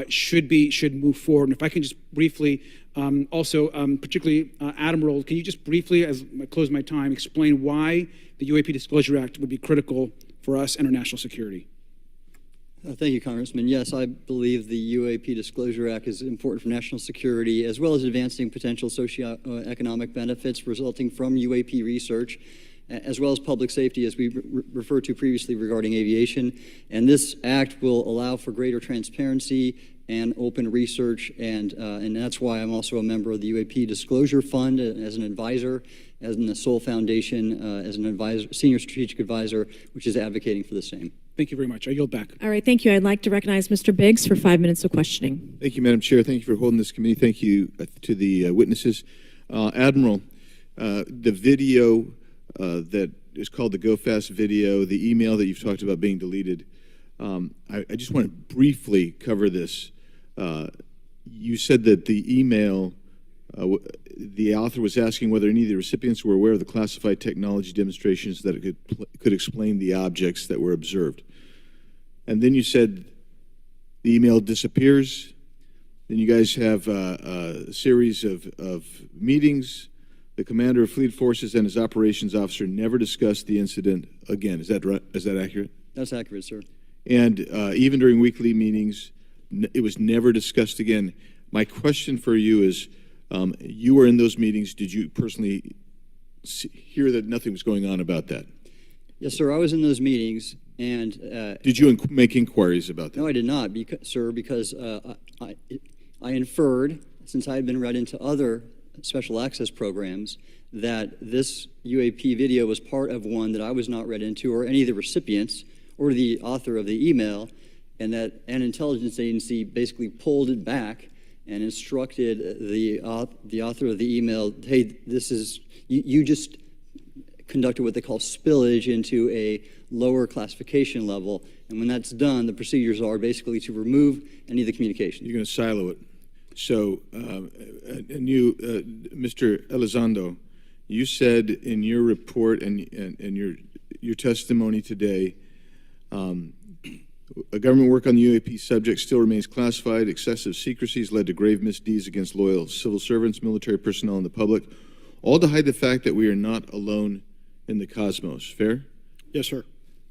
should move forward. And if I can just briefly, particularly Admiral, can you just briefly, as I close my time, explain why the UAP Disclosure Act would be critical for us and our national security? Thank you, Congressman. Yes, I believe the UAP Disclosure Act is important for national security, as well as advancing potential socioeconomic benefits resulting from UAP research, as well as public safety, as we referred to previously regarding aviation. And this act will allow for greater transparency and open research, and that's why I'm also a member of the UAP Disclosure Fund as an advisor, as in the Sol Foundation as an advisor, senior strategic advisor, which is advocating for the same. Thank you very much. I yield back. All right, thank you. I'd like to recognize Mr. Biggs for 5 minutes of questioning. Thank you, Madam Chair. Thank you for holding this committee. Thank you to the witnesses. Admiral, the video that is called the Go Fast video, the email that you've talked about being deleted, I just want to briefly cover this. You said that the email, the author was asking whether any of the recipients were aware of the classified technology demonstrations that it could explain the objects that were observed. And then you said the email disappears. Then you guys have a series of meetings. The commander of fleet forces and his operations officer never discussed the incident again. Is that right? Is that accurate? That's accurate, sir. And even during weekly meetings, it was never discussed again. My question for you is, you were in those meetings. Did you personally hear that nothing was going on about that? Yes, sir. I was in those meetings, and did you make inquiries about that? No, I did not, sir, because I inferred, since I had been read into other special access programs, that this UAP video was part of one that I was not read into, or any of the recipients, or the author of the email, and that an intelligence agency basically pulled it back and instructed the author of the email, hey, this is, you just conducted what they call spillage into a lower classification level, and when that's done, the procedures are basically to remove any of the communication. You're going to silo it. So, and you, Mr. Elizondo, you said in your report and your testimony today, a government work on the UAP subject still remains classified. Excessive secrecy has led to grave misdeeds against loyal civil servants, military personnel, and the public, all to hide the fact that we are not alone in the cosmos. Fair? Yes, sir.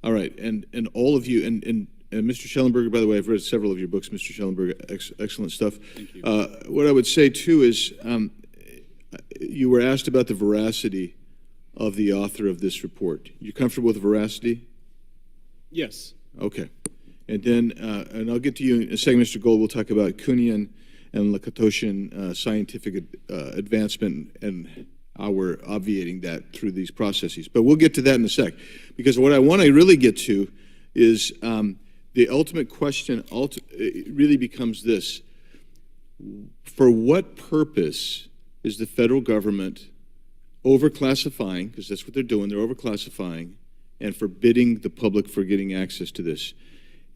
All right, and all of you, and Mr. Schellenberger, by the way, I've read several of your books, Mr. Schellenberger, excellent stuff. Thank you. What I would say, too, is you were asked about the veracity of the author of this report. You comfortable with the veracity? Yes. Okay. And then, and I'll get to you in a second, Mr. Gold. We'll talk about Kuhnian and Lakatoshian scientific advancement and how we're obviating that through these processes. But we'll get to that in a sec. Because what I want to really get to is the ultimate question it really becomes this. For what purpose is the federal government overclassifying, because that's what they're doing, they're overclassifying, and forbidding the public for getting access to this?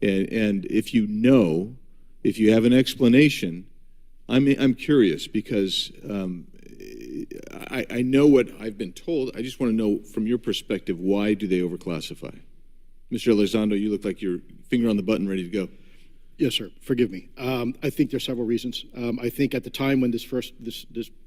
And if you know, if you have an explanation, I'm curious, because I know what I've been told. I just want to know from your perspective, why do they overclassify? Mr. Elizondo, you look like your finger on the button, ready to go. Yes, sir. Forgive me. I think there's several reasons. I think at the time when this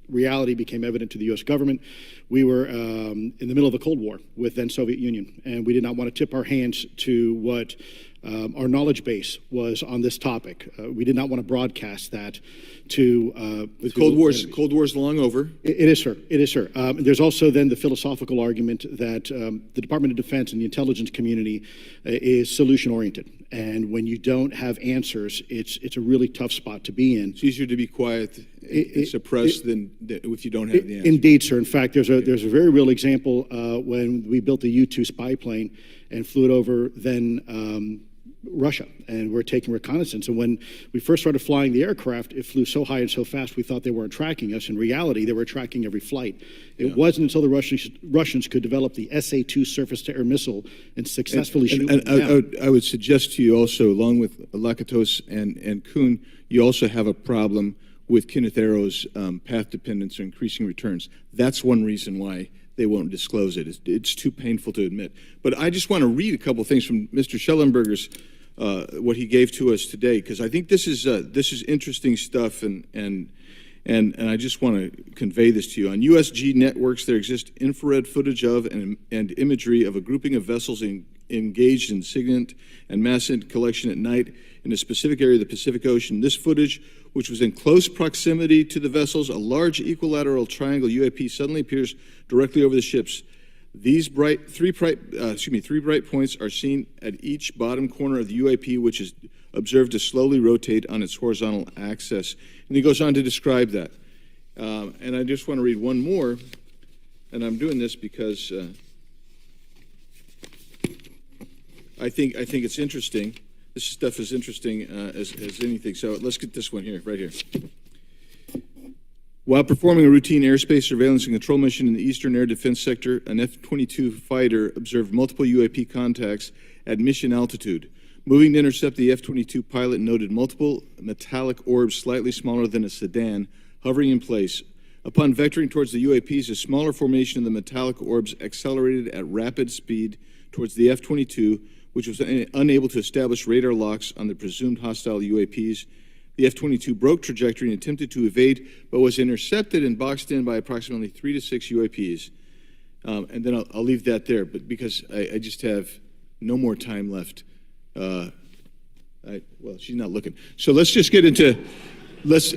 reality became evident to the U.S. government, we were in the middle of a Cold War with then Soviet Union, and we did not want to tip our hands to what our knowledge base was on this topic. We did not want to broadcast that to the Cold War's long over. It is, sir. It is, sir. There's also then the philosophical argument that the Department of Defense and the intelligence community is solution-oriented. And when you don't have answers, it's a really tough spot to be in. It's easier to be quiet and suppressed than if you don't have the answer. Indeed, sir. In fact, there's a very real example when we built the U-2 spy plane and flew it over then Russia, and we're taking reconnaissance. And when we first started flying the aircraft, it flew so high and so fast we thought they weren't tracking us. In reality, they were tracking every flight. It wasn't until the Russians could develop the SA-2 surface-to-air missile and successfully shoot them down. I would suggest to you also, along with Lakatos and Kuhn, you also have a problem with Kenneth Arrow's path dependence or increasing returns. That's one reason why they won't disclose it. It's too painful to admit. But I just want to read a couple things from Mr. Schellenberger's, what he gave to us today, because I think this is interesting stuff, and I just want to convey this to you. On USG networks, there exists infrared footage of and imagery of a grouping of vessels engaged in SIGINT and mass collection at night in a specific area of the Pacific Ocean. This footage, which was in close proximity to the vessels, a large equilateral triangle UAP suddenly appears directly over the ships. These three bright points are seen at each bottom corner of the UAP, which is observed to slowly rotate on its horizontal axis. And he goes on to describe that. And I just want to read one more, and I'm doing this because I think it's interesting. This stuff is interesting as anything. So let's get this one here, right here. While performing a routine airspace surveillance and control mission in the Eastern Air Defense Sector, an F-22 fighter observed multiple UAP contacts at mission altitude. Moving to intercept, the F-22 pilot noted multiple metallic orbs slightly smaller than a sedan hovering in place. Upon vectoring towards the UAPs, a smaller formation of the metallic orbs accelerated at rapid speed towards the F-22, which was unable to establish radar locks on the presumed hostile UAPs. The F-22 broke trajectory and attempted to evade, but was intercepted and boxed in by approximately 3 to 6 UAPs. And then I'll leave that there, but because I just have no more time left. Well, she's not looking. So let's just get into, let's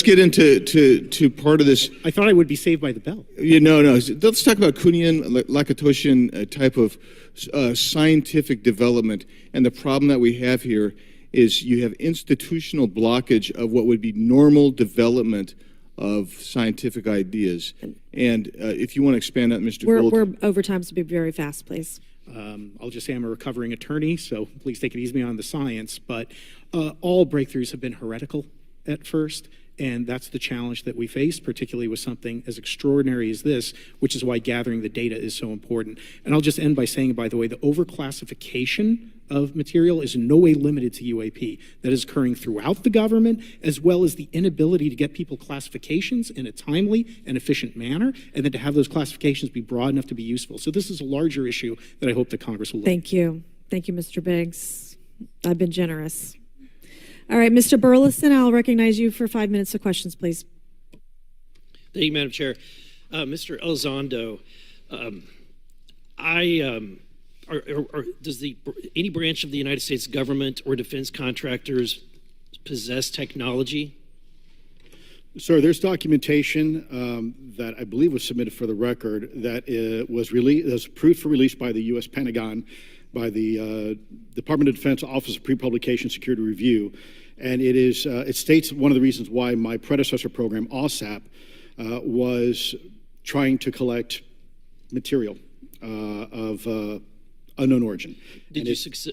get into part of this. I thought I would be saved by the bell. No. Let's talk about Kuhnian, Lakatoshian type of scientific development. And the problem that we have here is you have institutional blockage of what would be normal development of scientific ideas. And if you want to expand that, Mr. Gould. We're over time, so be very fast, please. I'll just say I'm a recovering attorney, so please take it easy on the science. But all breakthroughs have been heretical at first. And that's the challenge that we face, particularly with something as extraordinary as this, which is why gathering the data is so important. And I'll just end by saying, by the way, the overclassification of material is in no way limited to UAP. That is occurring throughout the government, as well as the inability to get people classifications in a timely and efficient manner, and then to have those classifications be broad enough to be useful. So this is a larger issue that I hope that Congress will look at. Thank you. Thank you, Mr. Biggs. I've been generous. All right, Mr. Burleson, I'll recognize you for 5 minutes of questions, please. Thank you, Madam Chair. Mr. Elizondo, does any branch of the United States government or defense contractors possess technology? Sir, there's documentation that I believe was submitted for the record that was approved for release by the U.S. Pentagon, by the Department of Defense Office of Pre-Publication Security Review, and it states one of the reasons why my predecessor program, OSAP, was trying to collect material of unknown origin.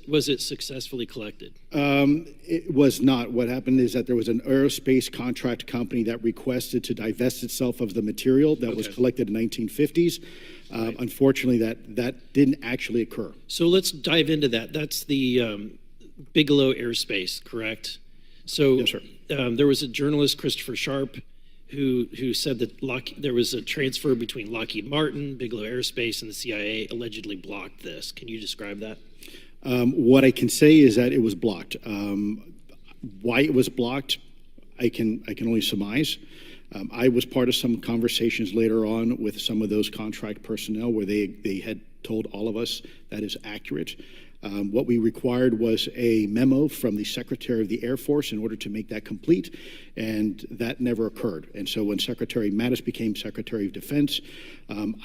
Was it successfully collected? It was not. What happened is that there was an aerospace contract company that requested to divest itself of the material that was collected in the 1950s. Right. Unfortunately, that didn't actually occur. So let's dive into that. That's the Bigelow Aerospace, correct? So yes, sir. There was a journalist, Christopher Sharp, who said that there was a transfer between Lockheed Martin, Bigelow Aerospace, and the CIA allegedly blocked this. Can you describe that? What I can say is that it was blocked. Why it was blocked, I can only surmise. I was part of some conversations later on with some of those contract personnel where they had told all of us that is accurate. What we required was a memo from the Secretary of the Air Force in order to make that complete, and that never occurred. And so when Secretary Mattis became Secretary of Defense,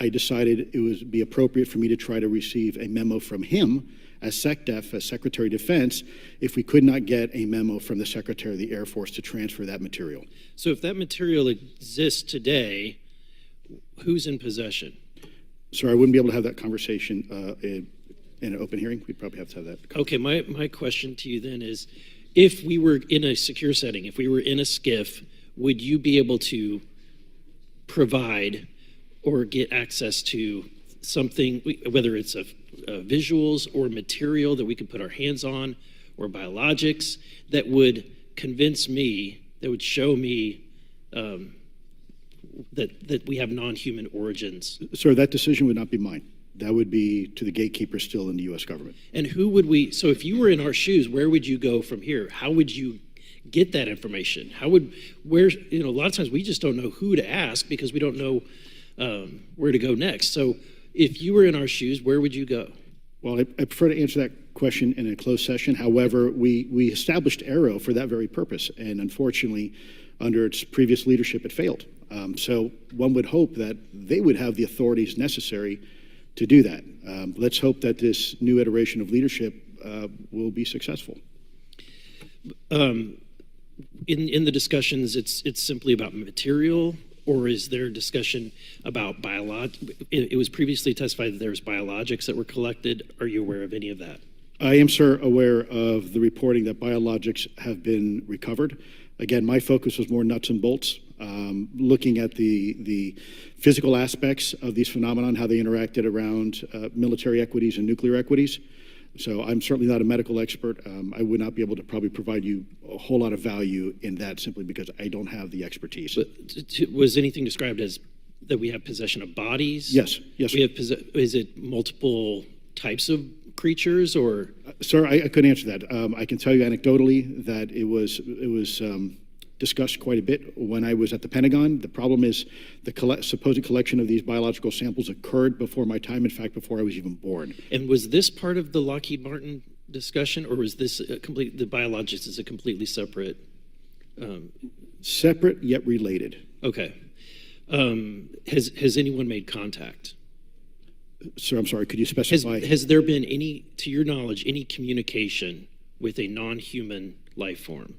I decided it would be appropriate for me to try to receive a memo from him as SecDef, as Secretary of Defense, if we could not get a memo from the Secretary of the Air Force to transfer that material. So if that material exists today, who's in possession? Sir, I wouldn't be able to have that conversation in an open hearing. We'd probably have to have that. Okay, my question to you then is, if we were in a secure setting, if we were in a SCIF, would you be able to provide or get access to something, whether it's visuals or material that we could put our hands on, or biologics, that would convince me that would show me that we have non-human origins. Sir, that decision would not be mine. That would be to the gatekeeper still in the U.S. government. And who would we, so if you were in our shoes, where would you go from here? How would you get that information? A lot of times we just don't know who to ask because we don't know where to go next. So if you were in our shoes, where would you go? Well, I prefer to answer that question in a closed session. However, we established Arrow for that very purpose. And unfortunately, under its previous leadership, it failed. So one would hope that they would have the authorities necessary to do that. Let's hope that this new iteration of leadership will be successful. In the discussions, it's simply about material, or is there discussion about it was previously testified that there was biologics that were collected. Are you aware of any of that? I am, sir, aware of the reporting that biologics have been recovered. Again, my focus was more nuts and bolts, looking at the physical aspects of these phenomena, how they interacted around military equities and nuclear equities. So I'm certainly not a medical expert. I would not be able to probably provide you a whole lot of value in that simply because I don't have the expertise. But was anything described as that we have possession of bodies? Yes, yes. Is it multiple types of creatures or? Sir, I couldn't answer that. I can tell you anecdotally that it was discussed quite a bit when I was at the Pentagon. The problem is the supposed collection of these biological samples occurred before my time, in fact, before I was even born. And was this part of the Lockheed Martin discussion, or was this the biologics is a completely separate? Separate yet related. Okay. Has anyone made contact? Sir, I'm sorry, could you specify? Has there been any, to your knowledge, any communication with a non-human life form?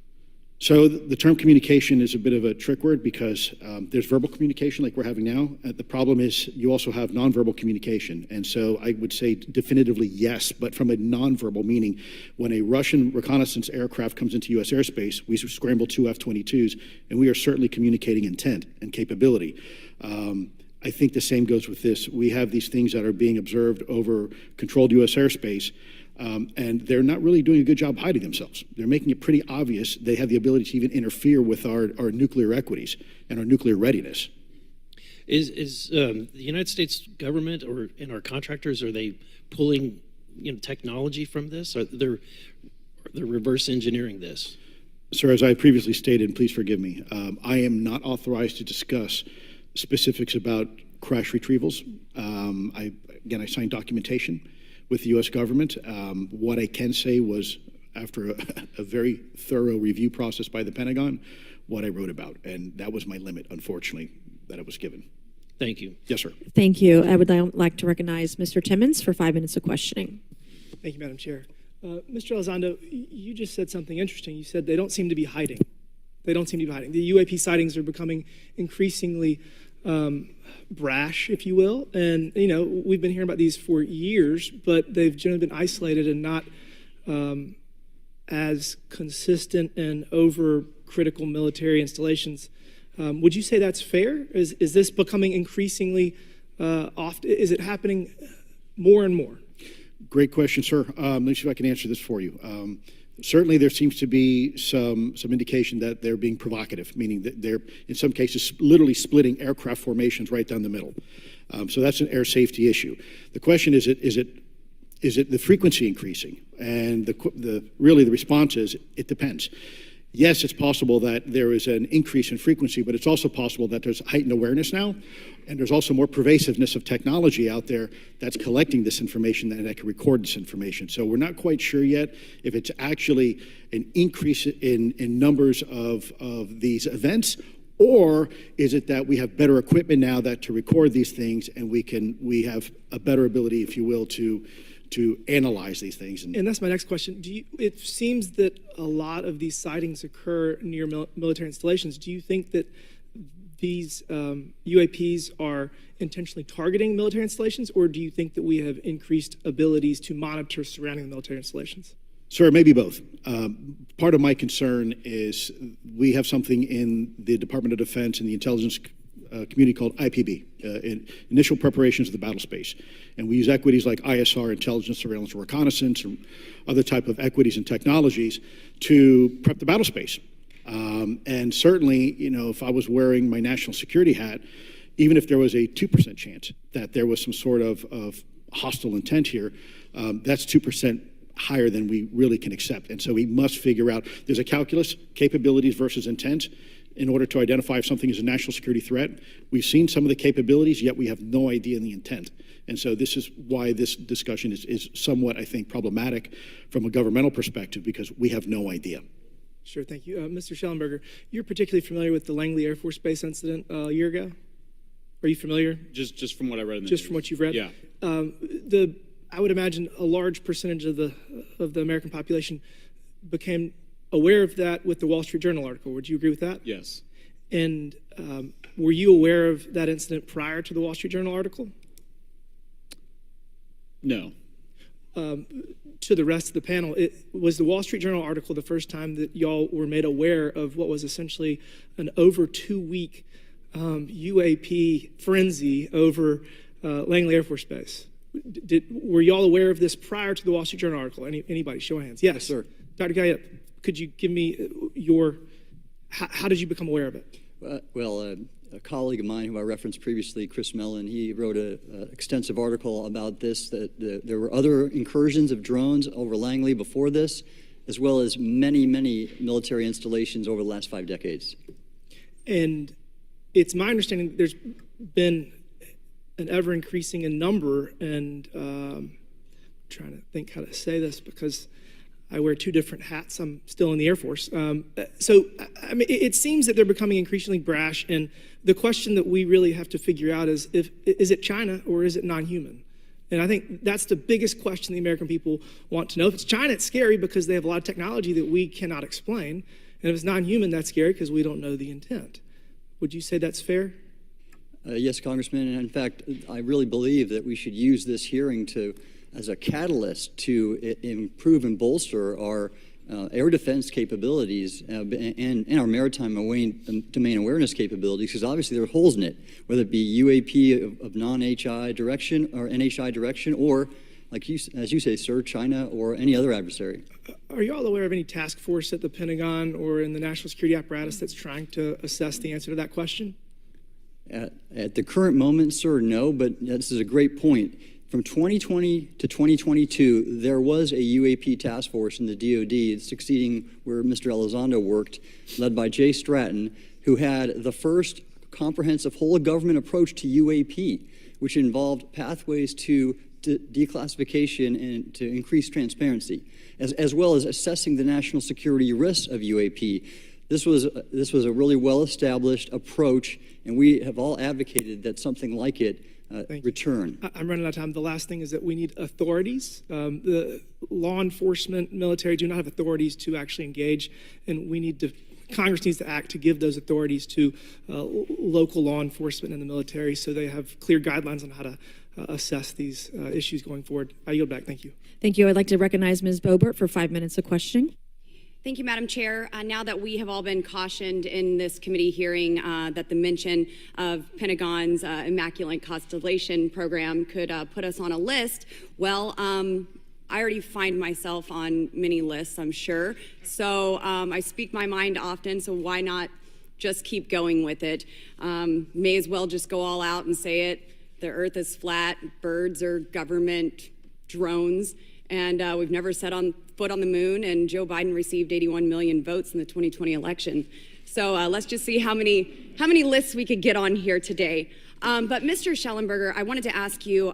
So the term communication is a bit of a trick word because there's verbal communication like we're having now. The problem is you also have nonverbal communication. And so I would say definitively yes, but from a nonverbal meaning, when a Russian reconnaissance aircraft comes into U.S. airspace, we scramble 2 F-22s, and we are certainly communicating intent and capability. I think the same goes with this. We have these things that are being observed over controlled U.S. airspace, and they're not really doing a good job hiding themselves. They're making it pretty obvious they have the ability to even interfere with our nuclear equities and our nuclear readiness. Is the United States government or in our contractors, are they pulling technology from this? Or they're reverse engineering this? Sir, as I previously stated, and please forgive me, I am not authorized to discuss specifics about crash retrievals. I signed documentation with the U.S. government. What I can say was, after a very thorough review process by the Pentagon, what I wrote about. And that was my limit, unfortunately, that I was given. Thank you. Yes, sir. Thank you. I would now like to recognize Mr. Timmons for 5 minutes of questioning. Thank you, Madam Chair. Mr. Elizondo, you just said something interesting. You said they don't seem to be hiding. They don't seem to be hiding. The UAP sightings are becoming increasingly brash, if you will. And, we've been hearing about these for years, but they've generally been isolated and not as consistent and over critical military installations. Would you say that's fair? Is this becoming increasingly often? Is it happening more and more? Great question, sir. Let me see if I can answer this for you. Certainly, there seems to be some indication that they're being provocative, meaning that they're, in some cases, literally splitting aircraft formations right down the middle. So that's an air safety issue. The question is it the frequency increasing? And really the response is it depends. Yes, it's possible that there is an increase in frequency, but it's also possible that there's heightened awareness now, and there's also more pervasiveness of technology out there that's collecting this information and that can record this information. So we're not quite sure yet if it's actually an increase in numbers of these events, or is it that we have better equipment now that to record these things, and we have a better ability, if you will, to analyze these things. And that's my next question. It seems that a lot of these sightings occur near military installations. Do you think that these UAPs are intentionally targeting military installations, or do you think that we have increased abilities to monitor surrounding the military installations? Sir, maybe both. Part of my concern is we have something in the Department of Defense and the intelligence community called IPB, Initial Preparations of the Battle Space. And we use equities like ISR, intelligence, surveillance, reconnaissance, and other type of equities and technologies to prep the battle space. And certainly, if I was wearing my national security hat, even if there was a 2% chance that there was some sort of hostile intent here, that's 2% higher than we really can accept. And so we must figure out, there's a calculus, capabilities versus intent, in order to identify if something is a national security threat. We've seen some of the capabilities, yet we have no idea in the intent. And so this is why this discussion is somewhat, I think, problematic from a governmental perspective, because we have no idea. Sure, thank you. Mr. Schellenberger, you're particularly familiar with the Langley Air Force Base incident a year ago? Are you familiar? Just from what I read in the Just news. from what you've read? Yeah. I would imagine a large percentage of the American population became aware of that with the Wall Street Journal article. Would you agree with that? Yes. And were you aware of that incident prior to the Wall Street Journal article? No. To the rest of the panel, was the Wall Street Journal article the first time that y'all were made aware of what was essentially an over 2-week UAP frenzy over Langley Air Force Base? Were y'all aware of this prior to the Wall Street Journal article? Anybody? Show of hands. Yes, sir. Dr. Guyette, could you give me how did you become aware of it? A colleague of mine who I referenced previously, Chris Mellon, he wrote an extensive article about this, that there were other incursions of drones over Langley before this, as well as many, many military installations over the last 5 decades. And it's my understanding that there's been an ever increasing in number, and I'm trying to think how to say this because I wear 2 different hats. I'm still in the Air Force. So, I mean, it seems that they're becoming increasingly brash, and the question that we really have to figure out is it China or is it non-human? And I think that's the biggest question the American people want to know. If it's China, it's scary because they have a lot of technology that we cannot explain. And if it's non-human, that's scary because we don't know the intent. Would you say that's fair? Yes, Congressman. And in fact, I really believe that we should use this hearing as a catalyst to improve and bolster our air defense capabilities and our maritime domain awareness capabilities, because obviously there are holes in it, whether it be UAP of non-HI direction or NHI direction, or, as you say, sir, China or any other adversary. Are you all aware of any task force at the Pentagon or in the national security apparatus that's trying to assess the answer to that question? At the current moment, sir, no, but this is a great point. From 2020 to 2022, there was a UAP task force in the DoD succeeding where Mr. Elizondo worked, led by Jay Stratton, who had the first comprehensive whole-of-government approach to UAP, which involved pathways to declassification and to increase transparency, as well as assessing the national security risks of UAP. This was a really well-established approach, and we have all advocated that something like it return. I'm running out of time. The last thing is that we need authorities. The law enforcement, military do not have authorities to actually engage, and Congress needs to act to give those authorities to local law enforcement and the military so they have clear guidelines on how to assess these issues going forward. I yield back. Thank you. Thank you. I'd like to recognize Ms. Boebert for 5 minutes of questioning. Thank you, Madam Chair. Now that we have all been cautioned in this committee hearing that the mention of Pentagon's Immaculate Constellation program could put us on a list, well, I already find myself on many lists, I'm sure. So I speak my mind often, so why not just keep going with it? May as well just go all out and say it. The earth is flat, birds are government drones, and we've never set foot on the moon, and Joe Biden received 81 million votes in the 2020 election. So let's just see how many lists we could get on here today. But Mr. Schellenberger, I wanted to ask you,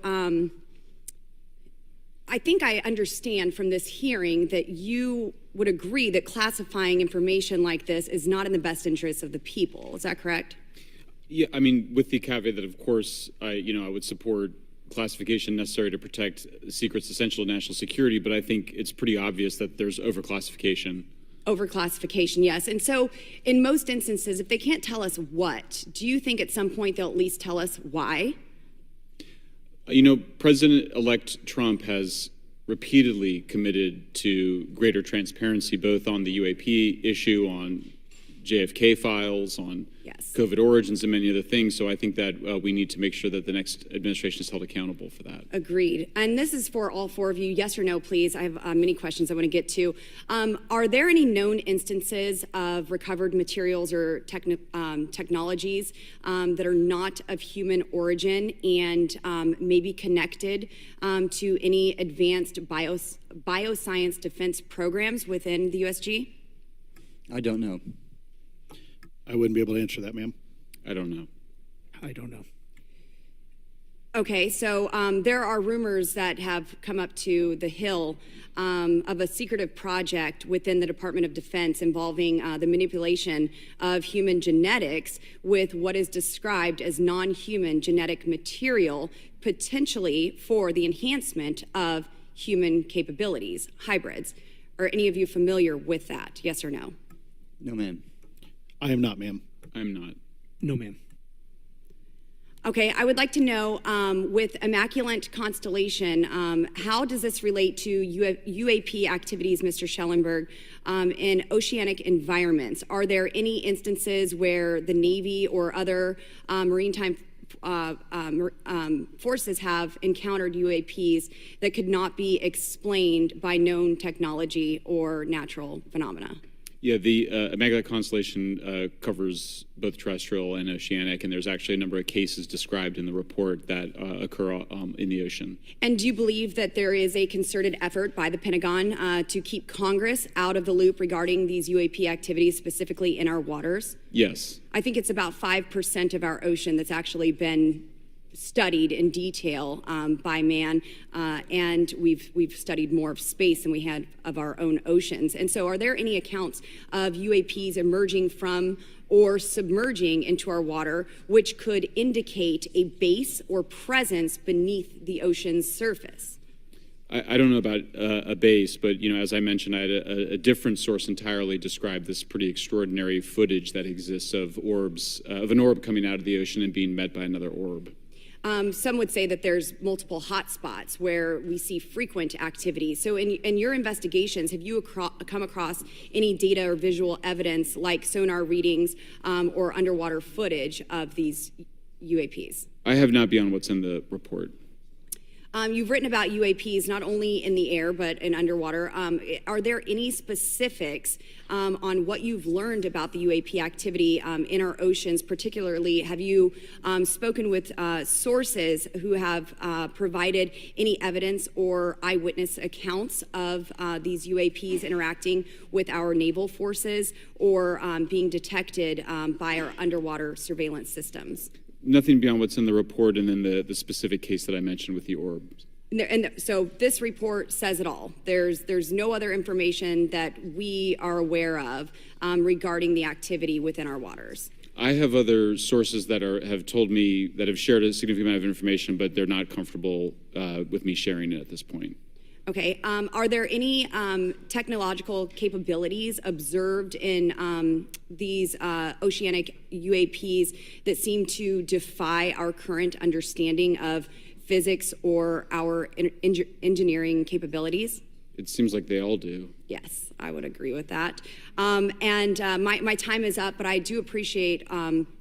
I think I understand from this hearing that you would agree that classifying information like this is not in the best interest of the people. Is that correct? Yeah, I mean, with the caveat that, of course, I would support classification necessary to protect secrets essential to national security, but I think it's pretty obvious that there's overclassification. Overclassification, yes. And so in most instances, if they can't tell us what, do you think at some point they'll at least tell us why? President-elect Trump has repeatedly committed to greater transparency, both on the UAP issue, on JFK files, on COVID origins, and many other things. So I think that we need to make sure that the next administration is held accountable for that. Agreed. And this is for all four of you. Yes or no, please. I have many questions I want to get to. Are there any known instances of recovered materials or technologies that are not of human origin and maybe connected to any advanced bioscience defense programs within the USG? I don't know. I wouldn't be able to answer that, ma'am. I don't know. I don't know. Okay, so there are rumors that have come up to the Hill of a secretive project within the Department of Defense involving the manipulation of human genetics with what is described as non-human genetic material, potentially for the enhancement of human capabilities, hybrids. Are any of you familiar with that? Yes or no? No, ma'am. I am not, ma'am. I'm not. No, ma'am. Okay, I would like to know, with Immaculate Constellation, how does this relate to UAP activities, Mr. Schellenberg, in oceanic environments? Are there any instances where the Navy or other maritime forces have encountered UAPs that could not be explained by known technology or natural phenomena? Yeah, the Immaculate Constellation covers both terrestrial and oceanic, and there's actually a number of cases described in the report that occur in the ocean. And do you believe that there is a concerted effort by the Pentagon to keep Congress out of the loop regarding these UAP activities, specifically in our waters? Yes. I think it's about 5% of our ocean that's actually been studied in detail by man, and we've studied more of space than we had of our own oceans. And so are there any accounts of UAPs emerging from or submerging into our water which could indicate a base or presence beneath the ocean's surface? I don't know about a base, but as I mentioned, I had a different source entirely describe this pretty extraordinary footage that exists of orbs, of an orb coming out of the ocean and being met by another orb. Some would say that there's multiple hotspots where we see frequent activity. So in your investigations, have you come across any data or visual evidence like sonar readings or underwater footage of these UAPs? I have not beyond what's in the report. You've written about UAPs not only in the air but in underwater. Are there any specifics on what you've learned about the UAP activity in our oceans? Particularly, have you spoken with sources who have provided any evidence or eyewitness accounts of these UAPs interacting with our naval forces or being detected by our underwater surveillance systems? Nothing beyond what's in the report and then the specific case that I mentioned with the orbs. And so this report says it all. There's no other information that we are aware of regarding the activity within our waters. I have other sources that have told me that have shared a significant amount of information, but they're not comfortable with me sharing it at this point. Okay. Are there any technological capabilities observed in these oceanic UAPs that seem to defy our current understanding of physics or our engineering capabilities? It seems like they all do. Yes, I would agree with that. My time is up, but I do appreciate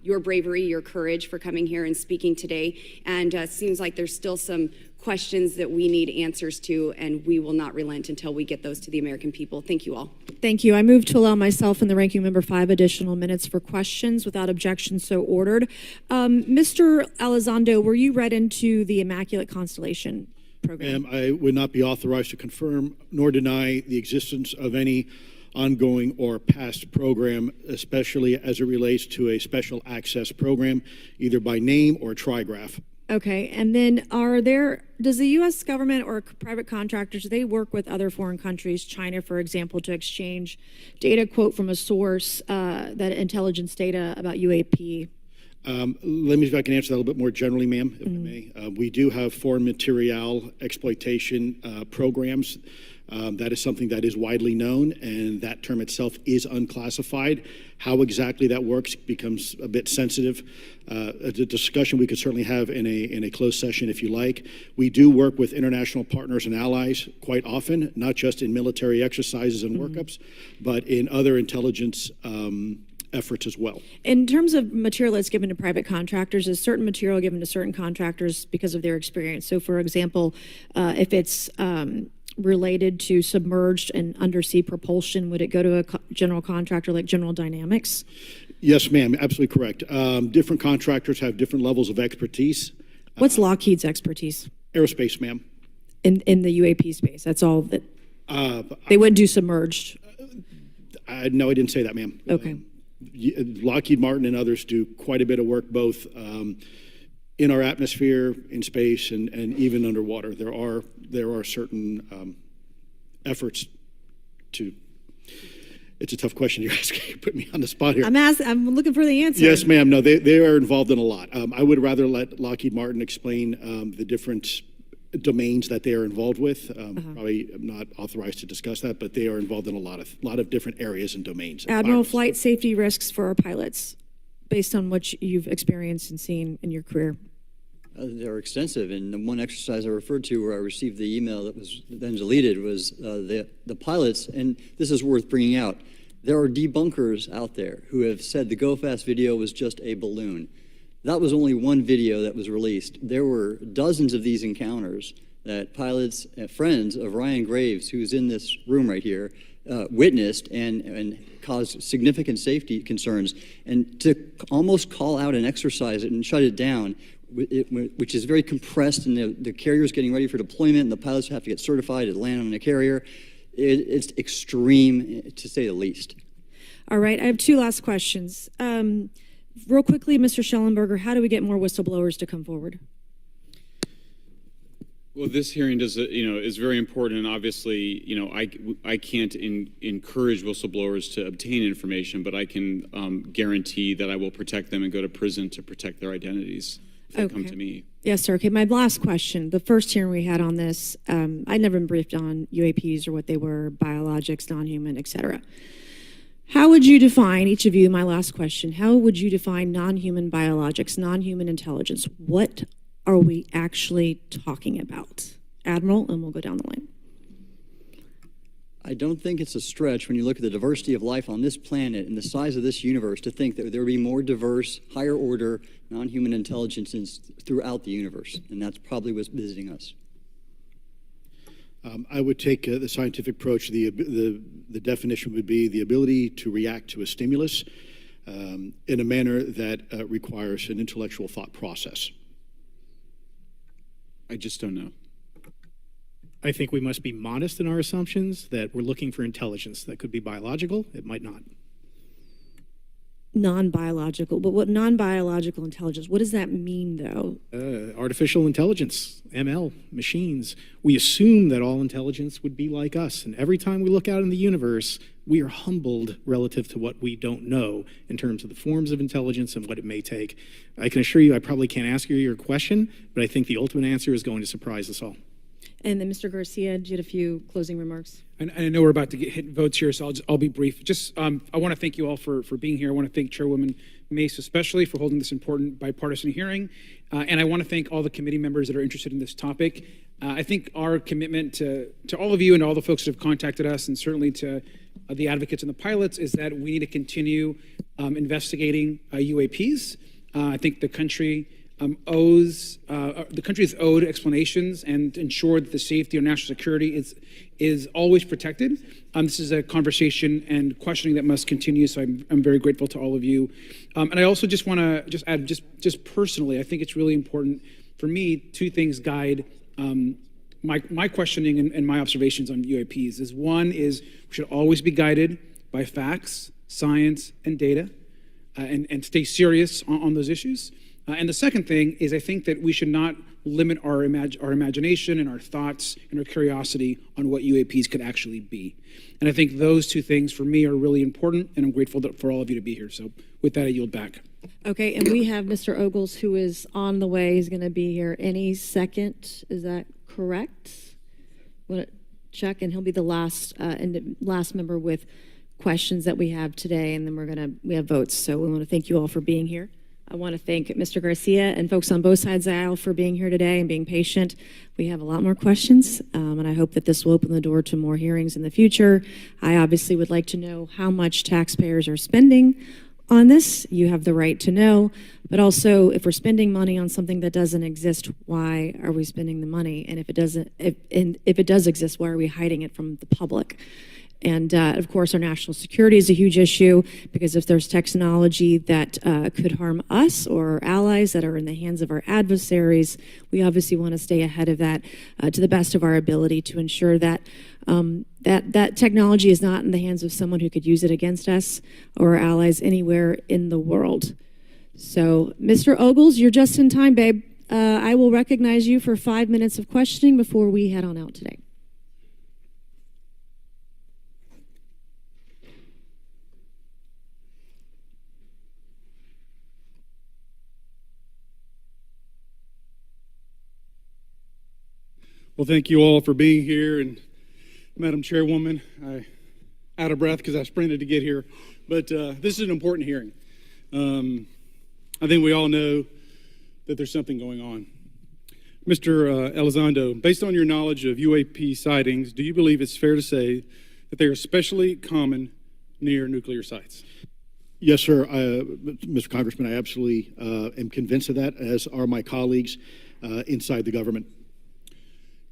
your bravery, your courage for coming here and speaking today. And it seems like there's still some questions that we need answers to, and we will not relent until we get those to the American people. Thank you all. Thank you. I move to allow myself and the ranking member 5 additional minutes for questions without objection, so ordered. Mr. Elizondo, were you read into the Immaculate Constellation program? I would not be authorized to confirm nor deny the existence of any ongoing or past program, especially as it relates to a special access program, either by name or trigraph. Okay, and then does the U.S. government or private contractors, they work with other foreign countries, China, for example, to exchange data, quote from a source, that intelligence data about UAP? Let me see if I can answer that a little bit more generally, ma'am, if I may. We do have foreign material exploitation programs. That is something that is widely known, and that term itself is unclassified. How exactly that works becomes a bit sensitive. A discussion we could certainly have in a closed session if you like. We do work with international partners and allies quite often, not just in military exercises and workups, but in other intelligence efforts as well. In terms of material that's given to private contractors, is certain material given to certain contractors because of their experience? So, for example, if it's related to submerged and undersea propulsion, would it go to a general contractor like General Dynamics? Yes, ma'am, absolutely correct. Different contractors have different levels of expertise. What's Lockheed's expertise? Aerospace, ma'am. In the UAP space, that's all that they wouldn't do submerged. No, I didn't say that, ma'am. Okay. Lockheed Martin and others do quite a bit of work both in our atmosphere, in space, and even underwater. There are certain efforts to. It's a tough question you're asking. You put me on the spot here. I'm looking for the answer. Yes, ma'am. No, they are involved in a lot. I would rather let Lockheed Martin explain the different domains that they are involved with. Probably am not authorized to discuss that, but they are involved in a lot of different areas and domains. Admiral, flight safety risks for our pilots, based on what you've experienced and seen in your career. They're extensive, and the one exercise I referred to where I received the email that was then deleted was the pilots, and this is worth bringing out. There are debunkers out there who have said the Go Fast video was just a balloon. That was only one video that was released. There were dozens of these encounters that pilots and friends of Ryan Graves, who's in this room right here, witnessed and caused significant safety concerns. And to almost call out an exercise and shut it down, which is very compressed, and the carrier's getting ready for deployment, and the pilots have to get certified to land on a carrier, it's extreme, to say the least. All right, I have two last questions. Real quickly, Mr. Schellenberger, how do we get more whistleblowers to come forward? Well, this hearing is very important, and obviously, I can't encourage whistleblowers to obtain information, but I can guarantee that I will protect them and go to prison to protect their identities if they come to me. Yes, sir. Okay, my last question. The first hearing we had on this, I'd never been briefed on UAPs or what they were, biologics, non-human, et cetera. How would you define, each of you, my last question, how would you define non-human biologics, non-human intelligence? What are we actually talking about? Admiral, and we'll go down the line. I don't think it's a stretch when you look at the diversity of life on this planet and the size of this universe to think that there would be more diverse, higher order, non-human intelligences throughout the universe. And that's probably what's visiting us. I would take the scientific approach. The definition would be the ability to react to a stimulus in a manner that requires an intellectual thought process. I just don't know. I think we must be modest in our assumptions that we're looking for intelligence. That could be biological, it might not. Non-biological, but what non-biological intelligence, what does that mean though? Artificial intelligence, ML, machines. We assume that all intelligence would be like us. And every time we look out in the universe, we are humbled relative to what we don't know in terms of the forms of intelligence and what it may take. I can assure you I probably can't ask you your question, but I think the ultimate answer is going to surprise us all. And then Mr. Garcia, you had a few closing remarks. And I know we're about to hit votes here, so I'll be brief. Just I want to thank you all for being here. I want to thank Chairwoman Mace especially for holding this important bipartisan hearing. And I want to thank all the committee members that are interested in this topic. I think our commitment to all of you and all the folks that have contacted us, and certainly to the advocates and the pilots, is that we need to continue investigating UAPs. I think the country is owed explanations and ensure that the safety or national security is always protected. This is a conversation and questioning that must continue, so I'm very grateful to all of you. And I also just want to add, just personally, I think it's really important for me, two things guide my questioning and my observations on UAPs. One is we should always be guided by facts, science, and data, and stay serious on those issues. And the second thing is I think that we should not limit our imagination and our thoughts and our curiosity on what UAPs could actually be. And I think those two things for me are really important, and I'm grateful for all of you to be here. So with that, I yield back. Okay, and we have Mr. Ogles, who is on the way. He's going to be here any second. Is that correct? Want to check, and he'll be the last member with questions that we have today, and then we have votes. So we want to thank you all for being here. I want to thank Mr. Garcia and folks on both sides of the aisle for being here today and being patient. We have a lot more questions, and I hope that this will open the door to more hearings in the future. I obviously would like to know how much taxpayers are spending on this. You have the right to know. But also, if we're spending money on something that doesn't exist, why are we spending the money? And if it doesn't, if it does exist, why are we hiding it from the public? And of course, our national security is a huge issue, because if there's technology that could harm us or our allies that are in the hands of our adversaries, we obviously want to stay ahead of that to the best of our ability to ensure that that technology is not in the hands of someone who could use it against us or our allies anywhere in the world. So, Mr. Ogles, you're just in time, babe. I will recognize you for 5 minutes of questioning before we head on out today. Well, thank you all for being here, and Madam Chairwoman, I'm out of breath because I sprinted to get here, but this is an important hearing. I think we all know that there's something going on. Mr. Elizondo, based on your knowledge of UAP sightings, do you believe it's fair to say that they are especially common near nuclear sites? Yes, sir. Mr. Congressman, I absolutely am convinced of that, as are my colleagues inside the government.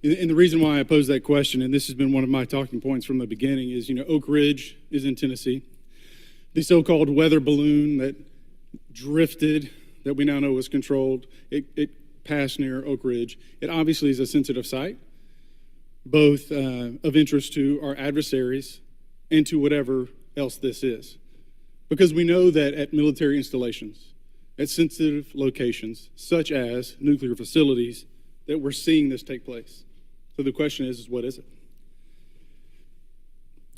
And the reason why I pose that question, and this has been one of my talking points from the beginning, is, Oak Ridge is in Tennessee. The so-called weather balloon that drifted, that we now know was controlled, it passed near Oak Ridge. It obviously is a sensitive site, both of interest to our adversaries and to whatever else this is. Because we know that at military installations, at sensitive locations, such as nuclear facilities, that we're seeing this take place. So the question is what is it?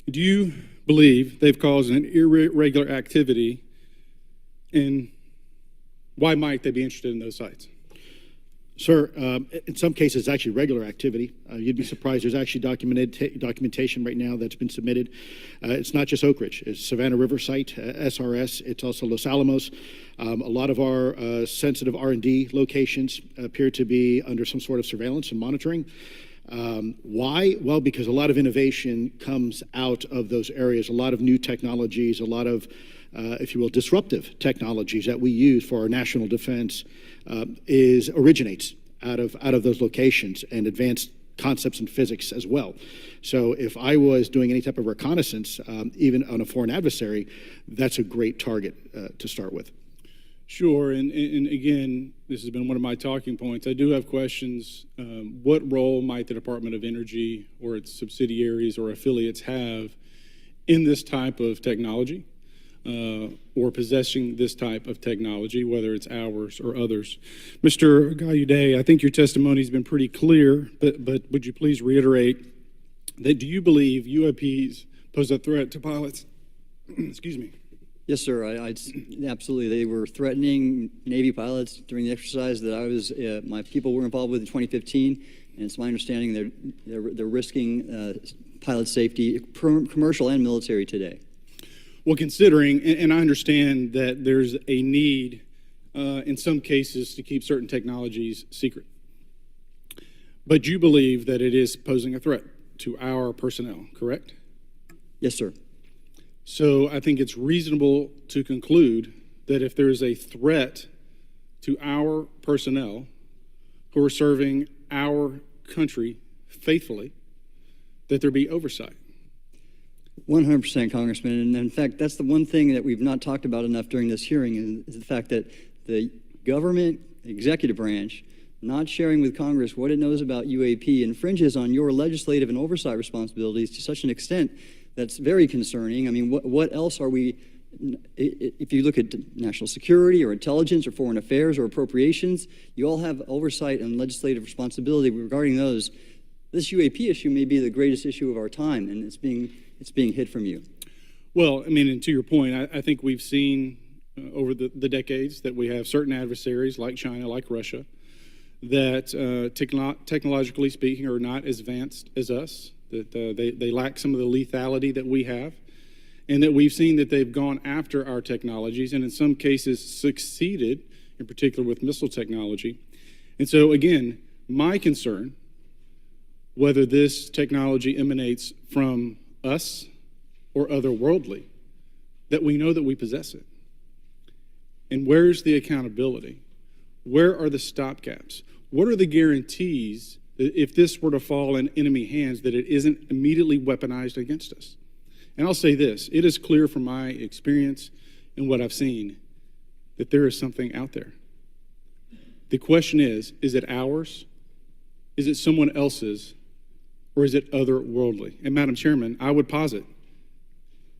Do you believe they've caused an irregular activity, and why might they be interested in those sites? Sir, in some cases, it's actually regular activity. You'd be surprised. There's actually documentation right now that's been submitted. It's not just Oak Ridge. It's Savannah River site, SRS. It's also Los Alamos. A lot of our sensitive R&D locations appear to be under some sort of surveillance and monitoring. Why? Well, because a lot of innovation comes out of those areas, a lot of new technologies, a lot of, if you will, disruptive technologies that we use for our national defense originates out of those locations, and advanced concepts in physics as well. So if I was doing any type of reconnaissance, even on a foreign adversary, that's a great target to start with. Sure, and again, this has been one of my talking points. I do have questions. What role might the Department of Energy or its subsidiaries or affiliates have in this type of technology, or possessing this type of technology, whether it's ours or others? Mr. Gallaudet, I think your testimony has been pretty clear, but would you please reiterate that do you believe UAPs pose a threat to pilots? Excuse me. Yes, sir. Absolutely. They were threatening Navy pilots during the exercise that I was, my people were involved with in 2015, and it's my understanding they're risking pilot safety, commercial and military today. Well, considering, and I understand that there's a need in some cases to keep certain technologies secret, but you believe that it is posing a threat to our personnel, correct? Yes, sir. So I think it's reasonable to conclude that if there is a threat to our personnel who are serving our country faithfully, that there be oversight. 100%, Congressman. And in fact, that's the one thing that we've not talked about enough during this hearing, is the fact that the government executive branch not sharing with Congress what it knows about UAP infringes on your legislative and oversight responsibilities to such an extent that's very concerning. I mean, what else are we, if you look at national security or intelligence or foreign affairs or appropriations, you all have oversight and legislative responsibility regarding those. This UAP issue may be the greatest issue of our time, and it's being hid from you. Well, I mean, and to your point, I think we've seen over the decades that we have certain adversaries like China, like Russia, that technologically speaking are not as advanced as us, that they lack some of the lethality that we have, and that we've seen that they've gone after our technologies and in some cases succeeded, in particular with missile technology. And so again, my concern, whether this technology emanates from us or otherworldly, that we know that we possess it. And where's the accountability? Where are the stopgaps? What are the guarantees that if this were to fall in enemy hands, that it isn't immediately weaponized against us? And I'll say this, it is clear from my experience and what I've seen that there is something out there. The question is it ours? Is it someone else's? Or is it otherworldly? And Madam Chairman, I would posit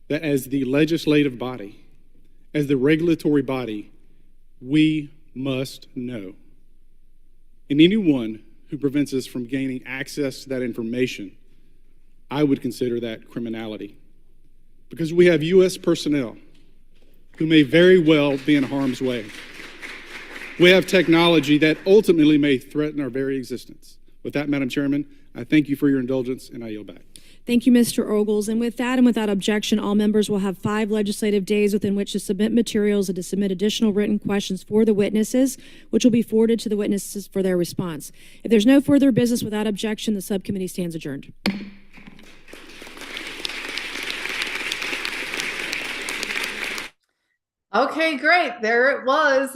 that as the legislative body, as the regulatory body, we must know. And anyone who prevents us from gaining access to that information, I would consider that criminality. Because we have U.S. personnel who may very well be in harm's way. We have technology that ultimately may threaten our very existence. With that, Madam Chairman, I thank you for your indulgence, and I yield back. Thank you, Mr. Ogles. And with that and without objection, all members will have 5 legislative days within which to submit materials and to submit additional written questions for the witnesses, which will be forwarded to the witnesses for their response. If there's no further business without objection, the subcommittee stands adjourned. Okay, great. There it was.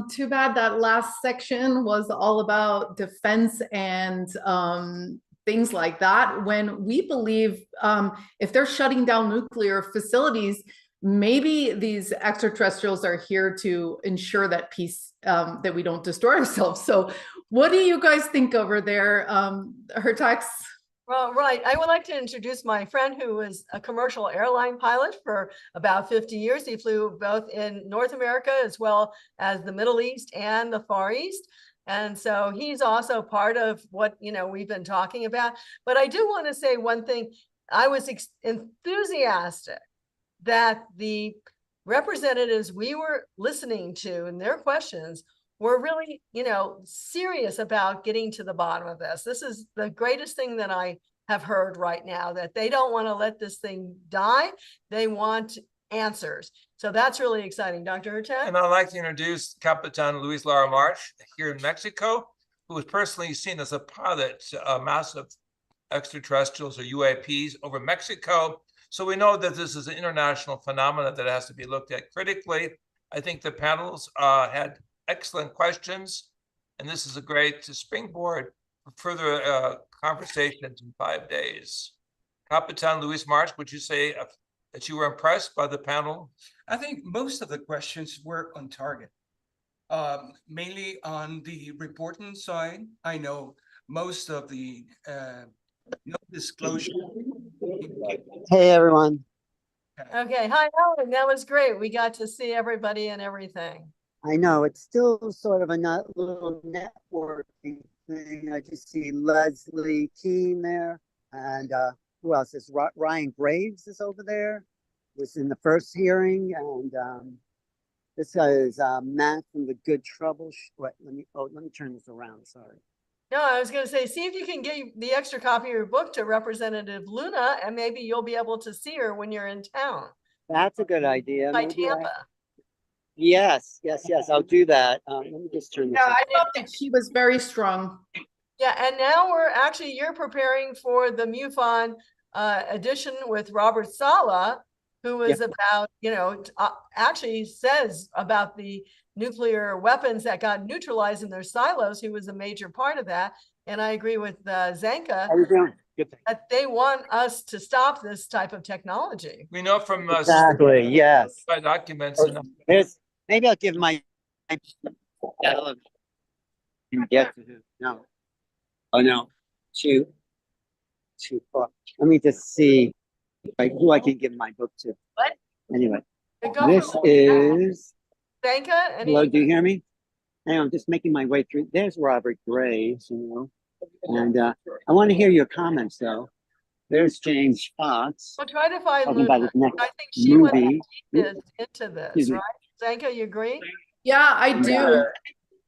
Too bad that last section was all about defense and things like that. When we believe if they're shutting down nuclear facilities, maybe these extraterrestrials are here to ensure that peace, that we don't destroy ourselves. So what do you guys think over there? Hertax? Well, right. I would like to introduce my friend who was a commercial airline pilot for about 50 years. He flew both in North America as well as the Middle East and the Far East. And so he's also part of what, we've been talking about. But I do want to say one thing. I was enthusiastic that the representatives we were listening to and their questions were really, serious about getting to the bottom of this. This is the greatest thing that I have heard right now, that they don't want to let this thing die. They want answers. So that's really exciting. Dr. Hurtak? And I'd like to introduce Capitan Luis Lara March here in Mexico, who was personally seen as a pilot, massive extraterrestrials or UAPs over Mexico. So we know that this is an international phenomenon that has to be looked at critically. I think the panels had excellent questions, and this is a great springboard for further conversations in 5 days. Capitan Luis March, would you say that you were impressed by the panel? I think most of the questions were on target, mainly on the reporting side. I know most of the no disclosure. Hey, everyone. Okay. Hi, Alan. That was great. We got to see everybody and everything. I know it's still sort of a little networking thing. I just see Leslie Keene there, and who else is Ryan Graves is over there. Was in the first hearing, and this guy is Matt from the Good Trouble. Wait, let me turn this around. Sorry. No, I was going to say, see if you can get the extra copy of your book to Representative Luna, and maybe you'll be able to see her when you're in town. That's a good idea. By Tampa. Yes. I'll do that. Let me just turn this. Yeah, I thought that she was very strong. Yeah, and now you're preparing for the MUFON edition with Robert Saleh, who is about, actually says about the nuclear weapons that got neutralized in their silos. He was a major part of that. And I agree with Zenka that they want us to stop this type of technology. We know from exactly, yes. Documents. Maybe I'll give my get to no. Oh no, too far. Let me just see who I can give my book to. What? Anyway, this is Zenka. Hello, do you hear me? Hang on, I'm just making my way through. There's Robert Graves, and I want to hear your comments though. There's James Fox. We'll try to find Talking about his next I think she movie. went into this, right? Zenka, you agree? Yeah, I do. Yeah.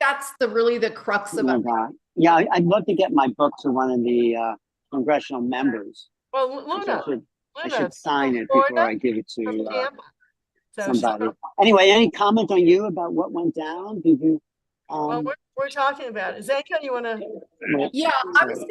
That's really the crux of it. Yeah, I'd love to get my book to one of the congressional members. Well, Luna. I should sign it before I give it to somebody. Anyway, any comment on you about what went down? Did you? Well, we're talking about it. Zenka, you want to? Yeah, I was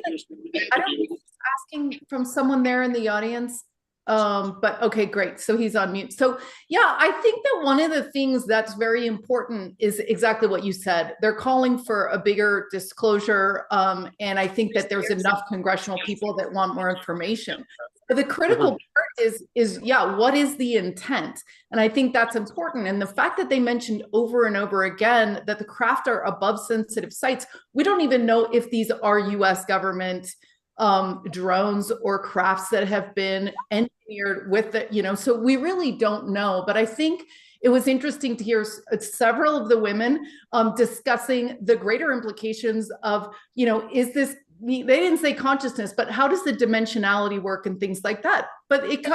asking from someone there in the audience. But okay, great. So he's on mute. So yeah, I think that one of the things that's very important is exactly what you said. They're calling for a bigger disclosure. And I think that there's enough congressional people that want more information. But the critical part is yeah, what is the intent? And I think that's important. And the fact that they mentioned over and over again that the craft are above sensitive sites, we don't even know if these are US government drones or crafts that have been engineered with the, you know, so we really don't know. But I think it was interesting to hear several of the women discussing the greater implications of, you know, is this, they didn't say consciousness, but how does the dimensionality work and things like that? But it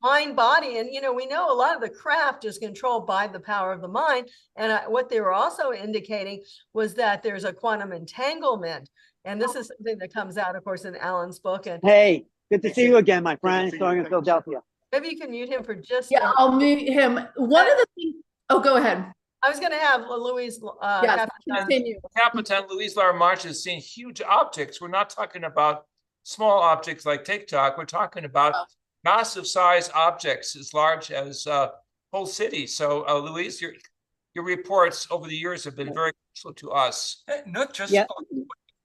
mind, body, and you know, we know a lot of the craft is controlled by the power of the mind. And what they were also indicating was that there's a quantum entanglement. And this is something that comes out, of course, in Alan's book. And hey, good to see you again, my friend. Starting in Philadelphia. Maybe you can mute him for just. Yeah, I'll mute him. One of the things. Oh, go ahead. I was going to have Louise. Yes, continue. Capitan Louise Lamarche has seen huge optics. We're not talking about small objects like TikTok. We're talking about massive size objects as large as whole cities. So, Louise, your reports over the years have been very crucial to us. Not just. Yeah.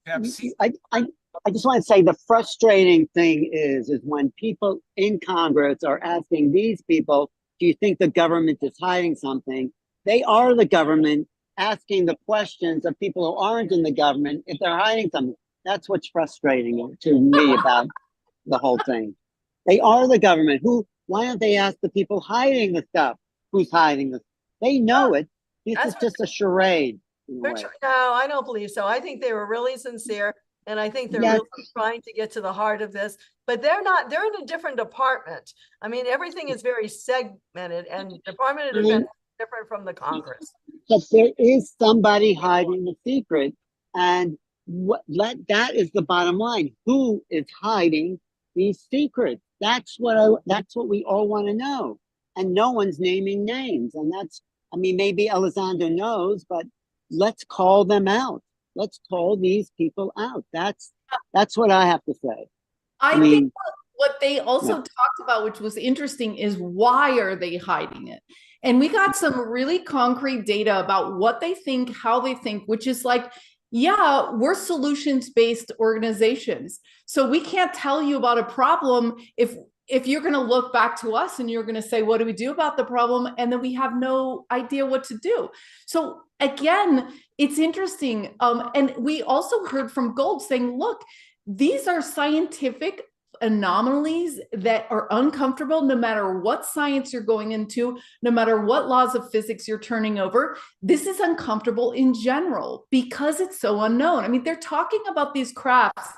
I just want to say the frustrating thing is when people in Congress are asking these people, do you think the government is hiding something? They are the government asking the questions of people who aren't in the government if they're hiding something. That's what's frustrating to me about the whole thing. They are the government. Why don't they ask the people hiding the stuff? Who's hiding this? They know it. This is just a charade. No, I don't believe so. I think they were really sincere. And I think they're really trying to get to the heart of this, but they're not, they're in a different department. I mean, everything is very segmented, and Department of Defense is different from the Congress. But there is somebody hiding the secret, and that is the bottom line. Who is hiding these secrets? That's what we all want to know. And no one's naming names. And that's, I mean, maybe Elizondo knows, but let's call them out. Let's call these people out. That's what I have to say. I mean, think what they also talked about, which was interesting, is why are they hiding it? And we got some really concrete data about what they think, how they think, which is like, yeah, we're solutions-based organizations. So we can't tell you about a problem if you're going to look back to us and you're going to say, what do we do about the problem? And then we have no idea what to do. So again, it's interesting. And we also heard from Gold saying, look, these are scientific anomalies that are uncomfortable no matter what science you're going into, no matter what laws of physics you're turning over. This is uncomfortable in general because it's so unknown. I mean, they're talking about these crafts.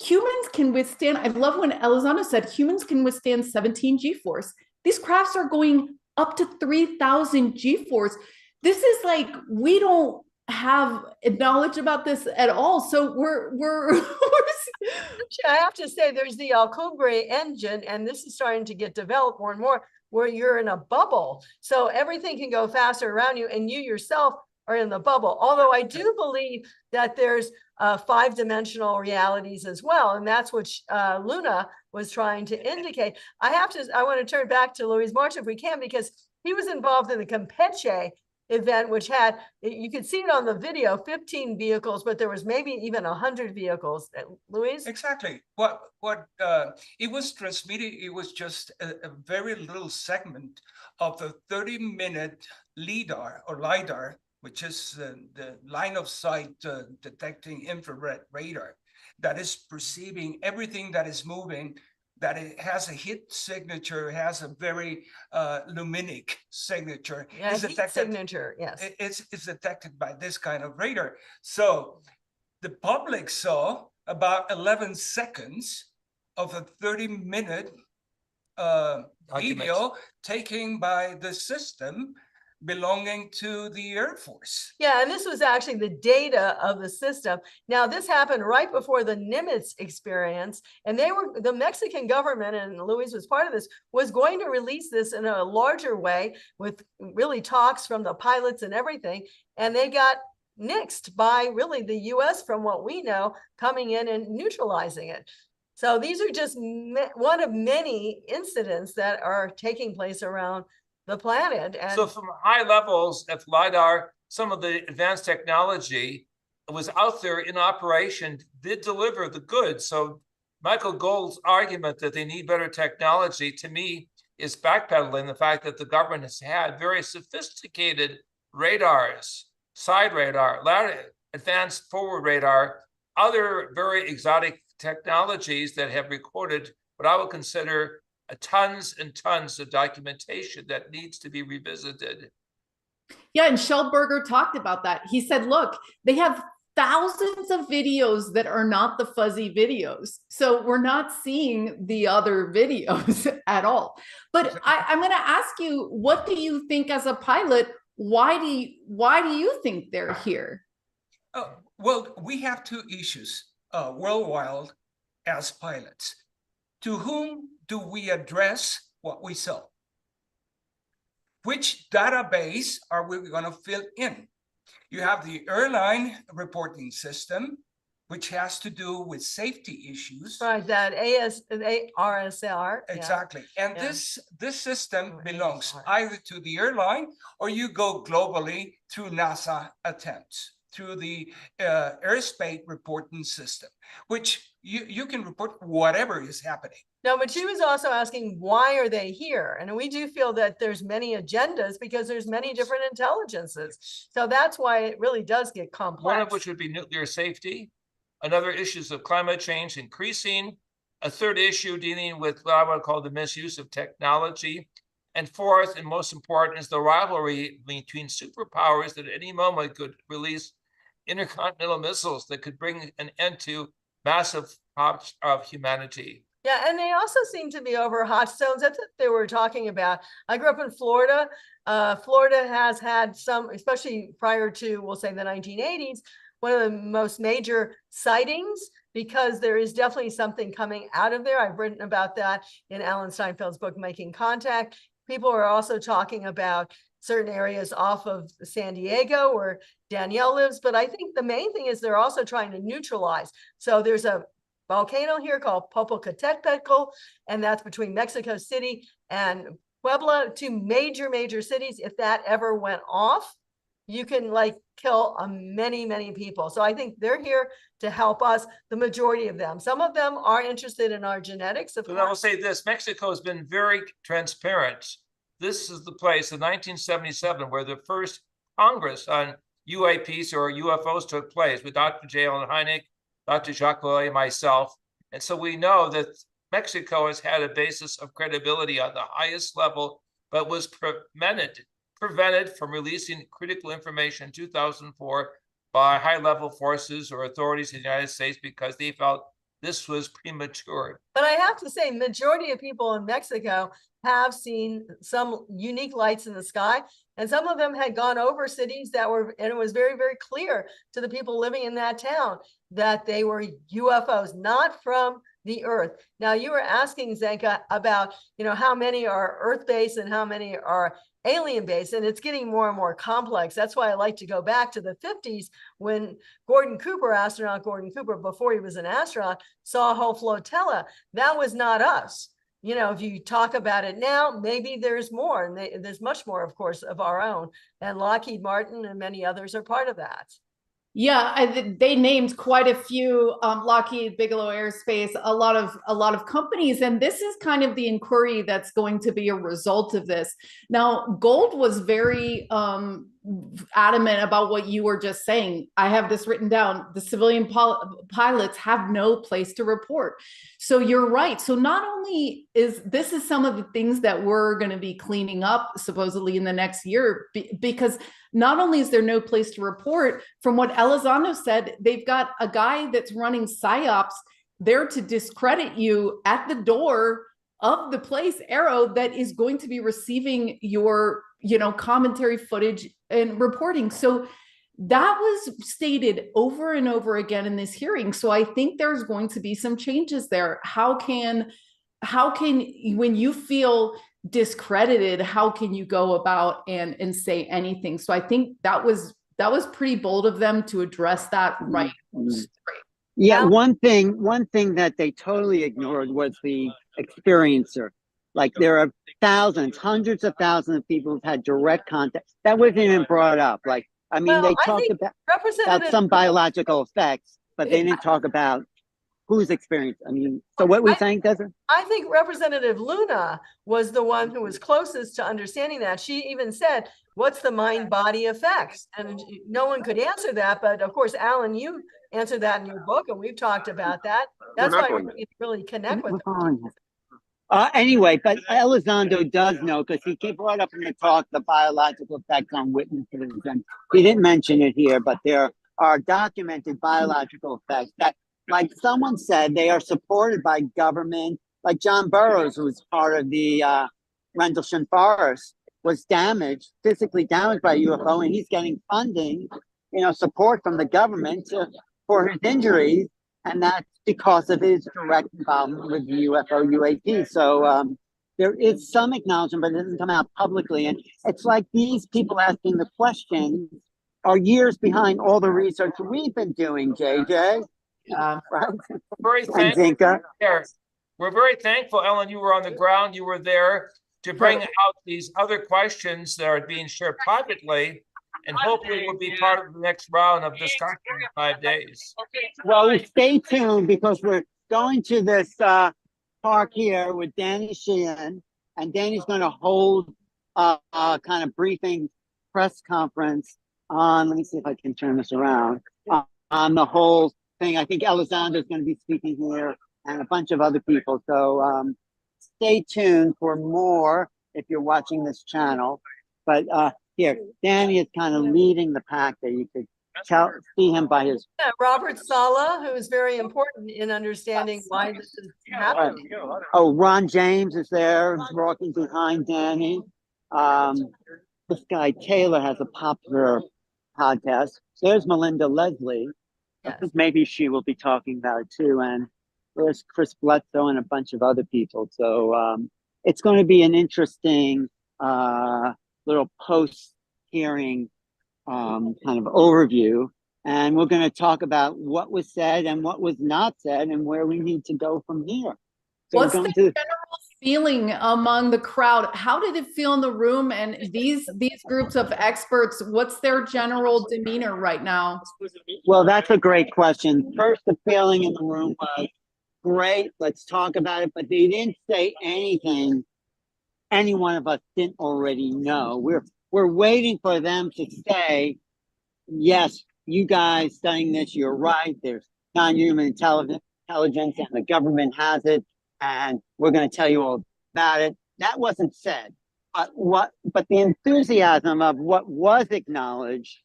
Humans can withstand, I love when Elizondo said humans can withstand 17 G-force. These crafts are going up to 3,000 G-force. This is like, we don't have knowledge about this at all. So we're I have to say there's the Alcubierre engine, and this is starting to get developed more and more, where you're in a bubble. So everything can go faster around you, and you yourself are in the bubble. Although I do believe that there's 5-dimensional realities as well. And that's what Luna was trying to indicate. I want to turn back to Louise March if we can, because he was involved in the Campeche event, which had, you could see it on the video, 15 vehicles, but there was maybe even 100 vehicles. Louise? Exactly. What it was transmitted, it was just a very little segment of the 30-minute LiDAR, which is the line of sight detecting infrared radar that is perceiving everything that is moving, that it has a hit signature, has a very luminic signature. Yeah, it's detected, signature, yes. It's detected by this kind of radar. So the public saw about 11 seconds of a 30-minute video taken by the system belonging to the Air Force. Yeah, and this was actually the data of the system. Now, this happened right before the Nimitz experience, and the Mexican government, and Luis was part of this, was going to release this in a larger way with really talks from the pilots and everything, and they got nixed by really the US, from what we know, coming in and neutralizing it. So these are just one of many incidents that are taking place around the planet. And so from high levels, if LiDAR, some of the advanced technology was out there in operation, did deliver the goods. So Michael Gold's argument that they need better technology, to me, is backpedaling the fact that the government has had very sophisticated radars, side radar, advanced forward radar, other very exotic technologies that have recorded what I would consider tons and tons of documentation that needs to be revisited. Yeah, and Schellberger talked about that. He said, look, they have thousands of videos that are not the fuzzy videos. So we're not seeing the other videos at all. But I'm going to ask you, what do you think as a pilot? Why do you think they're here? Well, we have two issues worldwide as pilots. To whom do we address what we saw? Which database are we going to fill in? You have the airline reporting system, which has to do with safety issues. Right, that R-S-C. Exactly. And this system belongs either to the airline or you go globally through NASA attempts, through the airspace reporting system, which you can report whatever is happening. No, but she was also asking, why are they here? And we do feel that there's many agendas because there's many different intelligences. So that's why it really does get complex. One of which would be nuclear safety. Another issues of climate change increasing. A third issue dealing with what I would call the misuse of technology. And fourth, and most important, is the rivalry between superpowers that at any moment could release intercontinental missiles that could bring an end to massive hops of humanity. Yeah, and they also seem to be over hot zones. That's what they were talking about. I grew up in Florida. Florida has had some, especially prior to, we'll say, the 1980s, one of the most major sightings, because there is definitely something coming out of there. I've written about that in Alan Steinfeld's book, Making Contact. People are also talking about certain areas off of San Diego where Danielle lives. But I think the main thing is they're also trying to neutralize. So there's a volcano here called Popocatépetl, and that's between Mexico City and Puebla, two major cities. If that ever went off, you can kill many people. So I think they're here to help us, the majority of them. Some of them are interested in our genetics. Of course. I will say this, Mexico has been very transparent. This is the place in 1977 where the first Congress on UAPs or UFOs took place with Dr. J. Allen Hynek, Dr. Jacques Vallée, myself. And so we know that Mexico has had a basis of credibility on the highest level, but was prevented from releasing critical information in 2004 by high-level forces or authorities in the United States because they felt this was premature. But I have to say, majority of people in Mexico have seen some unique lights in the sky. And some of them had gone over cities that were, and it was very, very clear to the people living in that town that they were UFOs, not from the Earth. Now, you were asking, Zenka, about, how many are Earth-based and how many are alien-based, and it's getting more and more complex. That's why I like to go back to the 50s when astronaut Gordon Cooper, before he was an astronaut, saw a whole flotilla. That was not us. If you talk about it now, maybe there's more, and there's much more, of course, of our own. And Lockheed Martin and many others are part of that. Yeah, they named quite a few, Lockheed, Bigelow Aerospace, a lot of companies, and this is kind of the inquiry that's going to be a result of this. Now, Gold was very adamant about what you were just saying. I have this written down. The civilian pilots have no place to report. So you're right. So not only is some of the things that we're going to be cleaning up supposedly in the next year, because not only is there no place to report, from what Elizondo said, they've got a guy that's running PSYOPs there to discredit you at the door of the place, Arrow, that is going to be receiving your, commentary footage and reporting. So that was stated over and over again in this hearing. So I think there's going to be some changes there. How can, when you feel discredited, how can you go about and say anything? So I think that was pretty bold of them to address that right straight. Yeah, one thing that they totally ignored was the experiencer. Like there are thousands, hundreds of thousands of people who've had direct contact. That wasn't even brought up. Like, I mean, they talked about some biological effects, but they didn't talk about whose experience. I mean, so what we're saying doesn't. I think Representative Luna was the one who was closest to understanding that. She even said, what's the mind-body effects? And no one could answer that. But of course, Alan, you answered that in your book, and we've talked about that. That's why we really connect with them. Anyway, but Elizondo does know, because he brought up in the talk the biological effects on witnesses, and he didn't mention it here, but there are documented biological effects that, like someone said, they are supported by government. Like John Burroughs, who was part of the Rendlesham Forest, was physically damaged by a UFO, and he's getting funding, support from the government for his injuries. And that's because of his direct involvement with the UFO UAP. So there is some acknowledgement, but it doesn't come out publicly. And it's like these people asking the questions are years behind all the research we've been doing, JJ. Right? Very thankful. We're very thankful, Ellen, you were on the ground. You were there to bring out these other questions that are being shared privately, and hopefully will be part of the next round of discussion in 5 days. Well, stay tuned, because we're going to this park here with Danny Sheehan, and Danny's going to hold a kind of briefing press conference on, let me see if I can turn this around, on the whole thing. I think Elizondo is going to be speaking here, and a bunch of other people. So stay tuned for more if you're watching this channel. But here, Danny is kind of leading the pack there. You could see him by his... Robert Sala, who is very important in understanding why this is happening. Oh, Ron James is there, walking behind Danny. This guy, Taylor, has a popular podcast. There's Melinda Leslie. Yes. I think maybe she will be talking about it too. And there's Chris Bledsoe and a bunch of other people. So it's going to be an interesting little post-hearing kind of overview, and we're going to talk about what was said and what was not said and where we need to go from here. So what's the general feeling among the crowd? How did it feel in the room? And these groups of experts, what's their general demeanor right now? Well, that's a great question. First, the feeling in the room was great. Let's talk about it. But they didn't say anything any one of us didn't already know. We're waiting for them to say, yes, you guys studying this, you're right. There's non-human intelligence and the government has it, and we're going to tell you all about it. That wasn't said. But the enthusiasm of what was acknowledged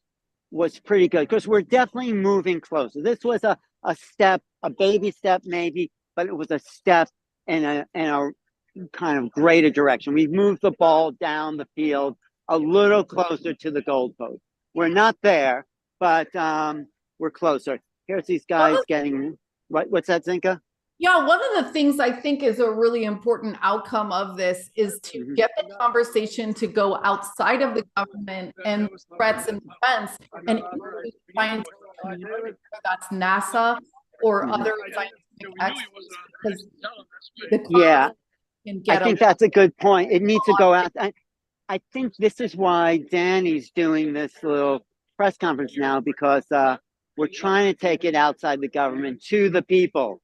was pretty good, because we're definitely moving closer. This was a step, a baby step maybe, but it was a step in a kind of greater direction. We've moved the ball down the field a little closer to the goalpost. We're not there, but we're closer. Here's these guys getting, what's that, Zenka? Yeah, one of the things I think is a really important outcome of this is to get the conversation to go outside of the government and threats and defense, and scientific community, that's NASA or other scientific experts. Yeah, I think that's a good point. It needs to go out. I think this is why Danny's doing this little press conference now, because we're trying to take it outside the government to the people.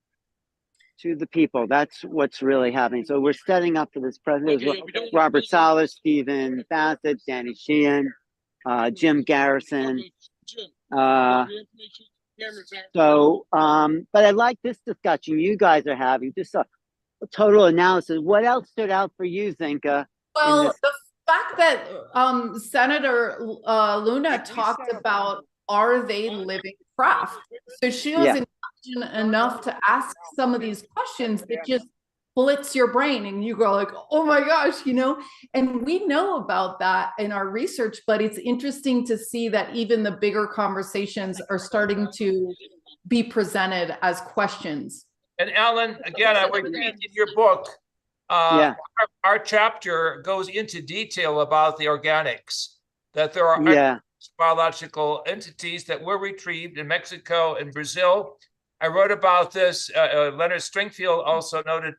To the people. That's what's really happening. So we're setting up for this president. Robert Sala, Stephen Bassett, Danny Sheehan, Jim Garrison. But I like this discussion you guys are having, just a total analysis. What else stood out for you, Zenka? Well, the fact that Senator Luna talked about, are they living craft? So she was intelligent enough to ask some of these questions that just blitz your brain, and you go like, oh my gosh, and we know about that in our research, but it's interesting to see that even the bigger conversations are starting to be presented as questions. And Alan, again, I would read in your book, our chapter goes into detail about the organics, that there are biological entities that were retrieved in Mexico and Brazil, I wrote about this. Leonard Stringfield also noted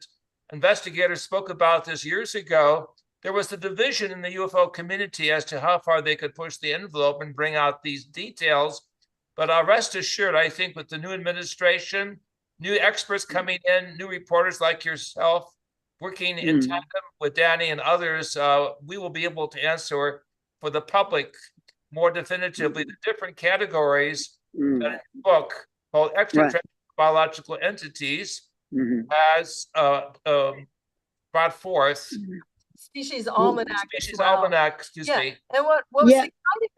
investigators spoke about this years ago. There was a division in the UFO community as to how far they could push the envelope and bring out these details. But rest assured, I think with the new administration, new experts coming in, new reporters like yourself, working in tandem with Danny and others, we will be able to answer for the public more definitively the different categories that a book called Extraterrestrial Biological Entities has brought forth. Species Almanac. Species Almanac, excuse me. And what was exciting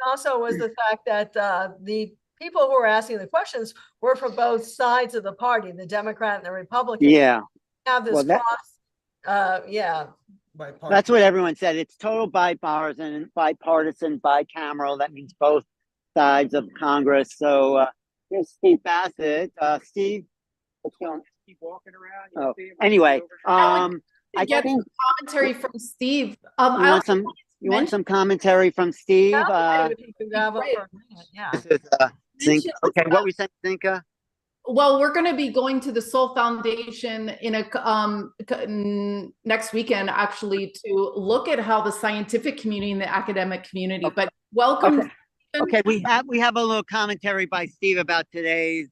also was the fact that the people who were asking the questions were from both sides of the party, the Democrat and the Republican. Yeah. Have this That's what everyone said. It's total bipartisan, bicameral. That means both sides of Congress. So here's Steve Bassett. Steve, what's going on? Keep walking around. Oh, anyway, I get some commentary from Steve. You want some commentary from Steve? This is Zenka. Okay, what we said, Zenka? Well, we're going to be going to the Soul Foundation in next weekend, actually, to look at how the scientific community and the academic community. But welcome. Okay, we have a little commentary by Steve about today's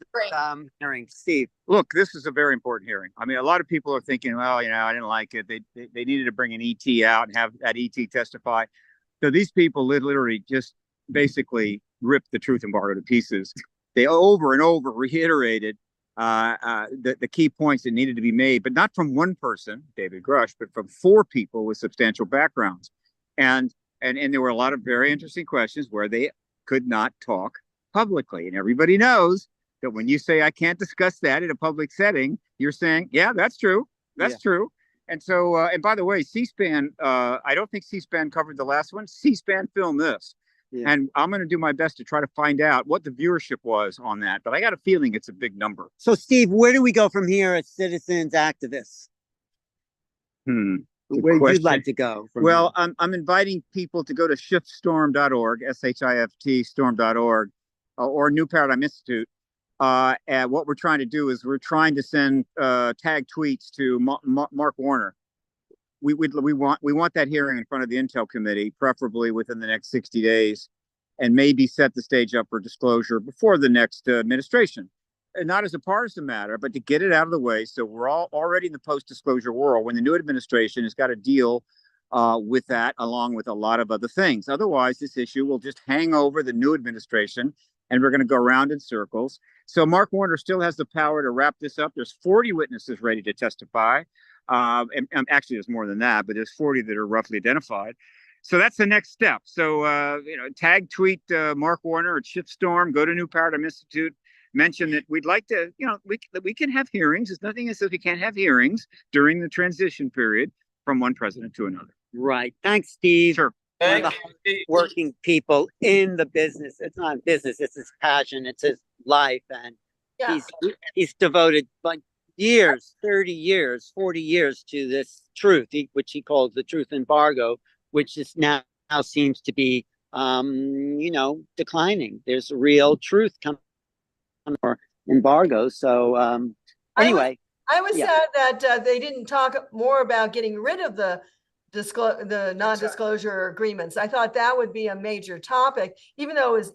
hearing. Steve, look, this is a very important hearing. I mean, a lot of people are thinking, well, I didn't like it. They needed to bring an ET out and have that ET testify. So these people literally just basically ripped the truth embargo to pieces. They over and over reiterated the key points that needed to be made, but not from one person, David Grush, but from 4 people with substantial backgrounds. And there were a lot of very interesting questions where they could not talk publicly. And everybody knows that when you say, I can't discuss that in a public setting, you're saying, yeah, that's true. That's true. And so, and by the way, C-SPAN, I don't think C-SPAN covered the last one. C-SPAN filmed this. Yeah. And I'm going to do my best to try to find out what the viewership was on that. But I got a feeling it's a big number. So, Steve, where do we go from here as citizens activists? Where would you like to go? Well, I'm inviting people to go to shiftstorm.org, SHIFT storm.org, or New Paradigm Institute. And what we're trying to do is we're trying to send tag tweets to Mark Warner. We want that hearing in front of the Intel Committee, preferably within the next 60 days, and maybe set the stage up for disclosure before the next administration. And not as a partisan matter, but to get it out of the way, so we're all already in the post-disclosure world when the new administration has got to deal with that, along with a lot of other things. Otherwise, this issue will just hang over the new administration, and we're going to go around in circles. So Mark Warner still has the power to wrap this up. There's 40 witnesses ready to testify. And actually, there's more than that, but there's 40 that are roughly identified. So that's the next step. So, tag tweet Mark Warner at Shiftstorm, go to New Paradigm Institute, mention that we'd like to, we can have hearings. There's nothing that says we can't have hearings during the transition period from one president to another. Right. Thanks, Steve. Sure. Thank you. Working people in the business. It's not business. It's his passion. It's his life. And he's devoted years, 30 years, 40 years to this truth, which he calls the truth embargo, which is now seems to be, declining. There's real truth coming or embargo. So anyway, I was sad that they didn't talk more about getting rid of the non-disclosure agreements. I thought that would be a major topic, even though it was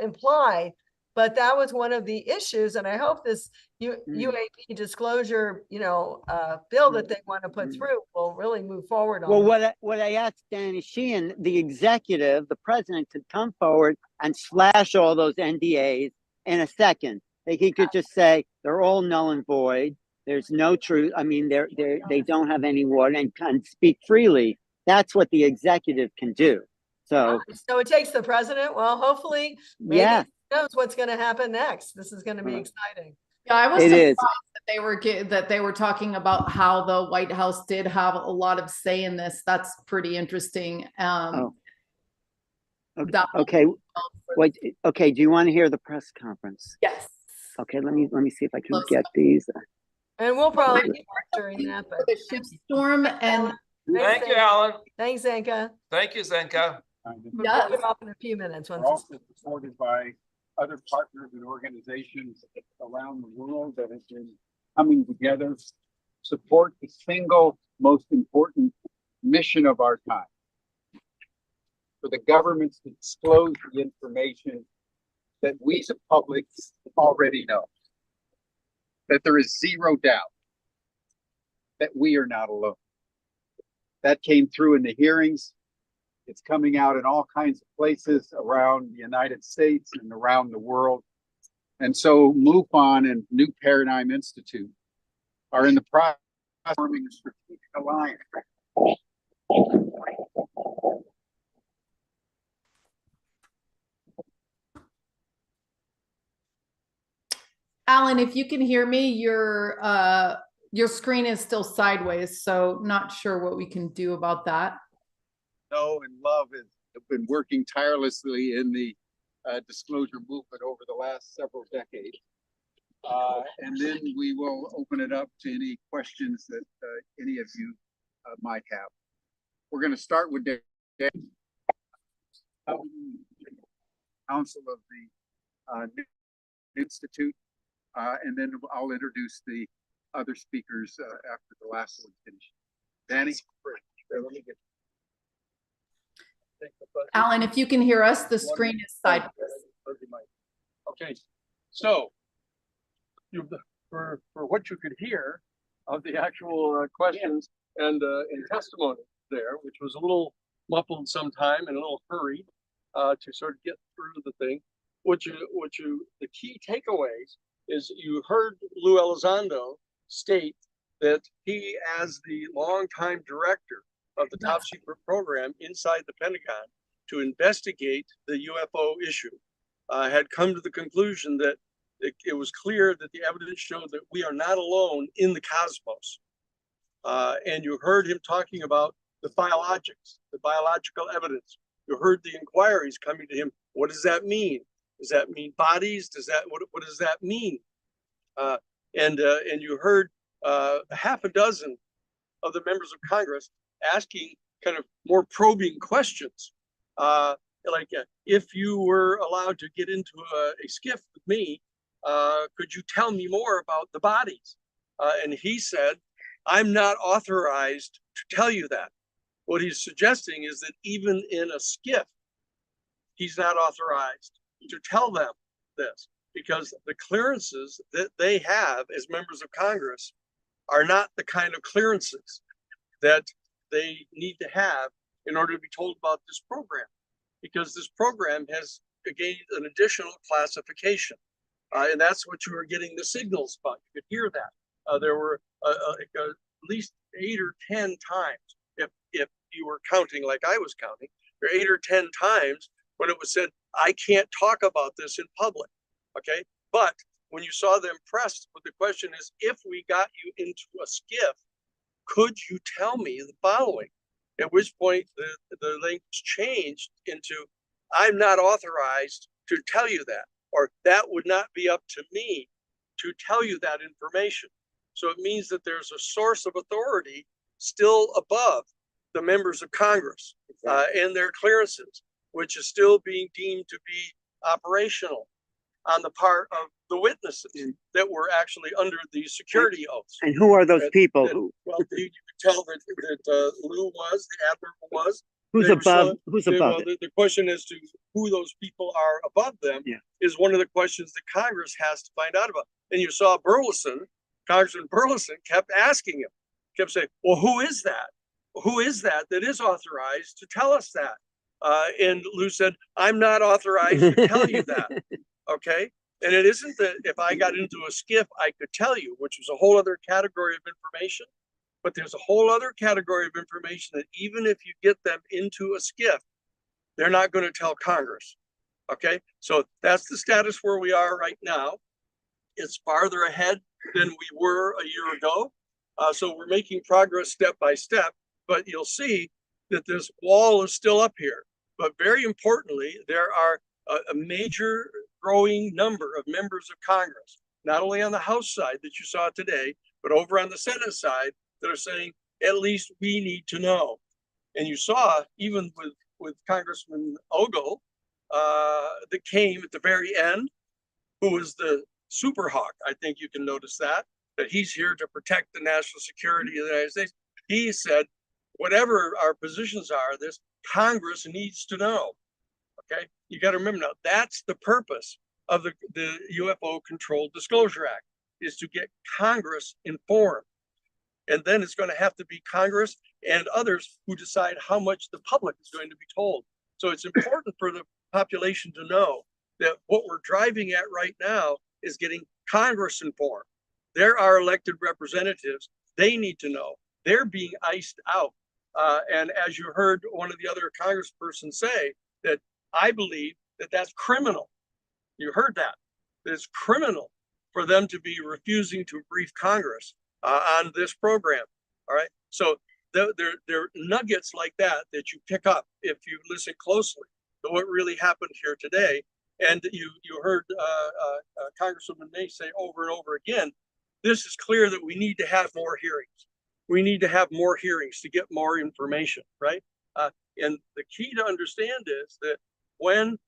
implied. But that was one of the issues, and I hope this UAP disclosure, bill that they want to put through will really move forward on. Well, what I asked Danny Sheehan, the executive, the president, could come forward and slash all those NDAs in a second. He could just say they're all null and void. There's no truth. I mean, they don't have any water and can speak freely. That's what the executive can do. So it takes the president. Well, hopefully, maybe he knows what's going to happen next. This is going to be exciting. Yeah, I was surprised that they were talking about how the White House did have a lot of say in this. That's pretty interesting. Okay. Wait. Okay. Do you want to hear the press conference? Yes. Okay. Let me see if I can get these. And we'll probably be during that. But the Shiftstorm and thank you, Alan. Thanks, Zenka. Thank you, Zenka. We'll get off in a few minutes. Also supported by other partners and organizations around the world that have been coming together, support the single most important mission of our time, for the governments to disclose the information that we, the public, already know. That there is zero doubt that we are not alone. That came through in the hearings. It's coming out in all kinds of places around the United States and around the world. And so MUFON and New Paradigm Institute are in the process of forming a strategic alliance. Alan, if you can hear me, your screen is still sideways, so not sure what we can do about that. Know and love have been working tirelessly in the disclosure movement over the last several decades. And then we will open it up to any questions that any of you might have. We're going to start with Dan, Council of the Institute, and then I'll introduce the other speakers after the last one finishes. Danny? Let me get Alan, if you can hear us, the screen is sideways. Okay, so for what you could hear of the actual questions and testimony there, which was a little muffled sometime and a little hurried to sort of get through the thing. The key takeaways is you heard Lou Elizondo state that he, as the longtime director of the top secret program inside the Pentagon to investigate the UFO issue, had come to the conclusion that it was clear that the evidence showed that we are not alone in the cosmos. And you heard him talking about the biologics, the biological evidence. You heard the inquiries coming to him. What does that mean? Does that mean bodies? What does that mean? And you heard half a dozen of the members of Congress asking kind of more probing questions. Like, if you were allowed to get into a skiff with me, could you tell me more about the bodies? And he said, I'm not authorized to tell you that. What he's suggesting is that even in a skiff, he's not authorized to tell them this, because the clearances that they have as members of Congress are not the kind of clearances that they need to have in order to be told about this program, because this program has gained an additional classification. And that's what you were getting the signals about. You could hear that. There were at least 8 or 10 times, if you were counting like I was counting, there were 8 or 10 times when it was said, I can't talk about this in public, okay? But when you saw them pressed, the question is, if we got you into a skiff, could you tell me the following? At which point the language changed into, I'm not authorized to tell you that, or that would not be up to me to tell you that information. So it means that there's a source of authority still above the members of Congress and their clearances, which is still being deemed to be operational on the part of the witnesses that were actually under the security oaths. And who are those people? Well, you could tell that Lou was, the admiral was. Who's above? Who's above? Well, the question as to who those people are above them is one of the questions that Congress has to find out about. And you saw Burleson, Congressman Burleson, kept asking him, kept saying, well, who is that? Who is that is authorized to tell us that? And Lou said, I'm not authorized to tell you that. Okay. And it isn't that if I got into a skiff, I could tell you, which was a whole other category of information. But there's a whole other category of information that even if you get them into a skiff, they're not going to tell Congress. Okay. So that's the status where we are right now. It's farther ahead than we were a year ago. So we're making progress step by step, but you'll see that this wall is still up here. But very importantly, there are a major growing number of members of Congress, not only on the House side that you saw today, but over on the Senate side that are saying, at least we need to know. And you saw, even with Congressman Ogle, that came at the very end, who was the super hawk. I think you can notice that he's here to protect the national security of the United States. He said, whatever our positions are, this Congress needs to know. Okay, you got to remember now, that's the purpose of the UFO Controlled Disclosure Act, is to get Congress informed. And then it's going to have to be Congress and others who decide how much the public is going to be told. So it's important for the population to know that what we're driving at right now is getting Congress informed. They're our elected representatives. They need to know. They're being iced out. And as you heard one of the other congresspersons say, that I believe that that's criminal. You heard that. It's criminal for them to be refusing to brief Congress on this program. All right. So there are nuggets like that that you pick up if you listen closely to what really happened here today. And you heard Congresswoman Mace say over and over again, this is clear that we need to have more hearings. We need to have more hearings to get more information, right? And the key to understand is that when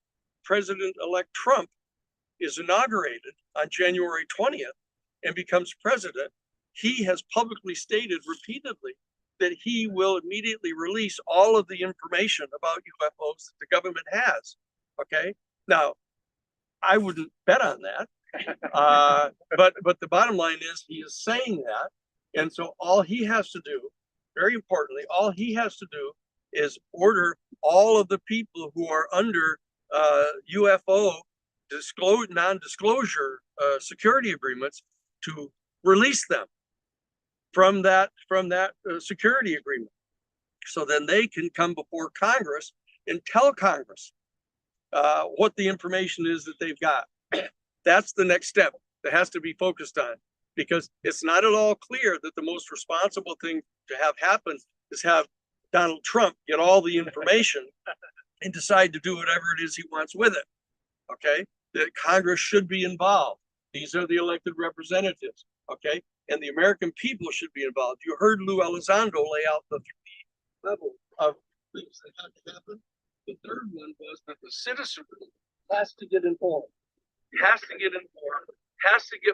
President-elect Trump is inaugurated on January 20th and becomes president, he has publicly stated repeatedly that he will immediately release all of the information about UFOs that the government has. Okay. Now, I wouldn't bet on that. But the bottom line is he is saying that. And so all he has to do, very importantly, all he has to do is order all of the people who are under UFO non-disclosure security agreements to release them from that security agreement. So then they can come before Congress and tell Congress what the information is that they've got. That's the next step that has to be focused on, because it's not at all clear that the most responsible thing to have happen is have Donald Trump get all the information and decide to do whatever it is he wants with it. Okay, that Congress should be involved. These are the elected representatives. Okay, and the American people should be involved. You heard Lou Elizondo lay out the three levels of things that have to happen. The third one was that the citizenry has to get informed, has to get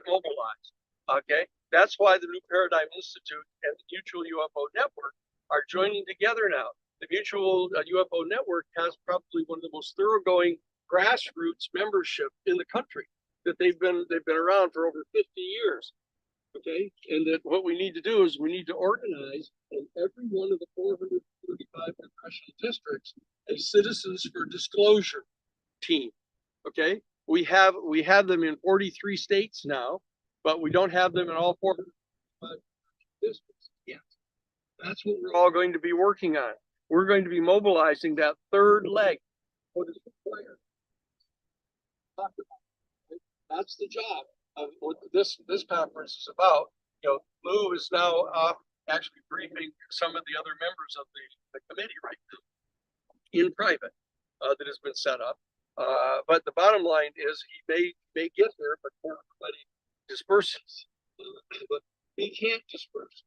mobilized. Okay, that's why the New Paradigm Institute and the Mutual UFO Network are joining together now. The Mutual UFO Network has probably one of the most thoroughgoing grassroots membership in the country. That they've been around for over 50 years. Okay, and that what we need to do is we need to organize in every one of the 435 congressional districts a Citizens for Disclosure team. Okay, we have them in 43 states now, but we don't have them in all 435 districts yet. That's what we're all going to be working on. We're going to be mobilizing that third leg. What is required? That's the job of what this conference is about. You know, Lou is now actually briefing some of the other members of the committee right now in private that has been set up. But the bottom line is he may get there before everybody disperses. But he can't disperse.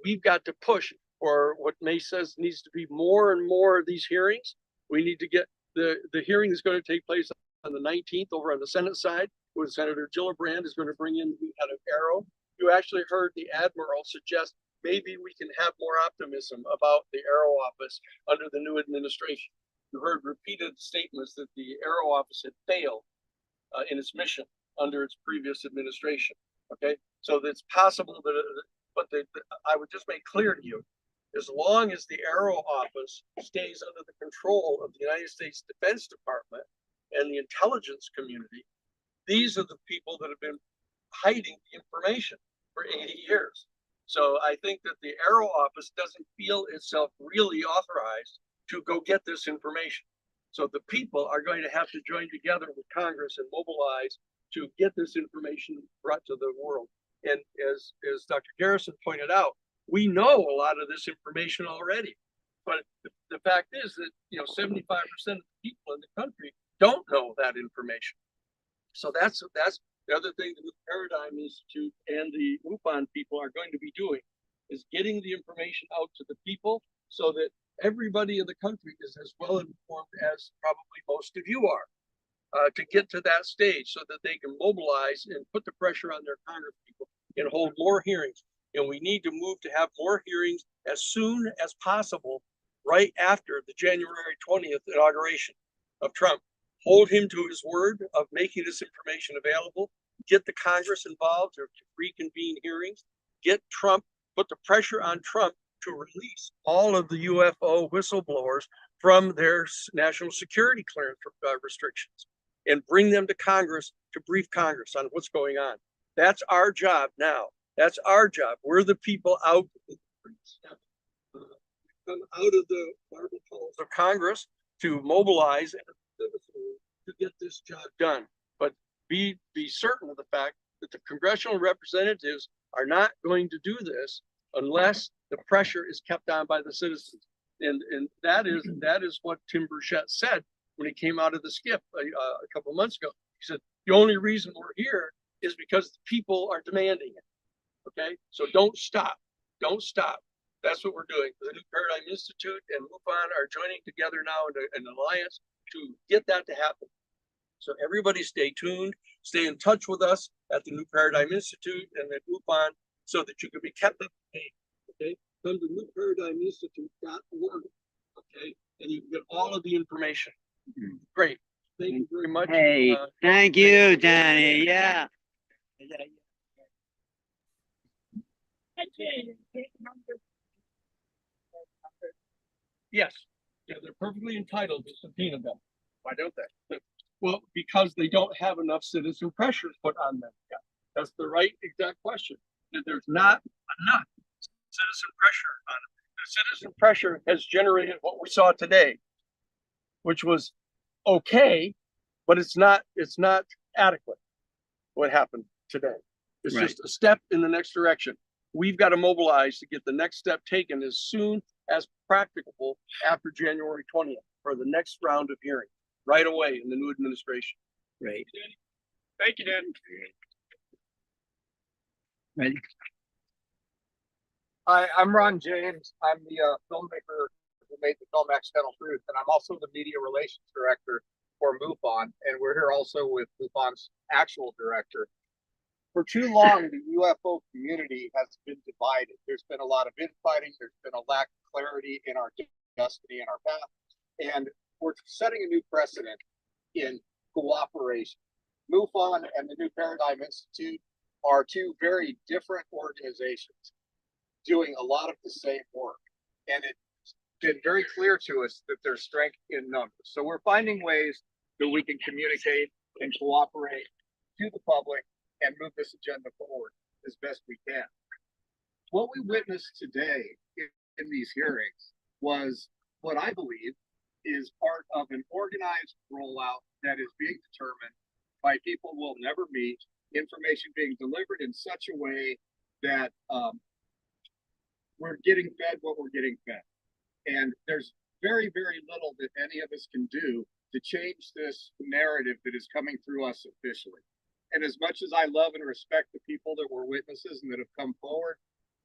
We've got to push for what Mace says needs to be more and more of these hearings. We need to get the hearing is going to take place on the 19th over on the Senate side, with Senator Gillibrand is going to bring in the head of Arrow. You actually heard the Admiral suggest maybe we can have more optimism about the Arrow office under the new administration. You heard repeated statements that the Arrow office had failed in its mission under its previous administration. Okay, so it's possible that, I would just make clear to you, as long as the Arrow office stays under the control of the United States Defense Department and the intelligence community, these are the people that have been hiding the information for 80 years. So I think that the Arrow office doesn't feel itself really authorized to go get this information. So the people are going to have to join together with Congress and mobilize to get this information brought to the world. And as Dr. Garrison pointed out, we know a lot of this information already. But the fact is that 75% of the people in the country don't know that information. So that's the other thing that the Paradigm Institute and the MUFON people are going to be doing, is getting the information out to the people so that everybody in the country is as well informed as probably most of you are, to get to that stage so that they can mobilize and put the pressure on their Congress people and hold more hearings. And we need to move to have more hearings as soon as possible, right after the January 20th inauguration of Trump. Hold him to his word of making this information available, get the Congress involved to reconvene hearings, get Trump, put the pressure on Trump to release all of the UFO whistleblowers from their national security clearance restrictions and bring them to Congress to brief Congress on what's going on. That's our job now. That's our job. We're the people out come out of the marble halls of Congress to mobilize to get this job done. But be certain of the fact that the congressional representatives are not going to do this unless the pressure is kept on by the citizens. And that is what Tim Burchett said when he came out of the skip a couple of months ago. He said, the only reason we're here is because the people are demanding it. Okay, so don't stop. Don't stop. That's what we're doing. The New Paradigm Institute and MUFON are joining together now in an alliance to get that to happen. So everybody stay tuned, stay in touch with us at the New Paradigm Institute and at MUFON so that you can be kept up to date. Okay, come to newparadigminstitute.org. Okay, and you can get all of the information. Great. Thank you very much. Hey, thank you, Danny. Yeah. Yes. Yeah, they're perfectly entitled to subpoena them. Why don't they? Well, because they don't have enough citizen pressure put on them yet. That's the right exact question. That there's not enough citizen pressure on them. The citizen pressure has generated what we saw today, which was okay, but it's not adequate. What happened today? It's just a step in the next direction. We've got to mobilize to get the next step taken as soon as practicable after January 20th for the next round of hearings, right away in the new administration. Right. Thank you, Dan. Ready? Hi, I'm Ron James. I'm the filmmaker who made the film Accidental Truth, and I'm also the media relations director for MUFON, and we're here also with MUFON's actual director. For too long, the UFO community has been divided. There's been a lot of infighting. There's been a lack of clarity in our destiny and our path. And we're setting a new precedent in cooperation. MUFON and the New Paradigm Institute are two very different organizations doing a lot of the same work. And it's been very clear to us that there's strength in numbers. So we're finding ways that we can communicate and cooperate to the public and move this agenda forward as best we can. What we witnessed today in these hearings was what I believe is part of an organized rollout that is being determined by people we'll never meet, information being delivered in such a way that we're getting fed what we're getting fed. And there's very, very little that any of us can do to change this narrative that is coming through us officially. And as much as I love and respect the people that were witnesses and that have come forward,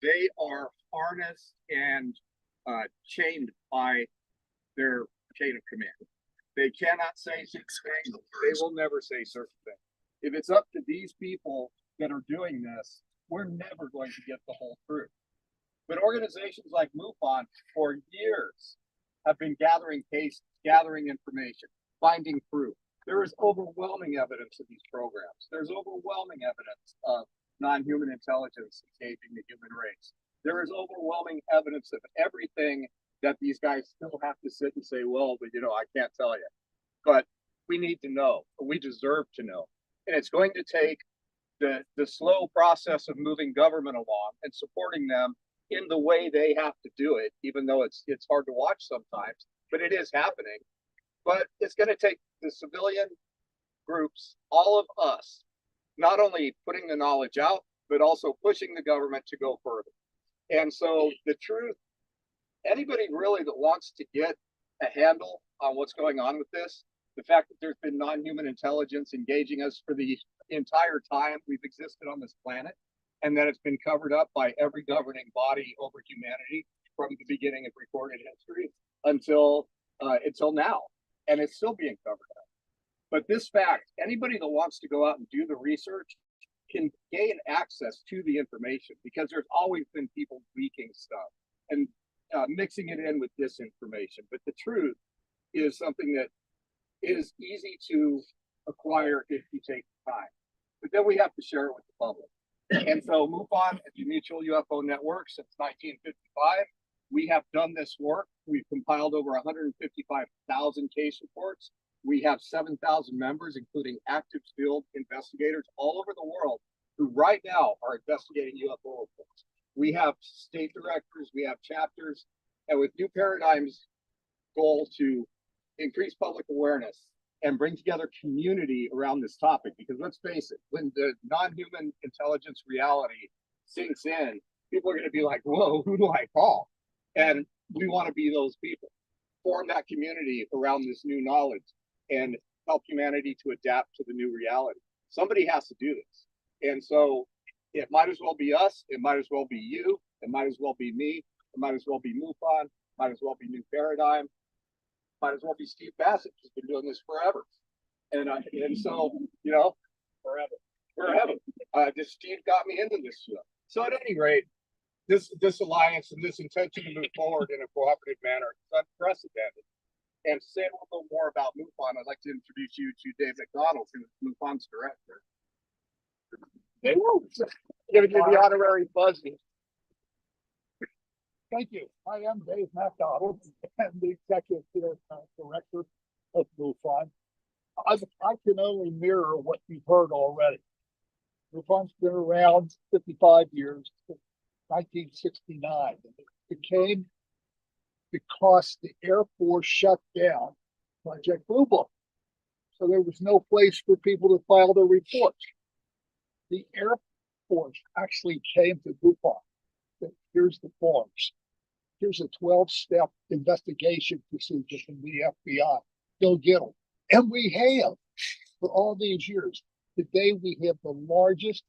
they are harnessed and chained by their chain of command. They cannot say certain things. They will never say certain things. If it's up to these people that are doing this, we're never going to get the whole truth. But organizations like MUFON for years have been gathering cases, gathering information, finding proof. There is overwhelming evidence of these programs. There's overwhelming evidence of non-human intelligence engaging the human race. There is overwhelming evidence of everything that these guys still have to sit and say, well, but I can't tell you. But we need to know, we deserve to know. And it's going to take the slow process of moving government along and supporting them in the way they have to do it, even though it's hard to watch sometimes, but it is happening. But it's going to take the civilian groups, all of us, not only putting the knowledge out, but also pushing the government to go further. And so the truth, anybody really that wants to get a handle on what's going on with this, the fact that there's been non-human intelligence engaging us for the entire time we've existed on this planet, and that it's been covered up by every governing body over humanity, from the beginning of recorded history until now, and it's still being covered up. But this fact, anybody that wants to go out and do the research can gain access to the information, because there's always been people leaking stuff and mixing it in with disinformation. But the truth is something that is easy to acquire if you take the time. But then we have to share it with the public. And so MUFON, the Mutual UFO Network, since 1955, we have done this work. We've compiled over 155,000 case reports. We have 7,000 members, including active field investigators all over the world, who right now are investigating UFO reports. We have state directors, we have chapters, and with New Paradigm's goal to increase public awareness and bring together community around this topic, because let's face it, when the non-human intelligence reality sinks in, people are going to be like, whoa, who do I call? And we want to be those people, form that community around this new knowledge and help humanity to adapt to the new reality. Somebody has to do this. And so it might as well be us. It might as well be you. It might as well be me. It might as well be MUFON. Might as well be New Paradigm. Might as well be Steve Bassett, who's been doing this forever. And so, you know, forever. This Steve got me into this stuff. So at any rate, this alliance and this intention to move forward in a cooperative manner is unprecedented. And to say a little more about MUFON, I'd like to introduce you to Dave McDonald, who's MUFON's director. Giving you the honorary buzzy. Thank you. I am Dave McDonald, and the executive director of MUFON. I can only mirror what you've heard already. MUFON's been around 55 years, since 1969. It came because the Air Force shut down Project Blue Book. So there was no place for people to file their reports. The Air Force actually came to MUFON. Here's the forms. Here's a 12-step investigation procedure from the FBI. Go get them. And we have for all these years. Today we have the largest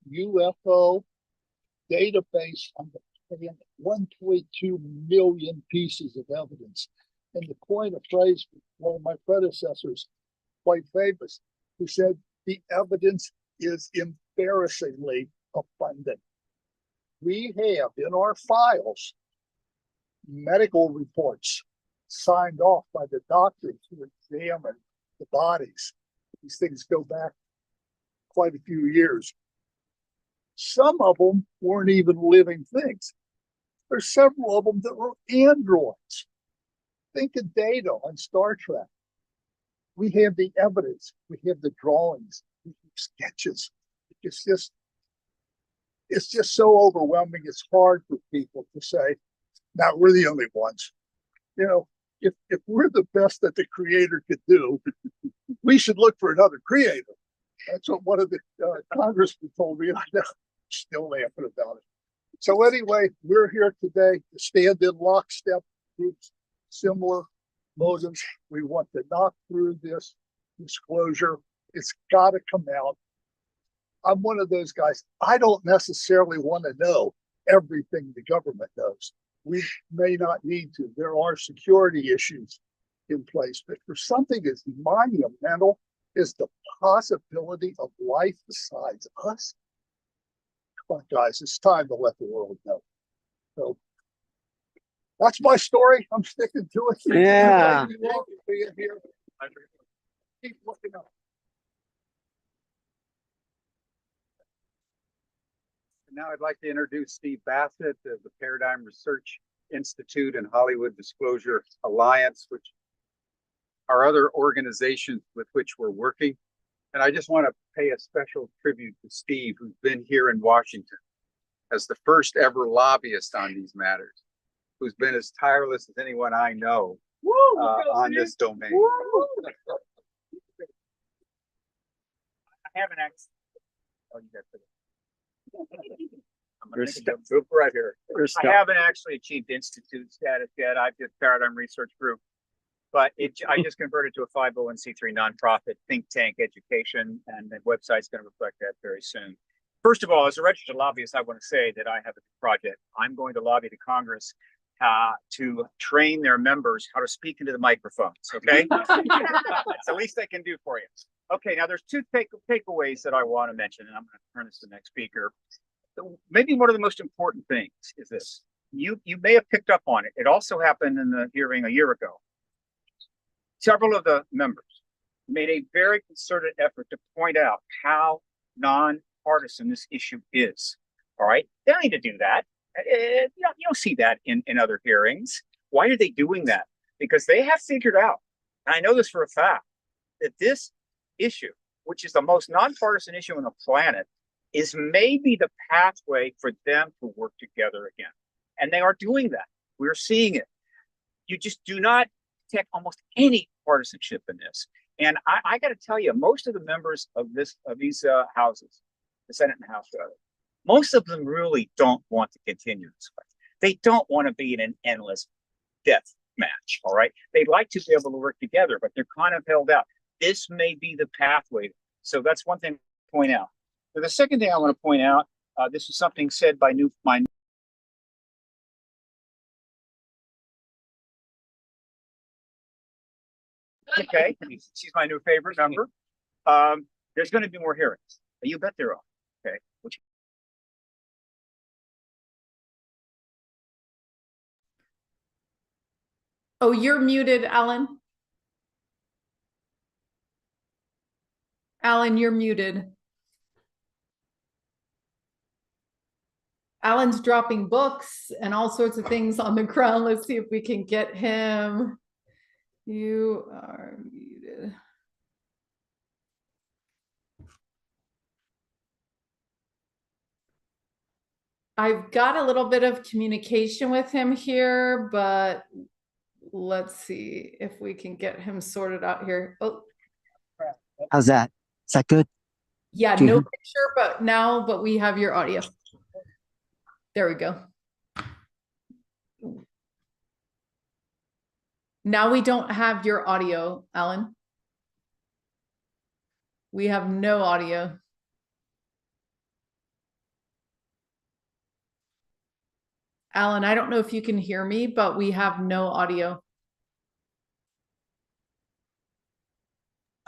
UFO database on the planet, 1.2 million pieces of evidence. And to coin a phrase, one of my predecessors, quite famous, who said, the evidence is embarrassingly abundant. We have in our files medical reports signed off by the doctors who examine the bodies. These things go back quite a few years. Some of them weren't even living things. There's several of them that were androids. Think of Data on Star Trek. We have the evidence. We have the drawings. We have sketches. It's just so overwhelming. It's hard for people to say, now we're the only ones. You know, if we're the best that the creator could do, we should look for another creator. That's what one of the congressmen told me. I'm still laughing about it. So anyway, we're here today to stand in lockstep groups, similar motives. We want to knock through this disclosure. It's got to come out. I'm one of those guys. I don't necessarily want to know everything the government knows. We may not need to. There are security issues in place, but for something as monumental as the possibility of life besides us, come on, guys, it's time to let the world know. So that's my story. I'm sticking to it. Yeah. Being here. Keep looking up. Now I'd like to introduce Steve Bassett of the Paradigm Research Institute and Hollywood Disclosure Alliance, which are other organizations with which we're working. And I just want to pay a special tribute to Steve, who's been here in Washington as the first ever lobbyist on these matters, who's been as tireless as anyone I know on this domain. I haven't actually. Oh, you got to. I'm going to move right here. I haven't actually achieved institute status yet. I've just Paradigm Research Group, but I just converted to a 501c3 nonprofit think tank education, and the website's going to reflect that very soon. First of all, as a registered lobbyist, I want to say that I have a project. I'm going to lobby the Congress to train their members how to speak into the microphones. Okay, it's the least they can do for you. Okay, now there's two takeaways that I want to mention, and I'm going to turn this to the next speaker. Maybe one of the most important things is this. You may have picked up on it. It also happened in the hearing a year ago. Several of the members made a very concerted effort to point out how nonpartisan this issue is. All right, they don't need to do that. You don't see that in other hearings. Why are they doing that? Because they have figured out, and I know this for a fact, that this issue, which is the most nonpartisan issue on the planet, is maybe the pathway for them to work together again. And they are doing that. We're seeing it. You just do not detect almost any partisanship in this. And I got to tell you, most of the members of these houses, the Senate and House, rather, most of them really don't want to continue this way. They don't want to be in an endless death match. All right. They'd like to be able to work together, but they're kind of held out. This may be the pathway. So that's one thing to point out. So the second thing I want to point out, this is something said by my okay, she's my new favorite member. There's going to be more hearings. You bet there are. Okay. Oh, you're muted, Alan. Alan, you're muted. Alan's dropping books and all sorts of things on the ground. Let's see if we can get him. You are muted. I've got a little bit of communication with him here, but let's see if we can get him sorted out here. Oh, how's that? Is that good? Yeah, no picture, but we have your audio. There we go. Now we don't have your audio, Alan. We have no audio. Alan, I don't know if you can hear me, but we have no audio.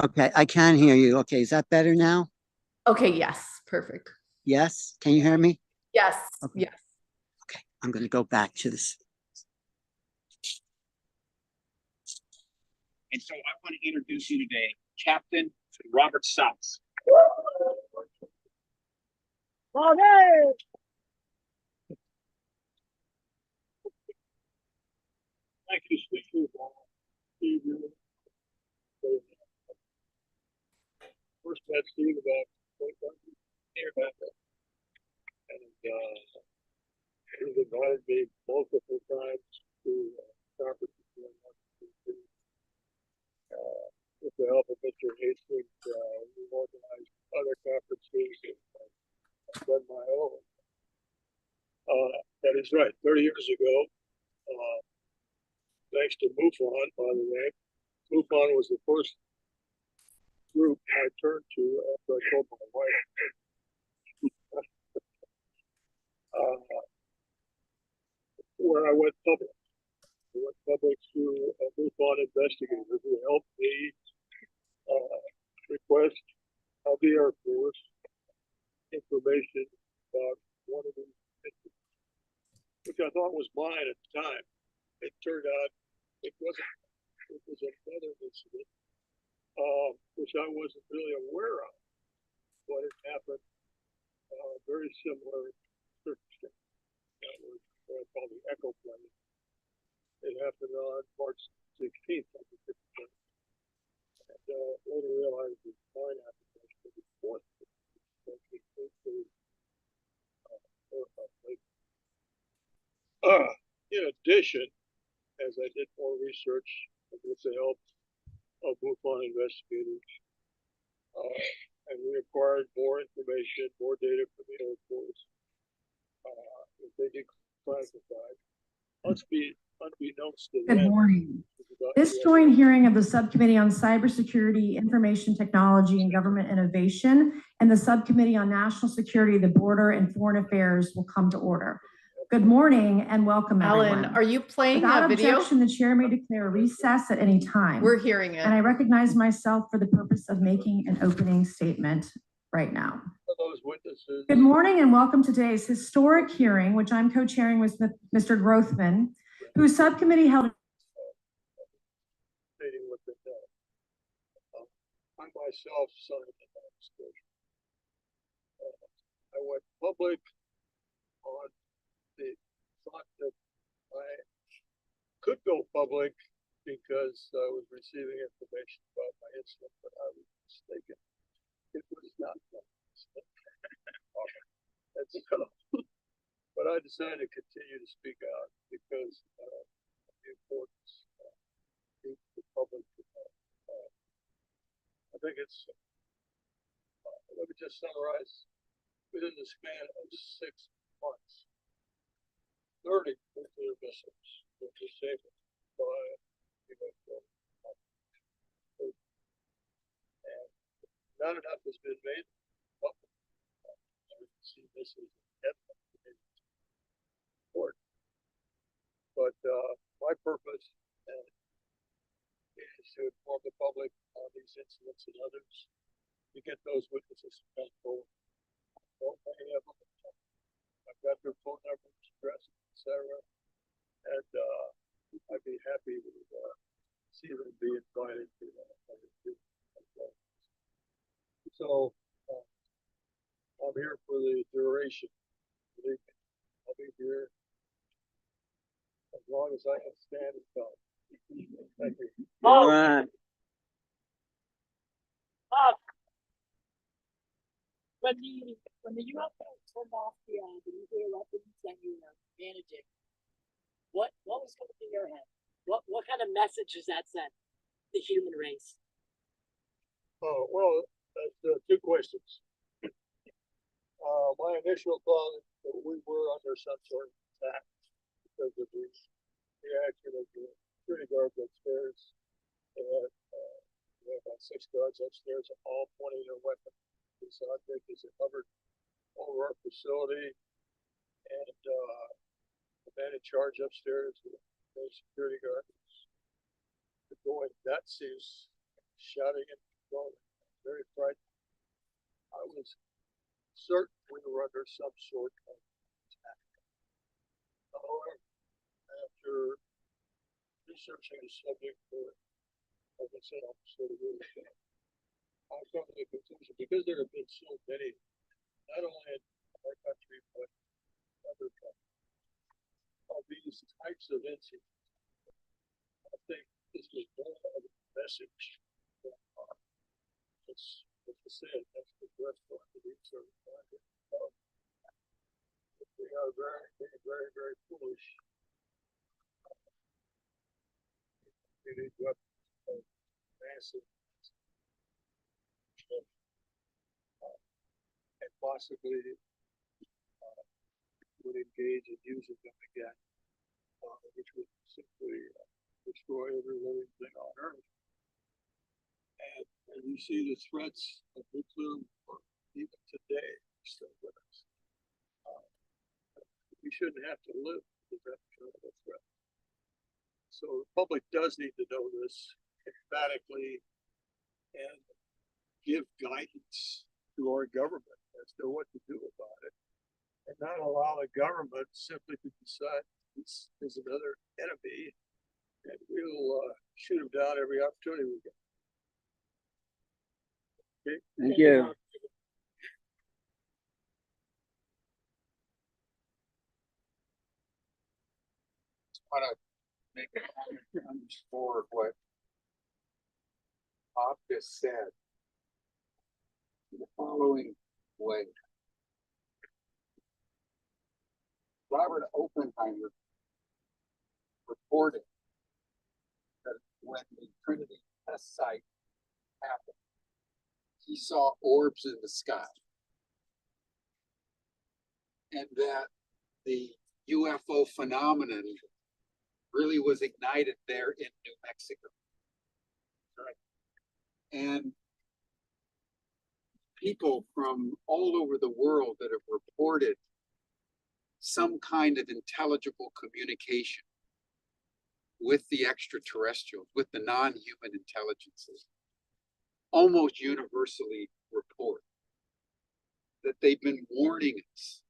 Okay, I can hear you. Okay, is that better now? Okay, yes, perfect. Yes, can you hear me? Yes, okay. Yes. Okay, I'm going to go back to this. And so I want to introduce you today, Captain Robert South. Okay. Thank you, Speaker. First, met Steve about near about that. And he's invited me multiple times to conferences with the help of Mr. Hastings. We organized other conferences and I've done my own. That is right. 30 years ago, thanks to MUFON, by the way, MUFON was the first group I turned to after I told my wife. Where I went public. I went public through MUFON investigators who helped me request of the Air Force information about one of these incidents, which I thought was mine at the time. It turned out it wasn't. It was another incident, which I wasn't really aware of, but it happened very similar circumstance. That was what I call the echo plane. It happened on March 16th, I think, and later realized it was mine application before. In addition, as I did more research with the help of MUFON investigators, and we acquired more information, more data from the Air Force, if they declassified. Unbeknownst to them. Good morning. This joint hearing of the Subcommittee on Cybersecurity, Information Technology, and Government Innovation and the Subcommittee on National Security, the Border, and Foreign Affairs will come to order. Good morning and welcome, everyone. Alan, are you playing Without a video? objection, the chair may declare a recess at any time. We're hearing it. And I recognize myself for the purpose of making an opening statement right now. For those witnesses. Good morning and welcome to today's historic hearing, which I'm co-chairing with Mr. Grothman, whose subcommittee held. Stating what they know. I myself signed the non-disclosure. I went public on the thought that I could go public because I was receiving information about my incident, but I was mistaken. It was not my incident. But I decided to continue to speak out because of the importance of the public. I think it's, let me just summarize, within the span of 6 months, 30 nuclear missiles were disabled by UFO. And not enough has been made public. See this as evidence important. But my purpose is to inform the public on these incidents and others, to get those witnesses to come forward. Many of them, I've got their phone numbers, addresses, etc. And I'd be happy to see them be invited to that. So I'm here for the duration. Believe me, I'll be here as long as I can stand and talk. Thank you. All right. When the UFO turned off the nuclear weapons and you were managing, what was going through your head? What kind of message does that send the human race? Oh well, that's 2 questions. My initial thought is that we were under some sort of attack because of the reaction of the security guards upstairs. And we have about 6 guards upstairs, all pointing their weapons. This object is hovered over our facility, and the man in charge upstairs, the security guards, going nuts. He was shouting and going very frightened. I was certain we were under some sort of attack. However, after researching the subject for, like I said, almost 30 years, I've come to the conclusion, because there have been so many, not only in our country, but other countries, of these types of incidents. I think this is more of a message from it's to say it, that's the rest of the research. We are very, very, very, very foolish. We need weapons of massive and possibly would engage in using them again, which would simply destroy every living thing on Earth. And you see the threats of nuclear war even today still with us. We shouldn't have to live with that kind of a threat. So the public does need to know this emphatically and give guidance to our government as to what to do about it, and not allow the government simply to decide this is another enemy and we'll shoot them down every opportunity we get. Okay. Thank you. I want to make it underscore what Bob just said in the following way. Robert Oppenheimer reported that when the Trinity test site happened, he saw orbs in the sky, and that the UFO phenomenon really was ignited there in New Mexico. Right. And people from all over the world that have reported some kind of intelligible communication with the extraterrestrials, with the non-human intelligences, almost universally report that they've been warning us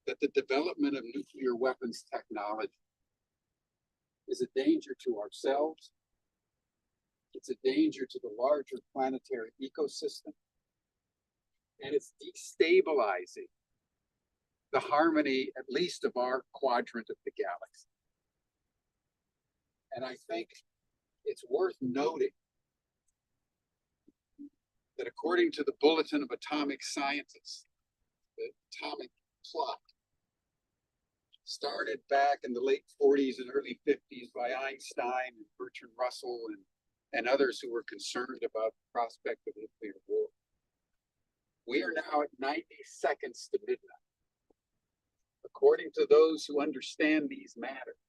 that the development of nuclear weapons technology is a danger to ourselves. It's a danger to the larger planetary ecosystem, and it's destabilizing the harmony, at least of our quadrant of the galaxy. And I think it's worth noting that according to the Bulletin of Atomic Scientists, the atomic clock started back in the late 40s and early 50s by Einstein and Bertrand Russell and others who were concerned about the prospect of nuclear war. We are now at 90 seconds to midnight. According to those who understand these matters,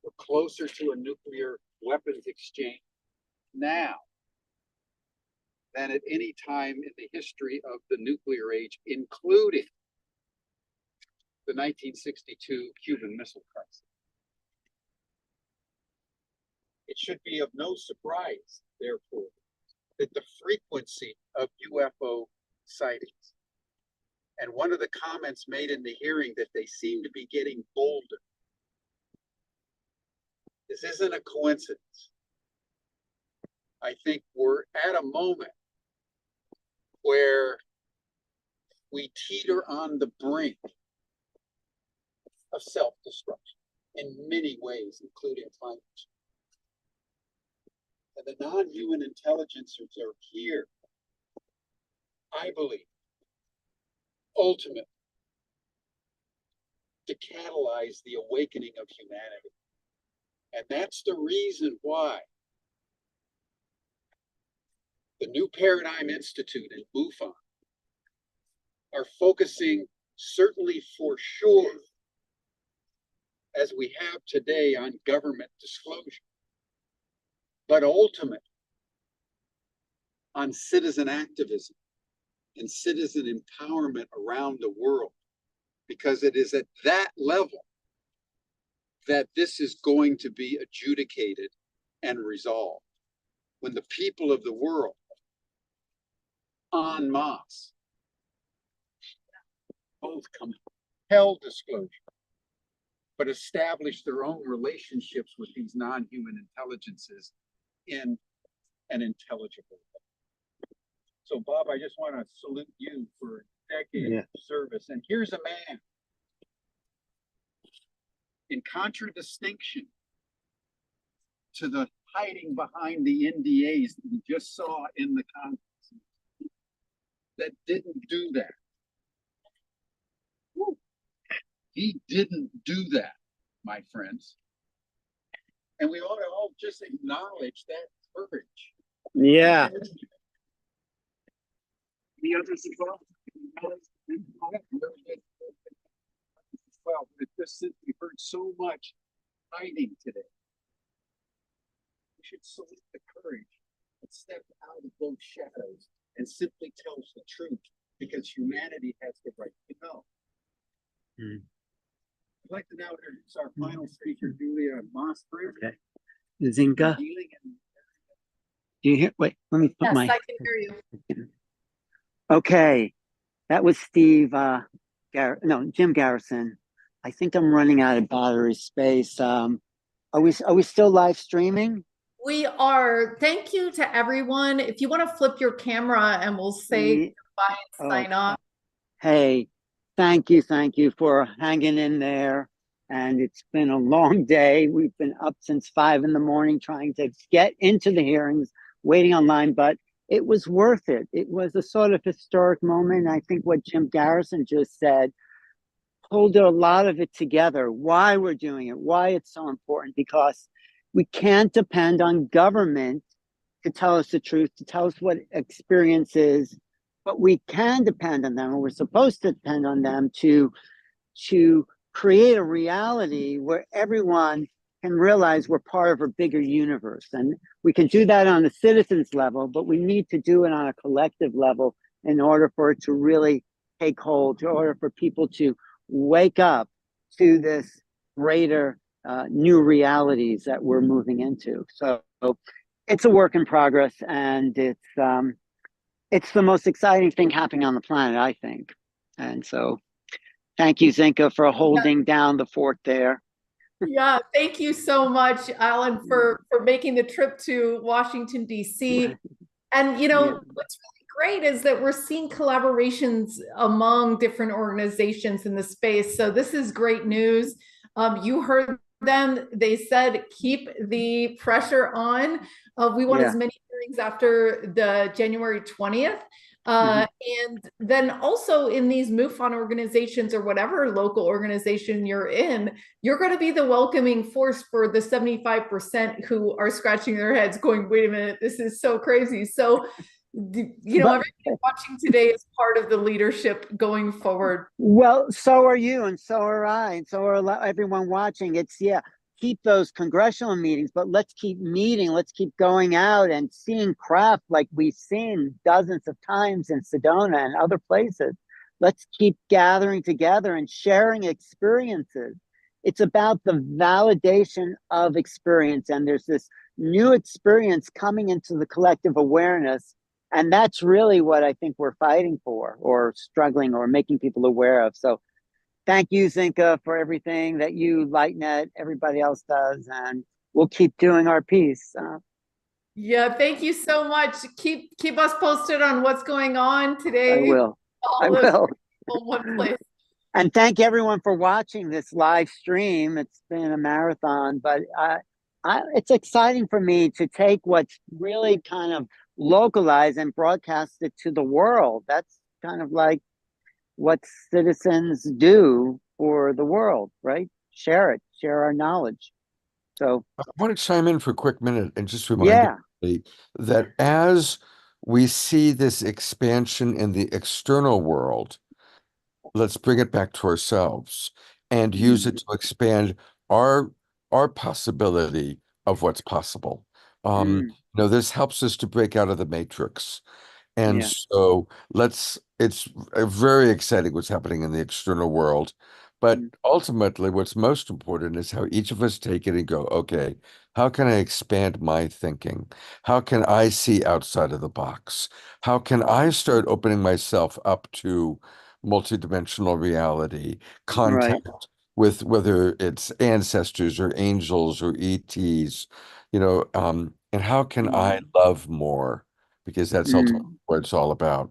we're closer to a nuclear weapons exchange now than at any time in the history of the nuclear age, including the 1962 Cuban Missile Crisis. It should be of no surprise, therefore, that the frequency of UFO sightings, and one of the comments made in the hearing that they seem to be getting bolder. This isn't a coincidence. I think we're at a moment where we teeter on the brink of self-destruction in many ways, including climate change. And the non-human intelligences are here, I believe, ultimately, to catalyze the awakening of humanity. And that's the reason why the New Paradigm Institute and MUFON are focusing, certainly for sure, as we have today, on government disclosure, but ultimately on citizen activism and citizen empowerment around the world, because it is at that level that this is going to be adjudicated and resolved. When the people of the world, en masse, both compel disclosure, but establish their own relationships with these non-human intelligences in an intelligible way. So, Bob, I just want to salute you for decades of service. And here's a man, in contradistinction to the hiding behind the NDAs that we just saw in the Congress, that didn't do that. He didn't do that, my friends. And we ought to all just acknowledge that courage. Yeah. The others as well. Well, but just since we've heard so much hiding today, we should salute the courage and step out of those shadows and simply tell us the truth, because humanity has the right to know. I'd like to now introduce our final speaker, Julia Mossberg. Okay. Zenka. Do you hear? Wait, let me put yes, my. I can hear you. Okay, that was Jim Garrison. I think I'm running out of battery space. Are we still live streaming? We are. Thank you to everyone. If you want to flip your camera and we'll say goodbye and sign off. Hey, thank you for hanging in there. And it's been a long day. We've been up since 5 in the morning trying to get into the hearings, waiting online, but it was worth it. It was a sort of historic moment. I think what Jim Garrison just said pulled a lot of it together, why we're doing it, why it's so important, because we can't depend on government to tell us the truth, to tell us what experience is, but we can depend on them, and we're supposed to depend on them to create a reality where everyone can realize we're part of a bigger universe. And we can do that on the citizens level, but we need to do it on a collective level in order for it to really take hold, in order for people to wake up to this greater new realities that we're moving into. So it's a work in progress, and it's the most exciting thing happening on the planet, I think. And so thank you, Zenka, for holding down the fort there. Yeah, thank you so much, Alan, for making the trip to Washington, D.C. And, you know, what's really great is that we're seeing collaborations among different organizations in the space. So this is great news. You heard them. They said, keep the pressure on. We want as many hearings after the January 20th. And then also in these MUFON organizations or whatever local organization you're in, you're going to be the welcoming force for the 75% who are scratching their heads going, wait a minute, this is so crazy. So, you know, everybody watching today is part of the leadership going forward. Well, so are you, and so are I, and so are everyone watching. It's, keep those congressional meetings, but let's keep meeting. Let's keep going out and seeing craft like we've seen dozens of times in Sedona and other places. Let's keep gathering together and sharing experiences. It's about the validation of experience. And there's this new experience coming into the collective awareness. And that's really what I think we're fighting for, or struggling, or making people aware of. So thank you, Zenka, for everything that you, LightNet, everybody else does, and we'll keep doing our piece. Yeah, thank you so much. Keep us posted on what's going on today. I will. I will. One place. And thank everyone for watching this live stream. It's been a marathon, but it's exciting for me to take what's really kind of localized and broadcast it to the world. That's kind of like what citizens do for the world, right? Share our knowledge. So I want to chime in for a quick minute and just remind everybody that as we see this expansion in the external world, let's bring it back to ourselves and use it to expand our possibility of what's possible. You know, this helps us to break out of the matrix. And so it's very exciting what's happening in the external world. But ultimately, what's most important is how each of us take it and go, okay, how can I expand my thinking? How can I see outside of the box? How can I start opening myself up to multidimensional reality, contact with whether it's ancestors or angels or ETs, you know, and how can I love more? Because that's ultimately what it's all about.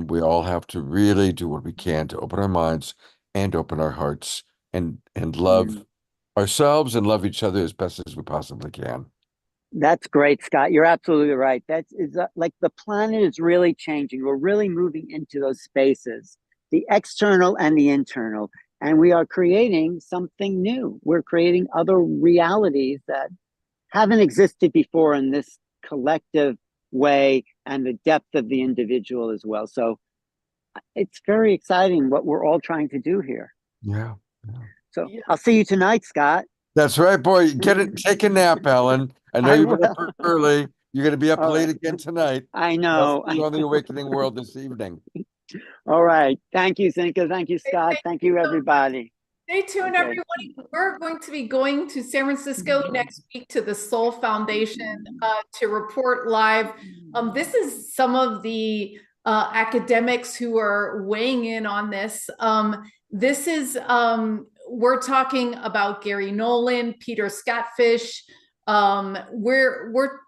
We all have to really do what we can to open our minds and open our hearts and love ourselves and love each other as best as we possibly can. That's great, Scott. You're absolutely right. That's like the planet is really changing. We're really moving into those spaces, the external and the internal, and we are creating something new. We're creating other realities that haven't existed before in this collective way, and the depth of the individual as well. So it's very exciting what we're all trying to do here. Yeah. So I'll see you tonight, Scott. That's right, boy. Take a nap, Alan. I know you've been up early. You're going to be up late again tonight. I know. You're on the Awakening World this evening. All right. Thank you, Zenka. Thank you, Scott. Thank you, everybody. Stay tuned, everyone. We're going to be going to San Francisco next week to the Soul Foundation to report live. This is some of the academics who are weighing in on this. This is, we're talking about Gary Nolan, Peter Scatfish.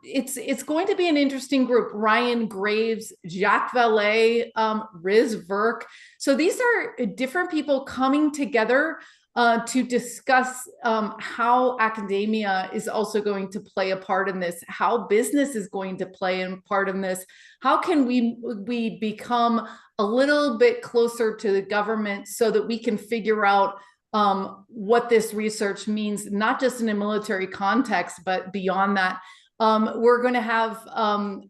It's going to be an interesting group. Ryan Graves, Jacques Vallée, Riz Verk. So these are different people coming together to discuss how academia is also going to play a part in this, how business is going to play a part in this. How can we become a little bit closer to the government so that we can figure out what this research means, not just in a military context, but beyond that. We're going to have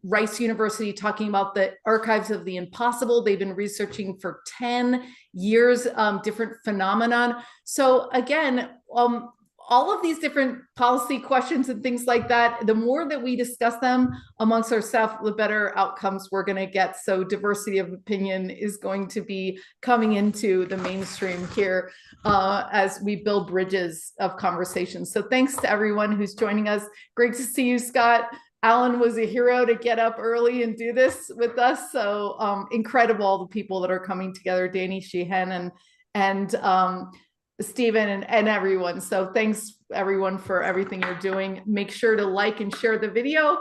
Rice University talking about the archives of the impossible. They've been researching for 10 years, different phenomenon. So again, all of these different policy questions and things like that, the more that we discuss them amongst ourselves, the better outcomes we're going to get. So diversity of opinion is going to be coming into the mainstream here as we build bridges of conversation. So thanks to everyone who's joining us. Great to see you, Scott. Alan was a hero to get up early and do this with us. So incredible, all the people that are coming together, Danny Sheehan and Stephen and everyone. So thanks everyone for everything you're doing. Make sure to like and share the video.